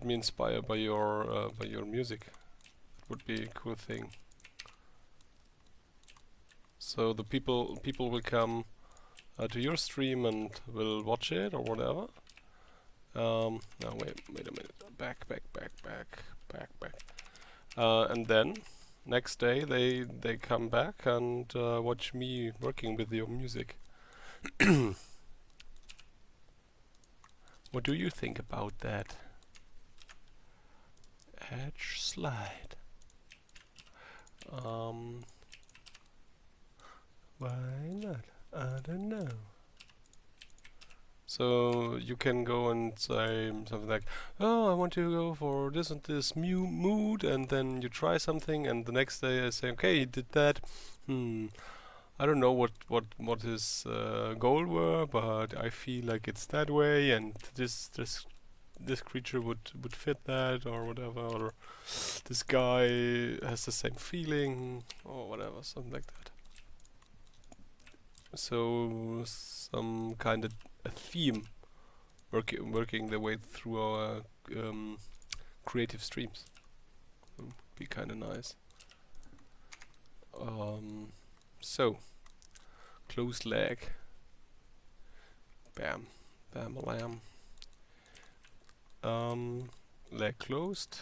me inspire by your music. It would be a cool thing. So the people will come to your stream and will watch it or whatever. No, wait a minute. Back. And then next day they come back and watch me working with your music. What do you think about that? Edge slide. Why not? I don't know. So you can go and say something like, "Oh, I want to go for this and this mood," and then you try something, and the next day I say, "Okay, you did that. I don't know what his goal were, but I feel like it's that way, and this creature would fit that or whatever, or this guy has the same feeling or whatever, something like that." So some kind of a theme working their way through our creative streams would be kind of nice. So closed leg, bam, bam, lamb. Leg closed.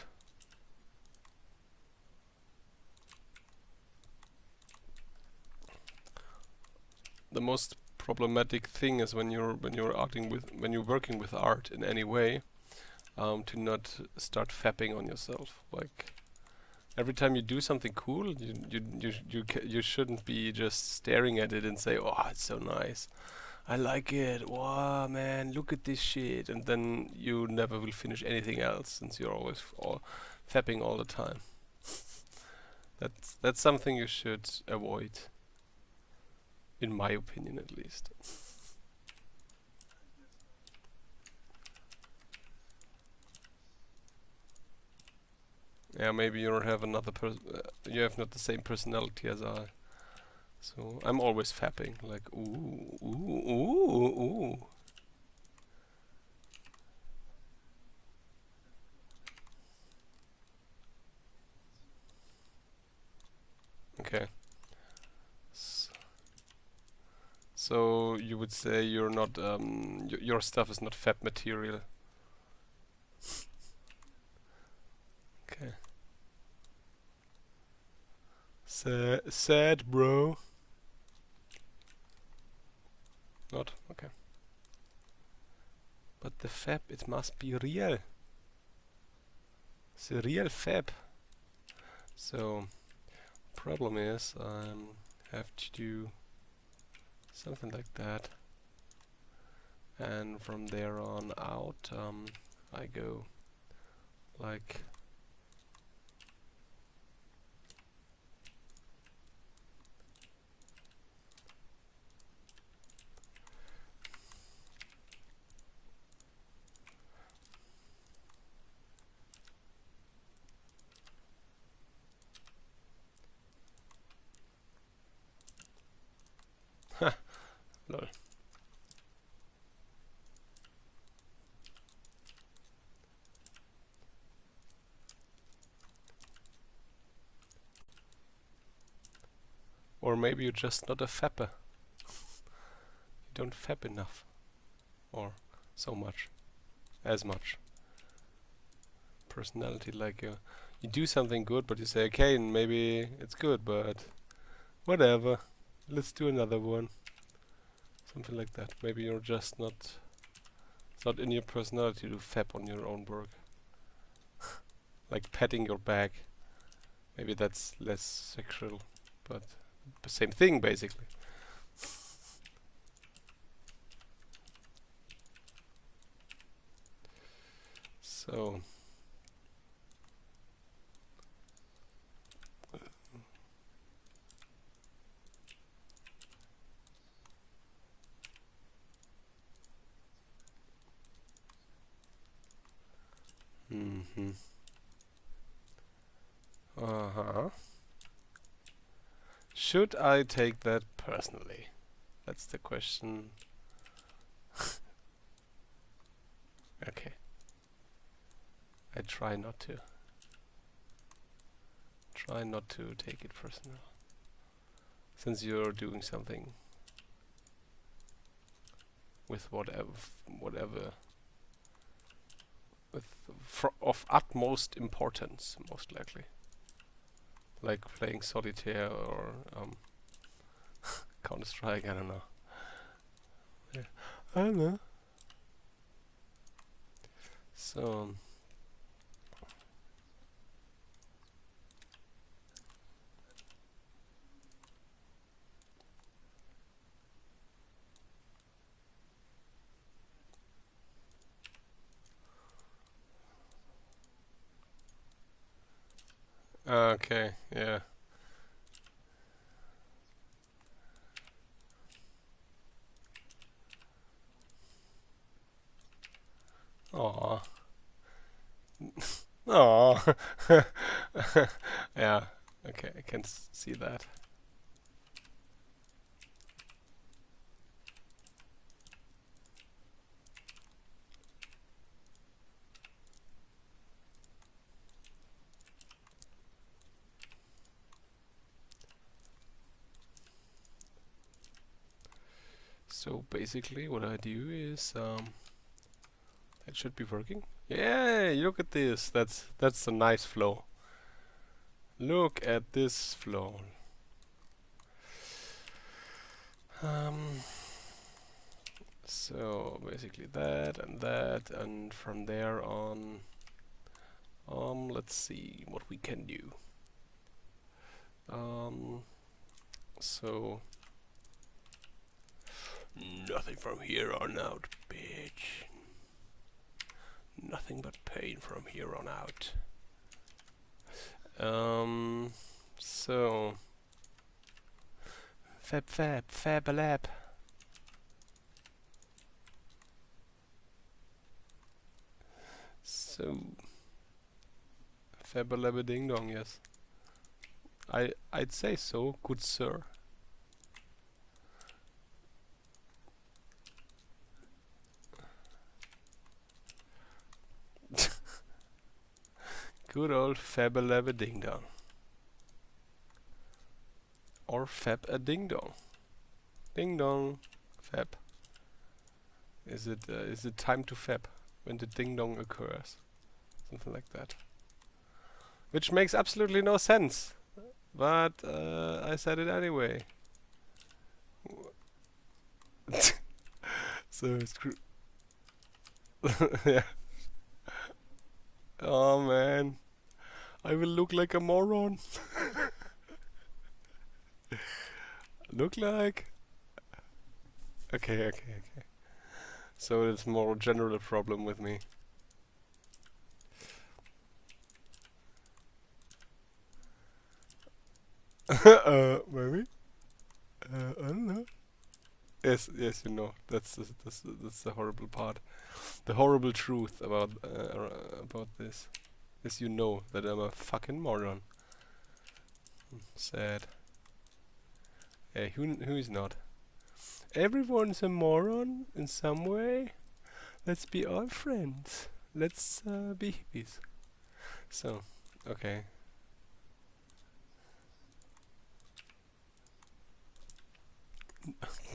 The most problematic thing is when you're working with art in any way, to not start fapping on yourself. Like every time you do something cool, you shouldn't be just staring at it and say, "Oh, it's so nice. I like it. Wow, man, look at this shit." And then you never will finish anything else since you're always fapping all the time. That's something you should avoid, in my opinion, at least. Yeah, maybe you don't have you have not the same personality as I. So I'm always fapping, like ooh, ooh, ooh, ooh. Okay. So you would say you're not your stuff is not fab material. Okay. Sad, bro. Not okay. But the fab, it must be real. It's a real fab. So problem is I have to do something like that, and from there on out I go like lol. Or maybe you're just not a fapper. You don't fap enough. Or so much. As much. Personality, like you do something good, but you say, okay, maybe it's good, but whatever. Let's do another one. Something like that. Maybe you're just not... It's not in your personality to fap on your own work. Like patting your back. Maybe that's less sexual, but the same thing, basically. So... Mm-hmm. Uh-huh. Should I take that personally? That's the question. Okay. I try not to. Try not to take it personal. Since you're doing something with whatever with of utmost importance, most likely. Like playing solitaire or Counter-Strike, I don't know. Yeah. I don't know. So, okay, yeah. Aw. Aw. Yeah, okay, I can see that. So basically what I do is it should be working. Yeah, look at this. That's a nice flow. Look at this flow. Um, so basically that, and from there on, let's see what we can do. So nothing from here on out, bitch. Nothing but pain from here on out. So fab a lab. So fab a lab ding dong, yes. I'd say so, good sir. Good old fab a lab ding dong. Or fab a ding dong. Ding dong. Fab. Is it time to fab when the ding dong occurs? Something like that. Which makes absolutely no sense. But I said it anyway. So screw. Yeah. Oh man. I will look like a moron. Look like. Okay. So it's more general problem with me. Maybe. I don't know. Yes, you know. That's the horrible part. The horrible truth about this is you know that I'm a fucking moron. Sad. Hey, who is not? Everyone's a moron in some way. Let's be all friends. Let's be hippies. So, okay.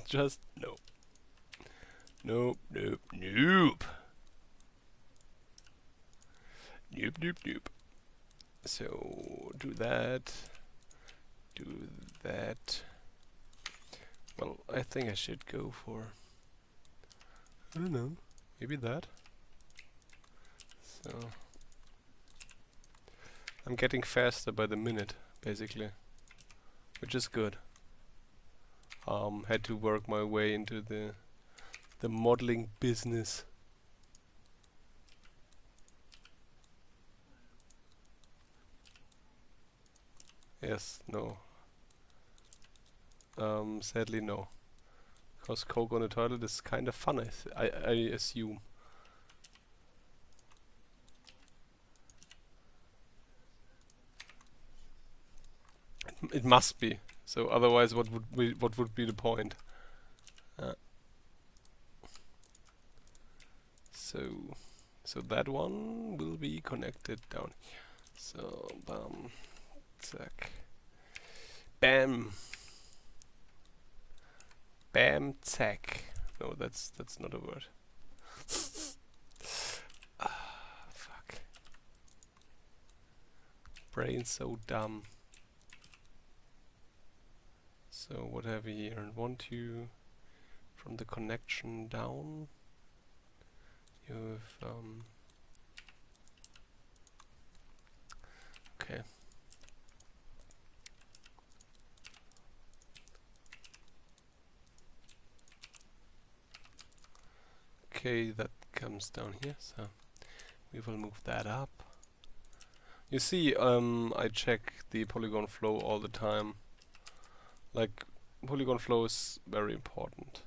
Just no. Nope. Nope. So, do that. Do that. Well, I think I should go for... I don't know. Maybe that. So... I'm getting faster by the minute, basically. Which is good. Had to work my way into the modeling business. Yes, no. Sadly no. Because coke on the toilet is kind of fun, I assume. It must be. So otherwise, what would be the point? Uh, so that one will be connected down. So bam, zack, bam, bam, zack. No, that's not a word. Fuck. Brain's so dumb. So what have we here? 1, 2, from the connection down. You have okay. Okay, that comes down here, so we will move that up. You see, I check the polygon flow all the time. Like, polygon flow is very important.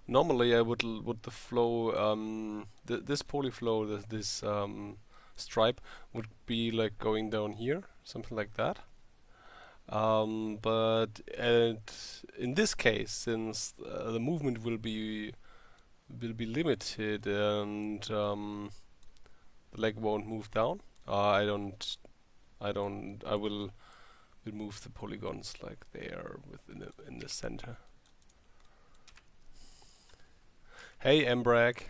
Normally, I would the flow, this polyflow, this stripe would be like going down here, something like that. But in this case, since the movement will be limited and the leg won't move down, I will move the polygons like they are in the center. Hey Embrag,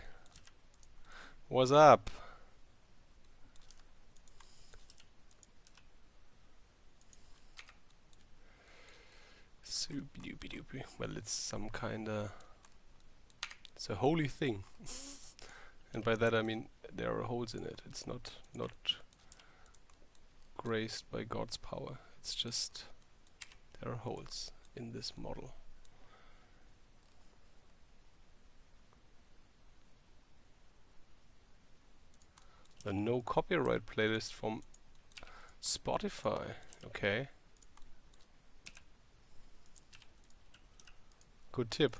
what's up? Soupy doopy doopy. Well, it's some kinda. It's a holy thing, and by that I mean there are holes in it. It's not graced by God's power. It's just there are holes in this model. The no copyright playlist from Spotify. Okay. Good tip.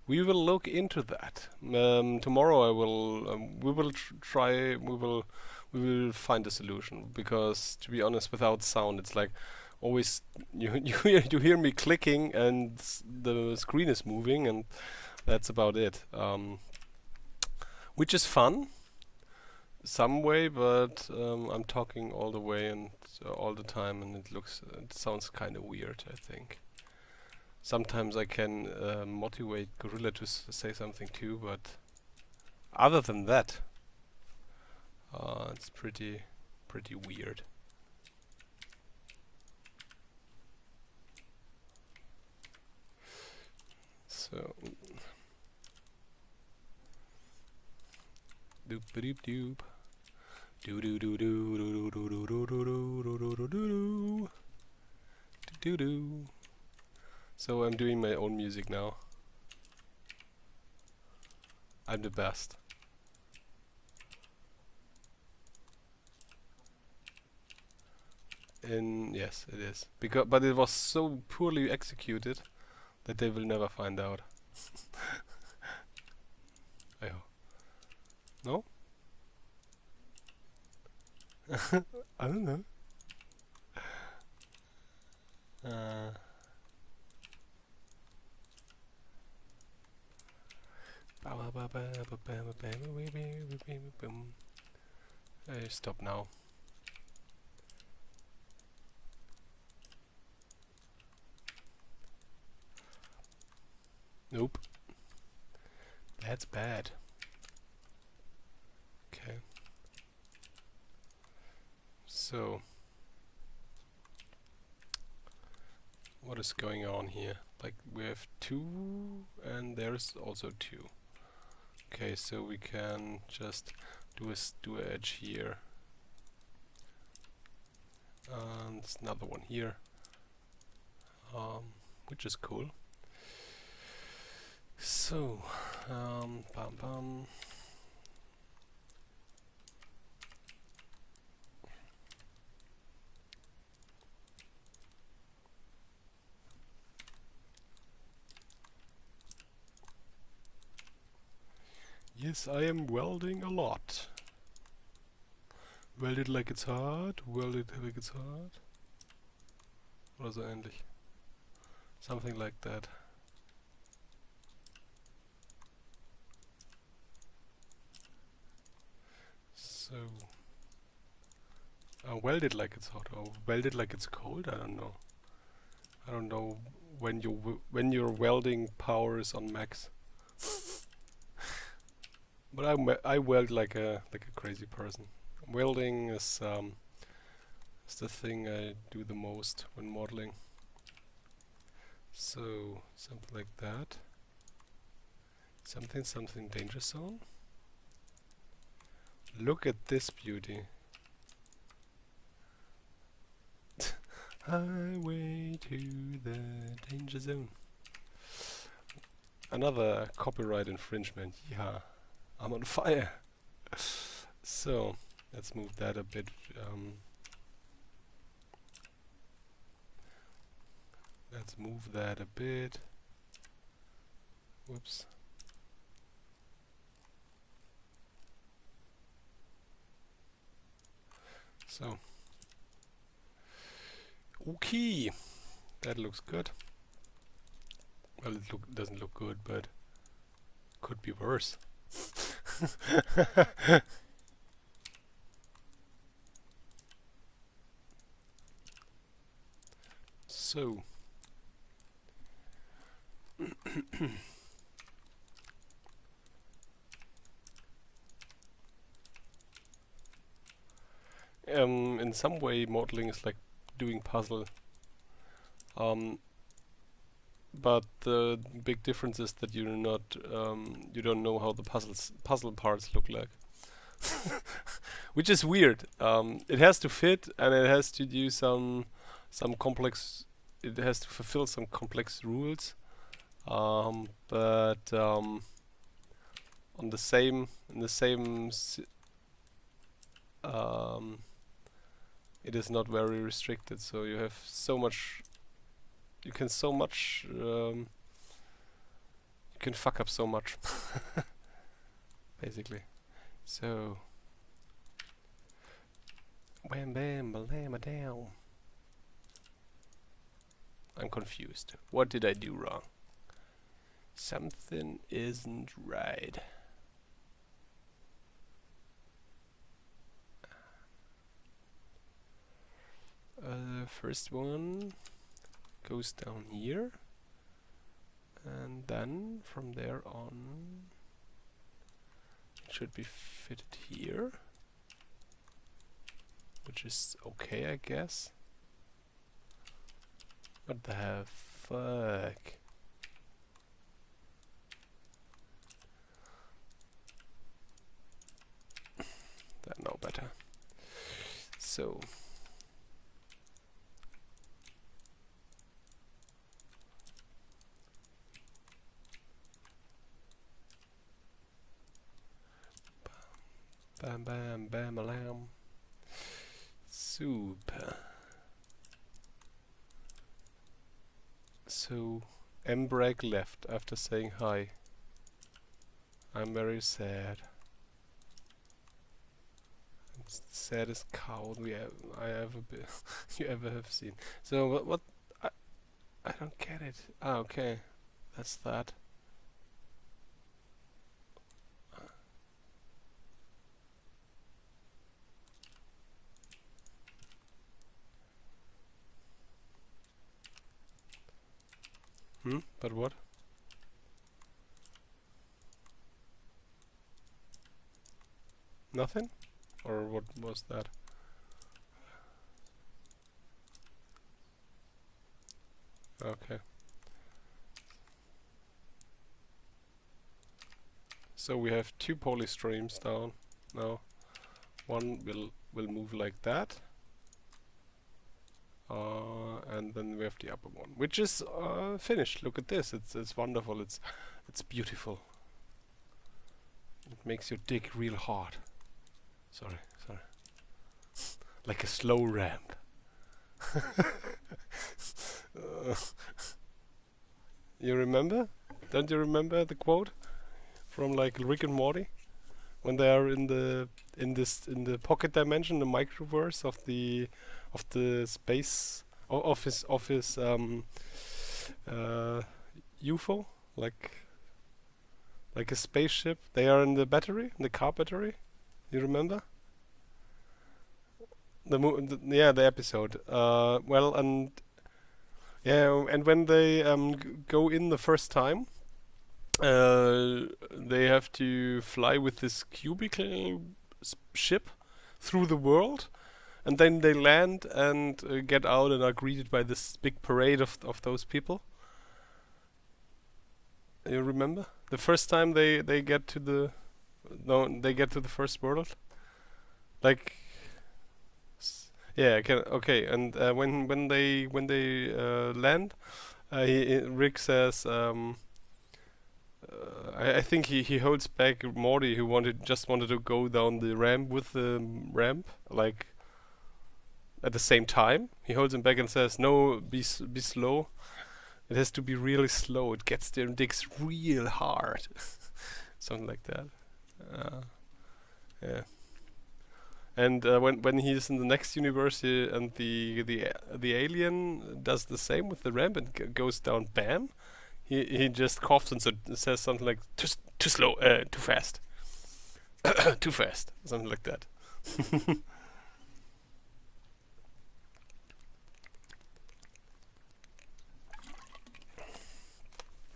We will look into that. Tomorrow I will. We will try. We will find a solution, because to be honest, without sound, it's like always you hear me clicking and the screen is moving, and that's about it. Which is fun, some way, but I'm talking all the way and all the time, and it sounds kind of weird, I think. Sometimes I can motivate Gorilla to say something too, but other than that, it's pretty weird. So doop doop doop. Do do do do do do do do do do do do do do do. So I'm doing my own music now. I'm the best. And yes, it is. But it was so poorly executed that they will never find out. I hope. No? I don't know. Stop now. Nope. That's bad. Okay. So, what is going on here? Like, we have 2 and there's also 2. Okay, so we can just do an edge here. And there's another one here. Which is cool. So, bam bam. Yes, I am welding a lot. Weld it like it's hot, weld it like it's hot. Oder so ähnlich. Something like that. So, weld it like it's hot, or weld it like it's cold. I don't know. I don't know when your welding power is on max. But I weld like a crazy person. Welding is the thing I do the most when modeling. So something like that. Something danger zone. Look at this beauty. Highway to the danger zone. Another copyright infringement. Yeah, I'm on fire. So let's move that a bit. Let's move that a bit. Whoops. So, okay, that looks good. Well, it doesn't look good, but could be worse. So, in some way, modeling is like doing puzzle. But the big difference is that you're not, you don't know how the puzzle parts look like, which is weird. It has to fit, and it has to do some complex. It has to fulfill some complex rules. But on the same, it is not very restricted. So you have so much. You can fuck up so much, basically. So, wham bam balama down. I'm confused. What did I do wrong? Something isn't right. First one goes down here, and then from there on it should be fitted here, which is okay, I guess. What the fuck? That know better. So bam bam bam alarm. Super. So M-brake left after saying hi. I'm very sad. I'm saddest cow you ever have seen. So what I don't get it. Ah, okay. That's that. But what? Nothing? Or what was that? Okay. So we have two polystreams down now. One will move like that. And then we have the upper one, which is finished. Look at this. It's wonderful. It's beautiful. It makes your dick real hard. Sorry. Like a slow ramp. You remember? Don't you remember the quote from like Rick and Morty when they are in the in the pocket dimension, the microverse of the space of his uh, UFO, like a spaceship. They are in the battery, in the car battery. You remember? Yeah, the episode. Well, and yeah, and when they go in the first time, they have to fly with this cubicle ship through the world, and then they land and get out and are greeted by this big parade of those people. You remember the first time they get to the no they get to the first world, like yeah, okay, and when they land, Rick says, I think he holds back Morty, who just wanted to go down the ramp with the ramp, like at the same time. He holds him back and says, "No, be slow. It has to be really slow. It gets there and digs real hard." Something like that. Uh, yeah. And when he's in the next universe, and the alien does the same with the ramp and goes down, bam. He just coughs and says something like too slow, too fast, too fast, something like that.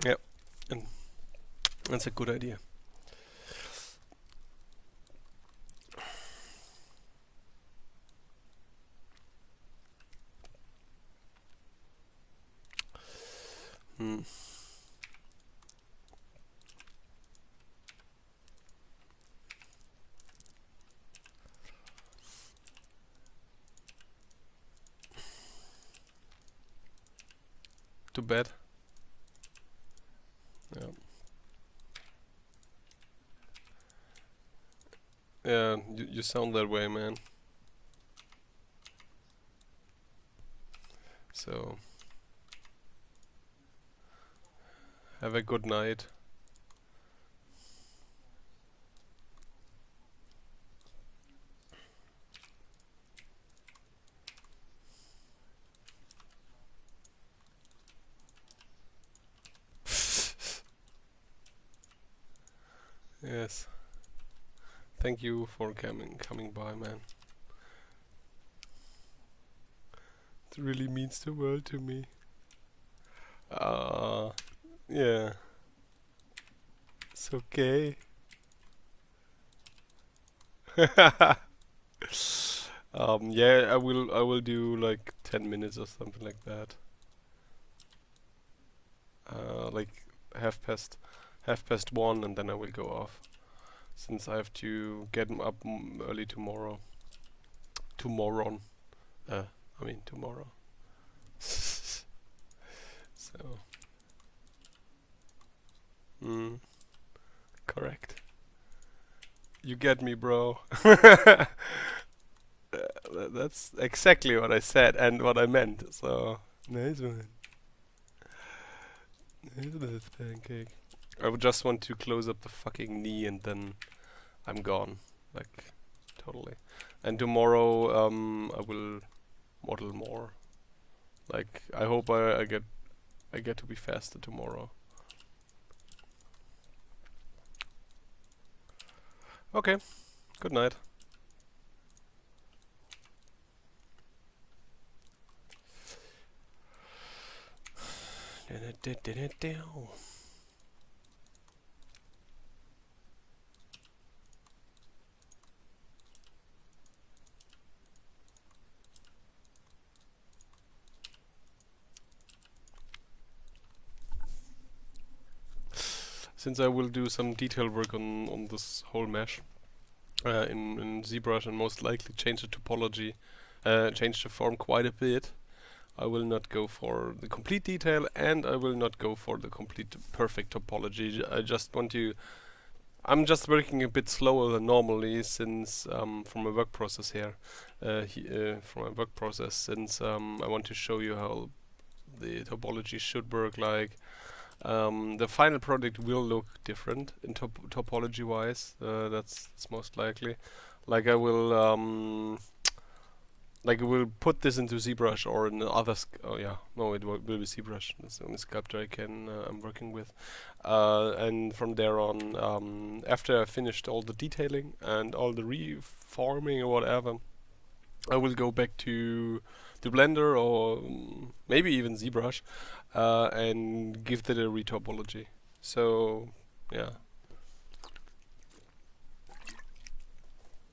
Yep, and that's a good idea. Hmm. Too bad. Yeah. Yeah, you sound that way, man. So, have a good night. Yes. Thank you for coming by, man. It really means the world to me. Yeah. It's okay. Yeah, I will do like 10 minutes or something like that. Like half past half past 1, and then I will go off, since I have to get up early tomorrow. Tomorrow. Uh, I mean tomorrow. So, mm, correct. You get me, bro. That's exactly what I said and what I meant. So, nice one. Nice one, pancake. I would just want to close up the fucking knee, and then I'm gone. Like, totally. And tomorrow, I will model more. Like, I hope I get to be faster tomorrow. Okay. Good night. Since I will do some detail work on this whole mesh in ZBrush, and most likely change the topology, change the form quite a bit, I will not go for the complete detail, and I will not go for the complete perfect topology. I just want to. I'm just working a bit slower than normally, since from my work process here, from my work process, since I want to show you how the topology should work. Like, the final product will look different in topology wise. That's most likely. Like I will like we'll put this into ZBrush or in other. Oh yeah, no, it will be ZBrush. That's the only sculptor I'm working with. And from there on, after I finished all the detailing and all the reforming or whatever, I will go back to Blender or maybe even ZBrush and give that a retopology. So yeah.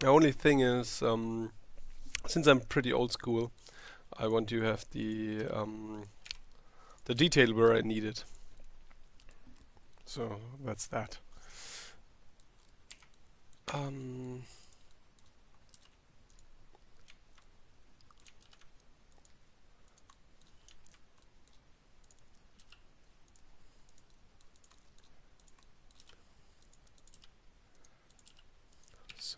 The only thing is, since I'm pretty old school, I want to have the detail where I need it. So that's that. Um, so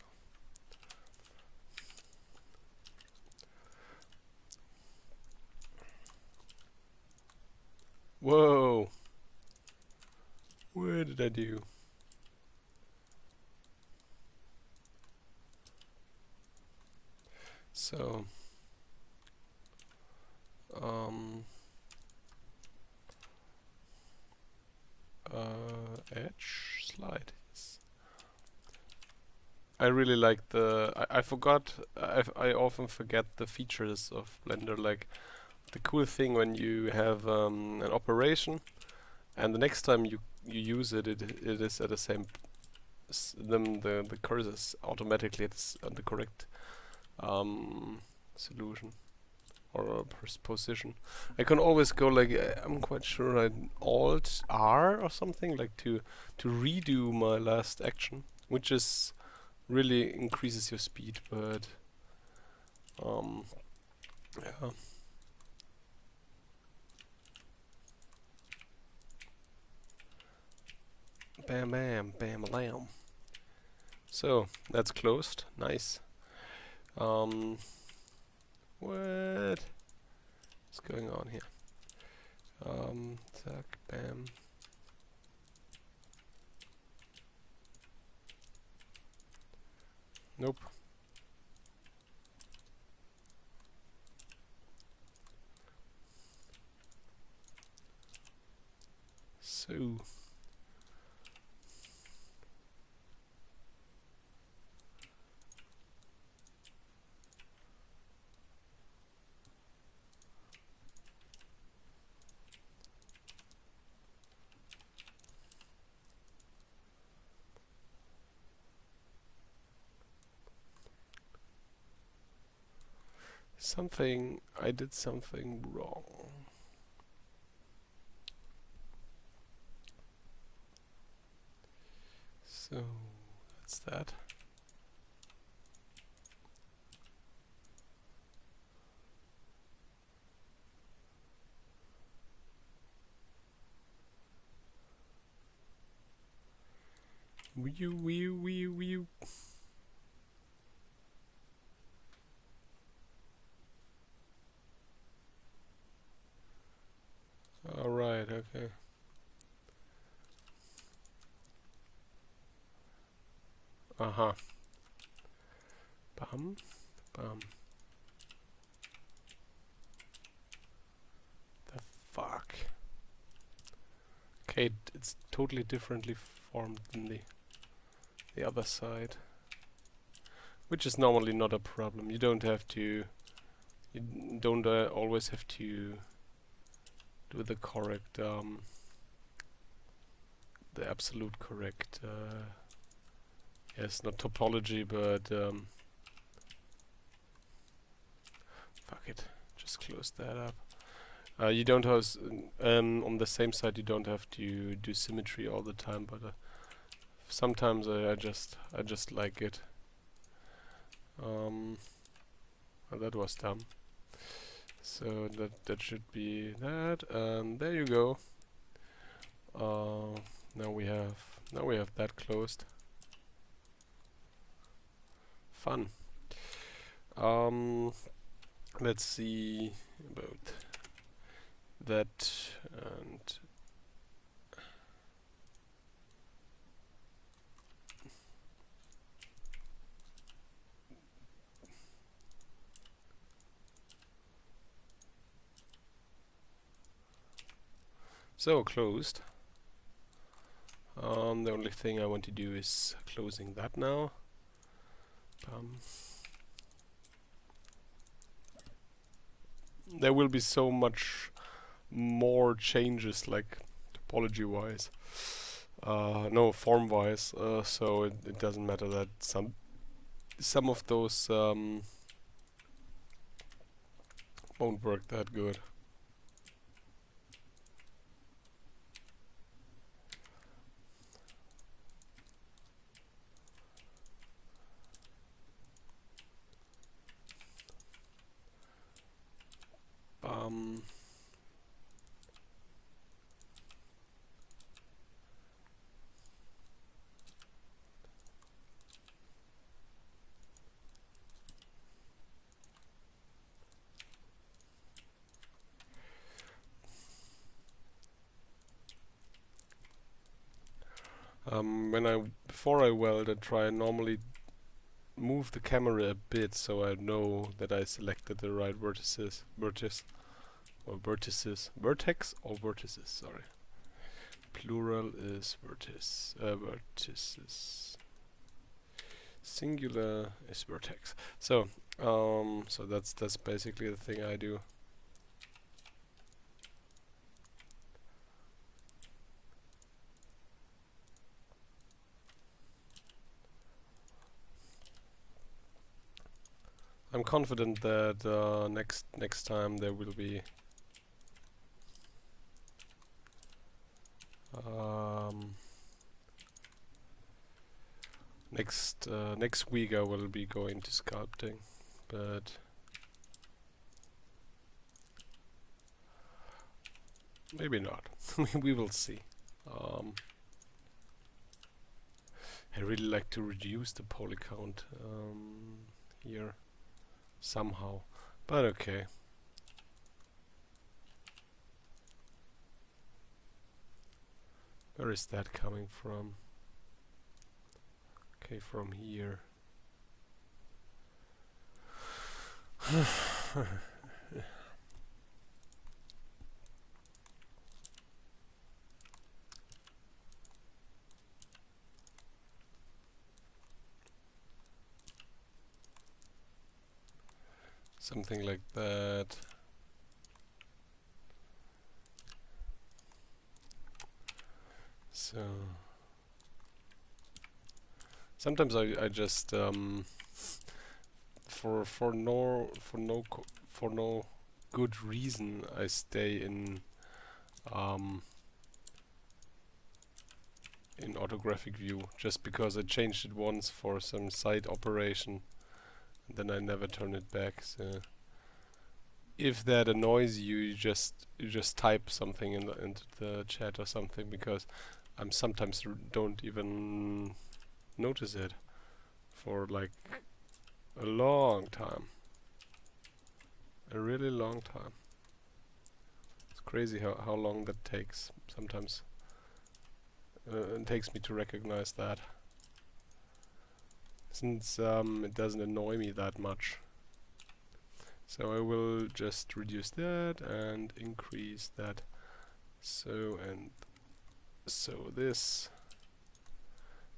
whoa, where did I do? So um, edge slide. Yes. I really like the. I forgot. I often forget the features of Blender. Like the cool thing when you have an operation, and the next time you use it, it is at the same. The cursor is automatically at the correct solution or position. I can always go like I'm quite sure I Alt R or something like to redo my last action, which is really increases your speed, but yeah. Bam bam bam lamb. So that's closed. Nice. Um, what's going on here? Zack, bam. Nope. So I did something wrong. So that's that. Wee. All right. Okay. Uh-huh. Bum. Bum. The fuck. Okay, it's totally differently formed than the other side, which is normally not a problem. You don't have to. You don't always have to do the correct, the absolute correct. Yes, not topology, but fuck it. Just close that up. You don't have on the same side. You don't have to do symmetry all the time, but sometimes I just like it. Well, that was dumb. So that should be that, and there you go. Now we have that closed. Fun. Let's see about that and So closed. The only thing I want to do is closing that now. There will be so much more changes, like topology-wise, no, form-wise. So it doesn't matter that some of those won't work that good. Before I weld, I try and normally move the camera a bit so I know that I selected the right vertex or vertices, sorry. Plural is vertices. Singular is vertex. So that's basically the thing I do. I'm confident that next time there will be next week I will be going to sculpting, but maybe not. We will see. I really like to reduce the poly count here somehow, but okay. Where is that coming from? Okay, from here. Something like that. So sometimes I just for no good reason I stay in orthographic view just because I changed it once for some side operation and then I never turn it back. So if that annoys you, you just type something into the chat or something, because I'm sometimes don't even notice it for like a long time, a really long time. It's crazy how long that takes. Sometimes it takes me to recognize that, since it doesn't annoy me that much. So I will just reduce that and increase that. So and so this.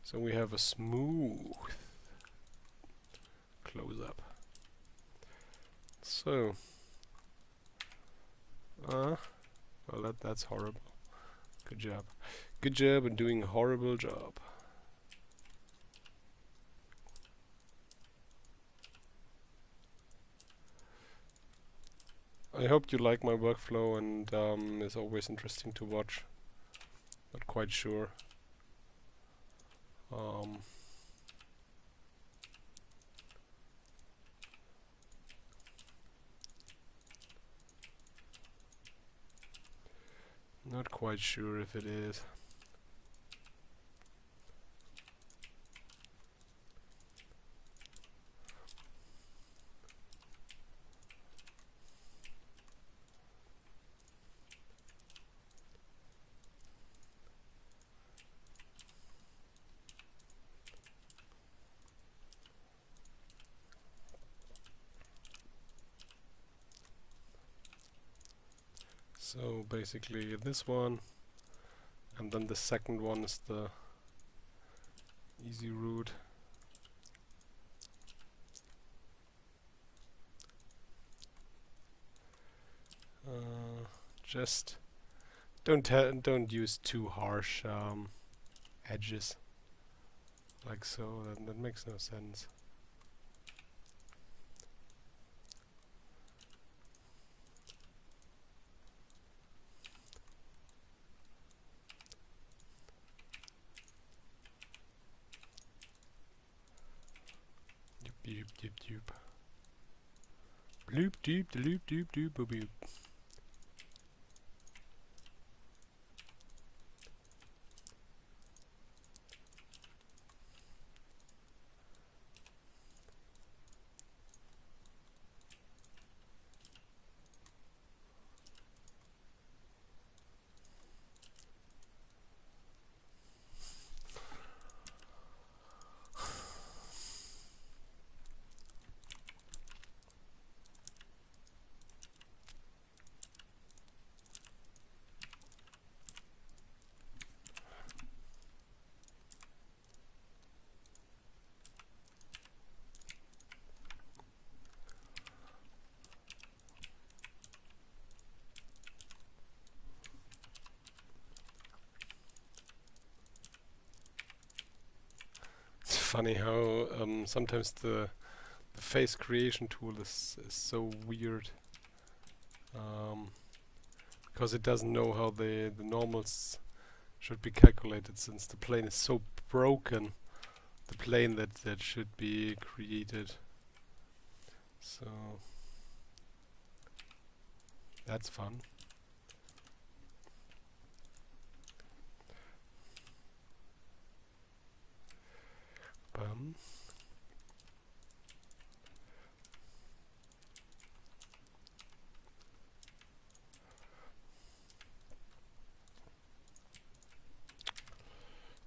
So we have a smooth close up. So well, that's horrible. Good job. Good job in doing a horrible job. I hope you like my workflow, and it's always interesting to watch. Not quite sure. Not quite sure if it is. So basically this one And then the second one is the easy route. Just don't use too harsh edges like so. That makes no sense. Doop doop doop. Bloop doop doop doop doop boop boop. It's funny how sometimes the face creation tool is so weird, because it doesn't know how the normals should be calculated, since the plane is so broken, the plane that should be created. So that's fun. Bum.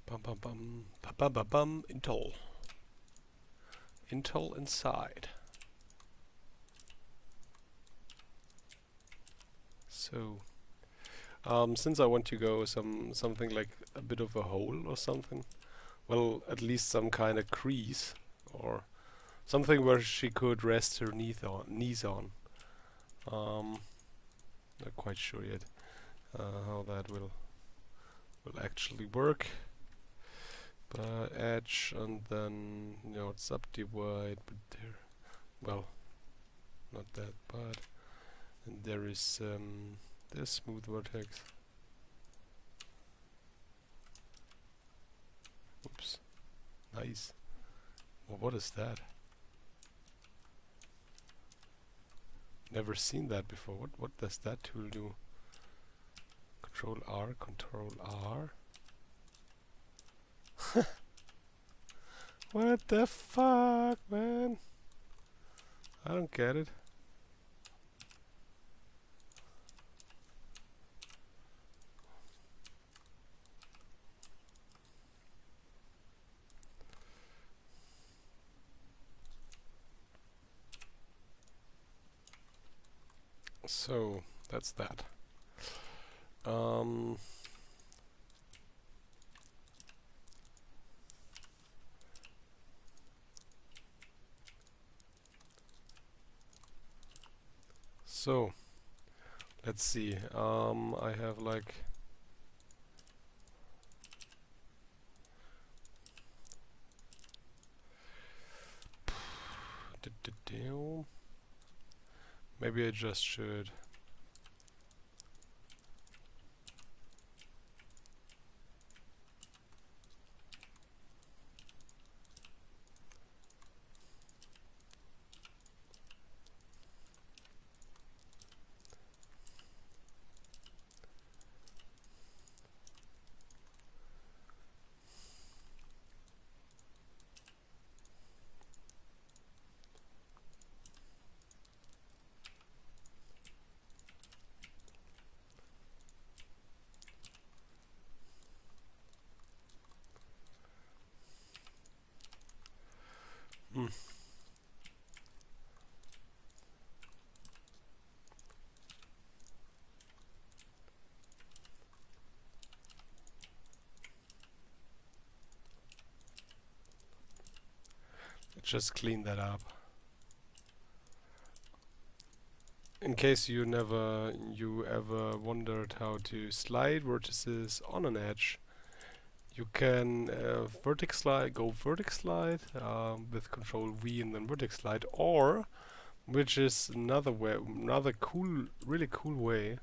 Bum bum bum bum bum bum bum. Intel inside. So since I want to go something like a bit of a hole or something, well, at least some kind of crease or something where she could rest her knees on. Not quite sure yet how that will actually work. But edge and then subdivide, but there, well, not that, but and there is this smooth vertex. Oops, nice. Well, what is that? Never seen that before. What does that tool do? Control R, Control R. What the fuck, man? I don't get it. So that's that. So let's see. I have like maybe I just should just clean that up. In case you ever wondered how to slide vertices on an edge, you can vertex slide, go vertex slide with Control V and then vertex slide, or, which is another way, another cool, really cool way,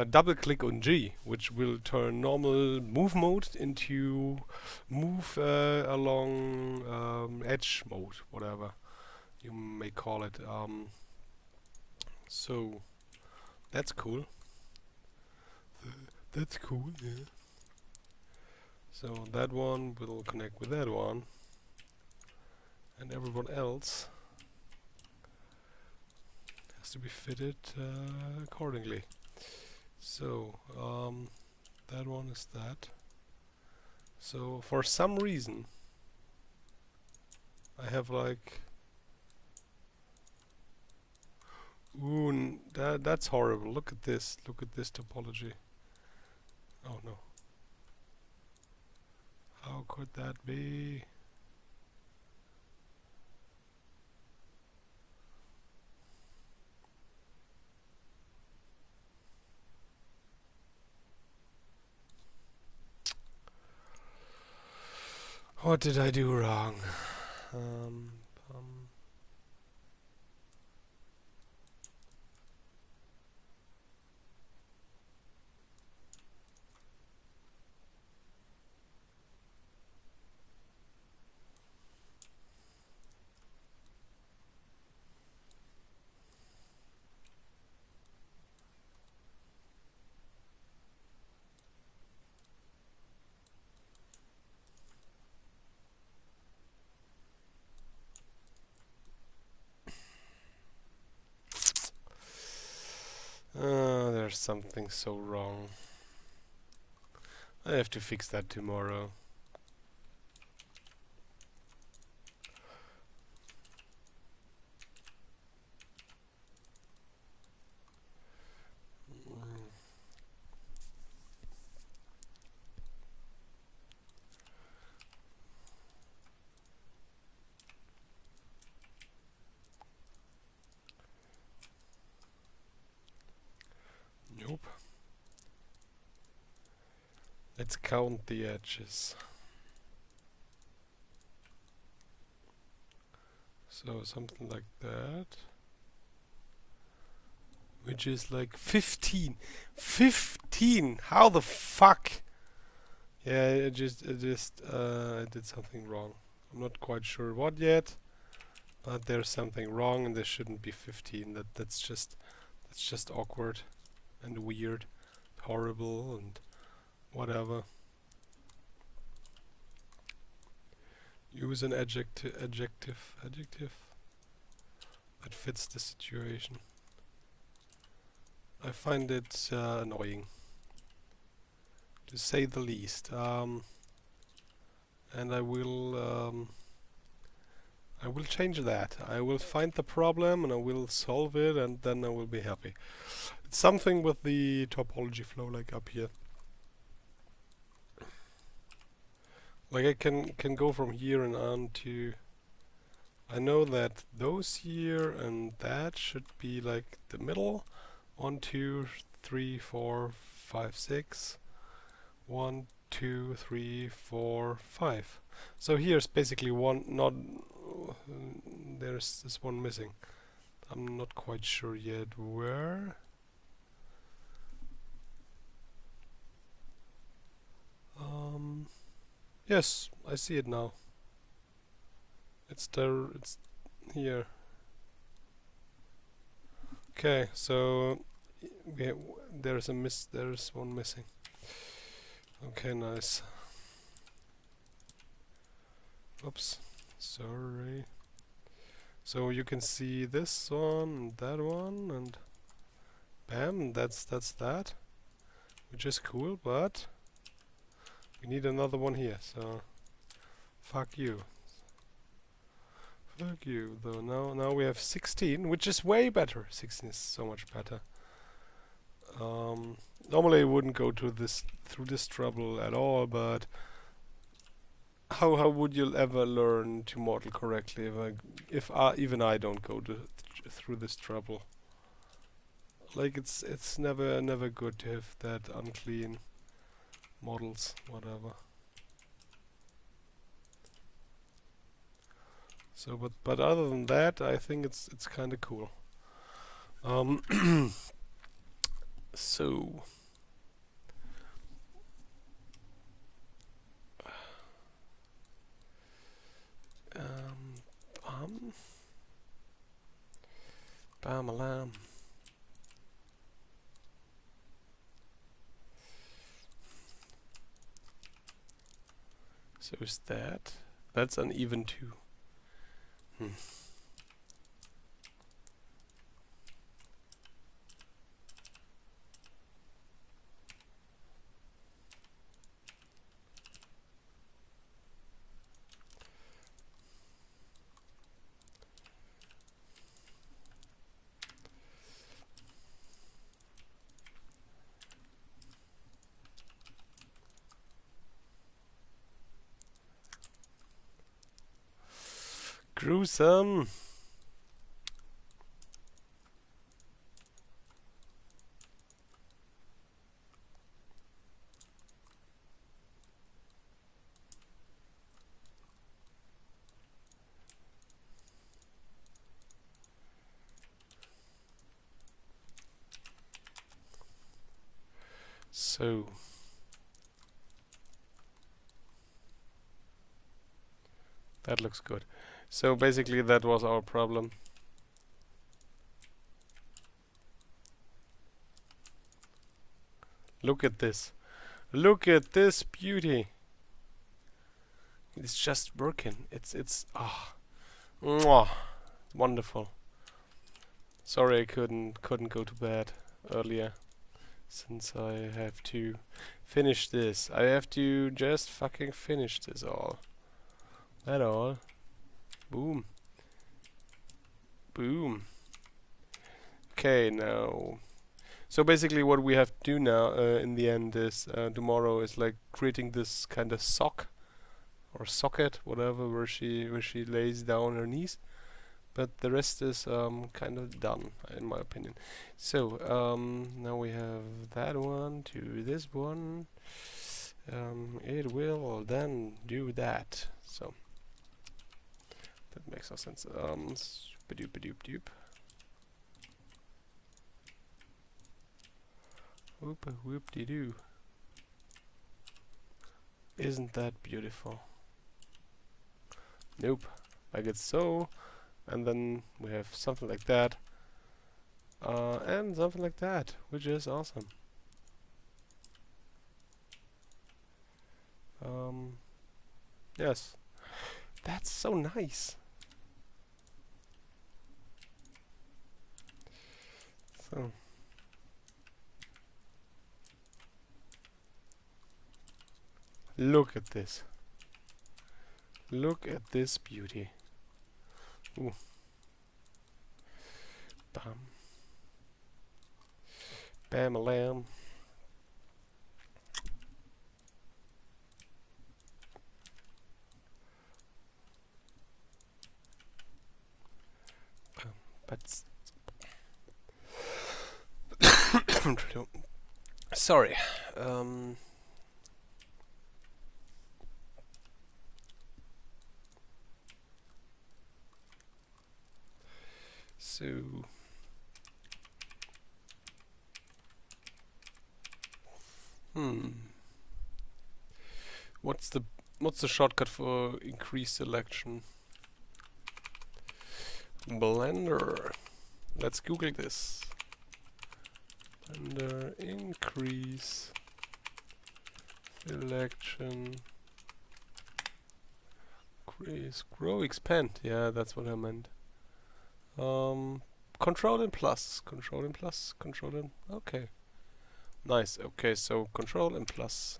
double click on G, which will turn normal move mode into move along edge mode, whatever you may call it. So that's cool. That's cool, yeah. So that one will connect with that one, and everyone else has to be fitted accordingly. So that one is that. So for some reason I have like, ooh, that's horrible. Look at this topology. Oh no. How could that be? What did I do wrong? There's something so wrong. I have to fix that tomorrow. Nope. Let's count the edges. So something like that. Which is like 15. 15! How the fuck? Yeah, I did something wrong. I'm not quite sure what yet, but there's something wrong, and there shouldn't be 15. That's just awkward and weird, horrible, and whatever. Use an adjective that fits the situation. I find it annoying, to say the least. And I will change that. I will find the problem and I will solve it, and then I will be happy. It's something with the topology flow, like up here. Like I can go from here and on to, I know that those here and that should be like the middle. 1, 2, 3, 4, 5, 6. 1, 2, 3, 4, 5. So here's basically one, not, there's this one missing. I'm not quite sure yet where. Yes, I see it now. It's there, it's here. Okay, so there's one missing. Okay, nice. Oops, sorry. So you can see this one and that one, and bam, that's that, which is cool, but we need another one here, so fuck you. Fuck you, though. Now we have 16, which is way better. 16 is so much better. Normally I wouldn't go to through this trouble at all, but how would you ever learn to model correctly if even I don't go through this trouble? Like it's never good to have that unclean models, whatever. So, but other than that, I think it's kind of cool. So. Bam alarm. So is that? That's uneven too. Gruesome. So that looks good. So basically that was our problem. Look at this. Look at this beauty. It's just working. It's mwah, wonderful. Sorry I couldn't go to bed earlier, since I have to finish this. I have to just fucking finish this all. That all. Boom. Boom. Okay, now. So basically what we have to do now in the end is tomorrow is like creating this kind of sock or socket, whatever, where she lays down her knees. But the rest is kind of done, in my opinion. So now we have that one to this one. It will then do that. So that makes no sense. Ba-doop. Whoop-de-doo. Isn't that beautiful? Nope. Like it's so. And then we have something like that. And something like that, which is awesome. Yes. That's so nice. So. Look at this. Look at this beauty. Ooh. Bam. Bam-a-lam. But sorry. So what's the shortcut for increased selection? Blender. Let's Google this. Blender increase selection. Grow, expand. Yeah, that's what I meant. Control and plus. Control and plus. Control and... Okay. Nice. Okay, so control and plus.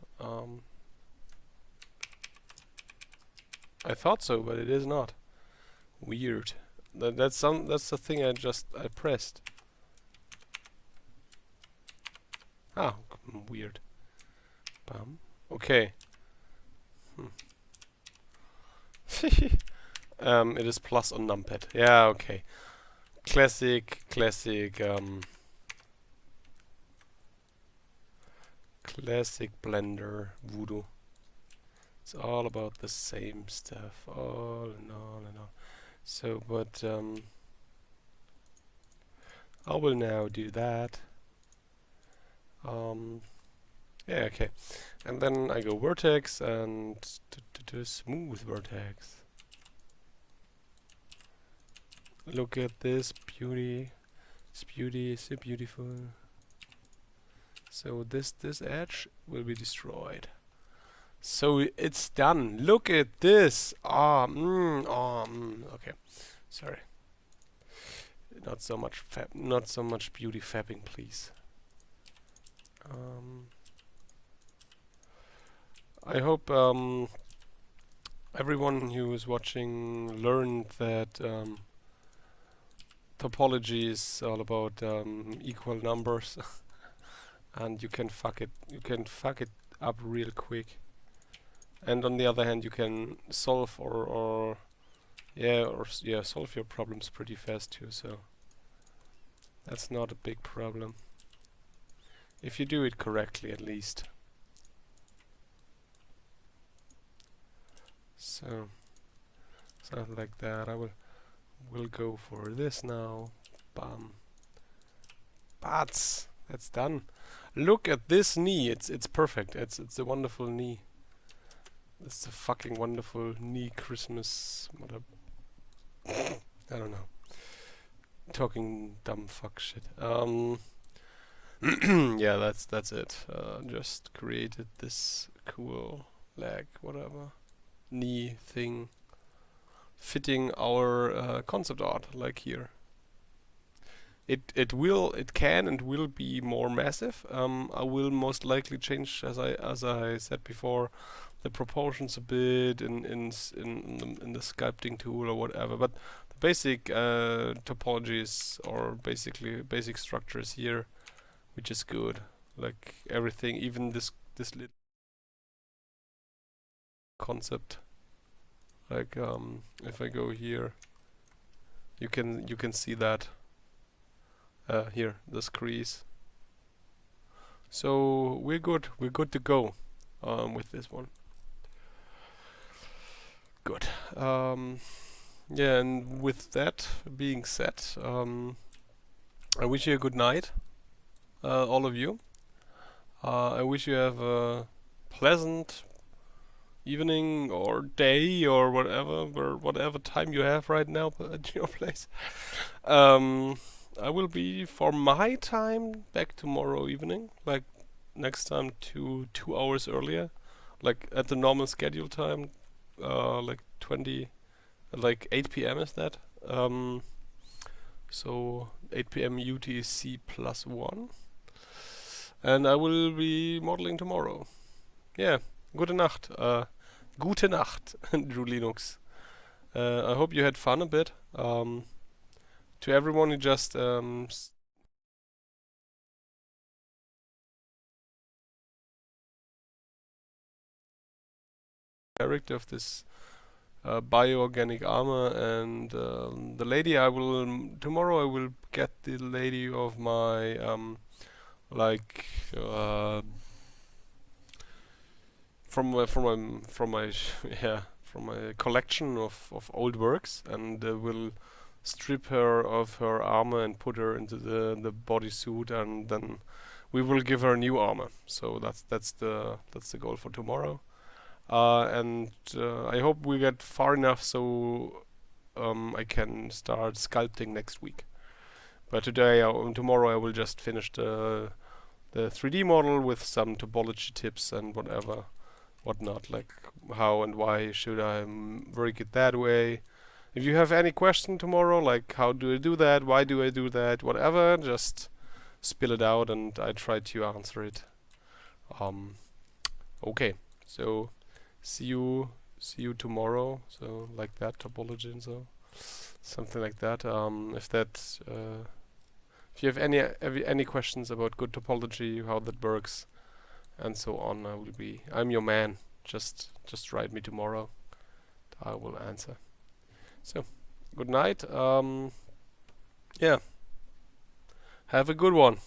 I thought so, but it is not. Weird. That's the thing I pressed. Ah, weird. Bam. Okay. It is plus on numpad. Yeah, okay. Classic Blender voodoo. It's all about the same stuff, all and all and all. So, but I will now do that. Yeah, okay. And then I go vertex and smooth vertex. Look at this beauty. This beauty is so beautiful. So this edge will be destroyed. So it's done. Look at this. Okay. Sorry. Not so much beauty fapping, please. I hope everyone who is watching learned that topology is all about equal numbers, and you can fuck it up real quick. And on the other hand, you can solve solve your problems pretty fast too. So that's not a big problem if you do it correctly, at least. So something like that. I will go for this now. Bam. Bats. That's done. Look at this knee. It's perfect. It's a wonderful knee. It's a fucking wonderful knee Christmas. I don't know. Talking dumb fuck shit. Yeah, that's it. Just created this cool leg, whatever, knee thing, fitting our concept art, like here. It can and will be more massive. I will most likely change, as I said before, the proportions a bit in the sculpting tool or whatever. But the basic topologies, or basically basic structures here, which is good. Like everything, even this little concept. Like if I go here, you can see that here, this crease. So we're good to go with this one. Good. Yeah, and with that being said, I wish you a good night, all of you. I wish you have a pleasant evening or day or whatever time you have right now at your place. I will be, for my time, back tomorrow evening, like next time 2 hours earlier, like at the normal schedule time, like 8 p.m. is that. So 8 p.m. UTC +1, and I will be modeling tomorrow. Yeah, gute Nacht. Gute Nacht, Drew Linux. I hope you had fun a bit. To everyone who just character of this bioorganic armor, and the lady tomorrow I will get the lady of my from my collection of old works, and will strip her of her armor and put her into the bodysuit, and then we will give her new armor. So that's the goal for tomorrow. And I hope we get far enough so I can start sculpting next week. But tomorrow I will just finish the 3D model with some topology tips and whatnot, like how and why should I work it that way. If you have any question tomorrow, like how do I do that, why do I do that, whatever, just spill it out and I try to answer it. Okay, so see you tomorrow. So like that, topology and so something like that. If you have any questions about good topology, how that works, and so on, I'm your man. Just write me tomorrow. I will answer. So, good night. Yeah, have a good one.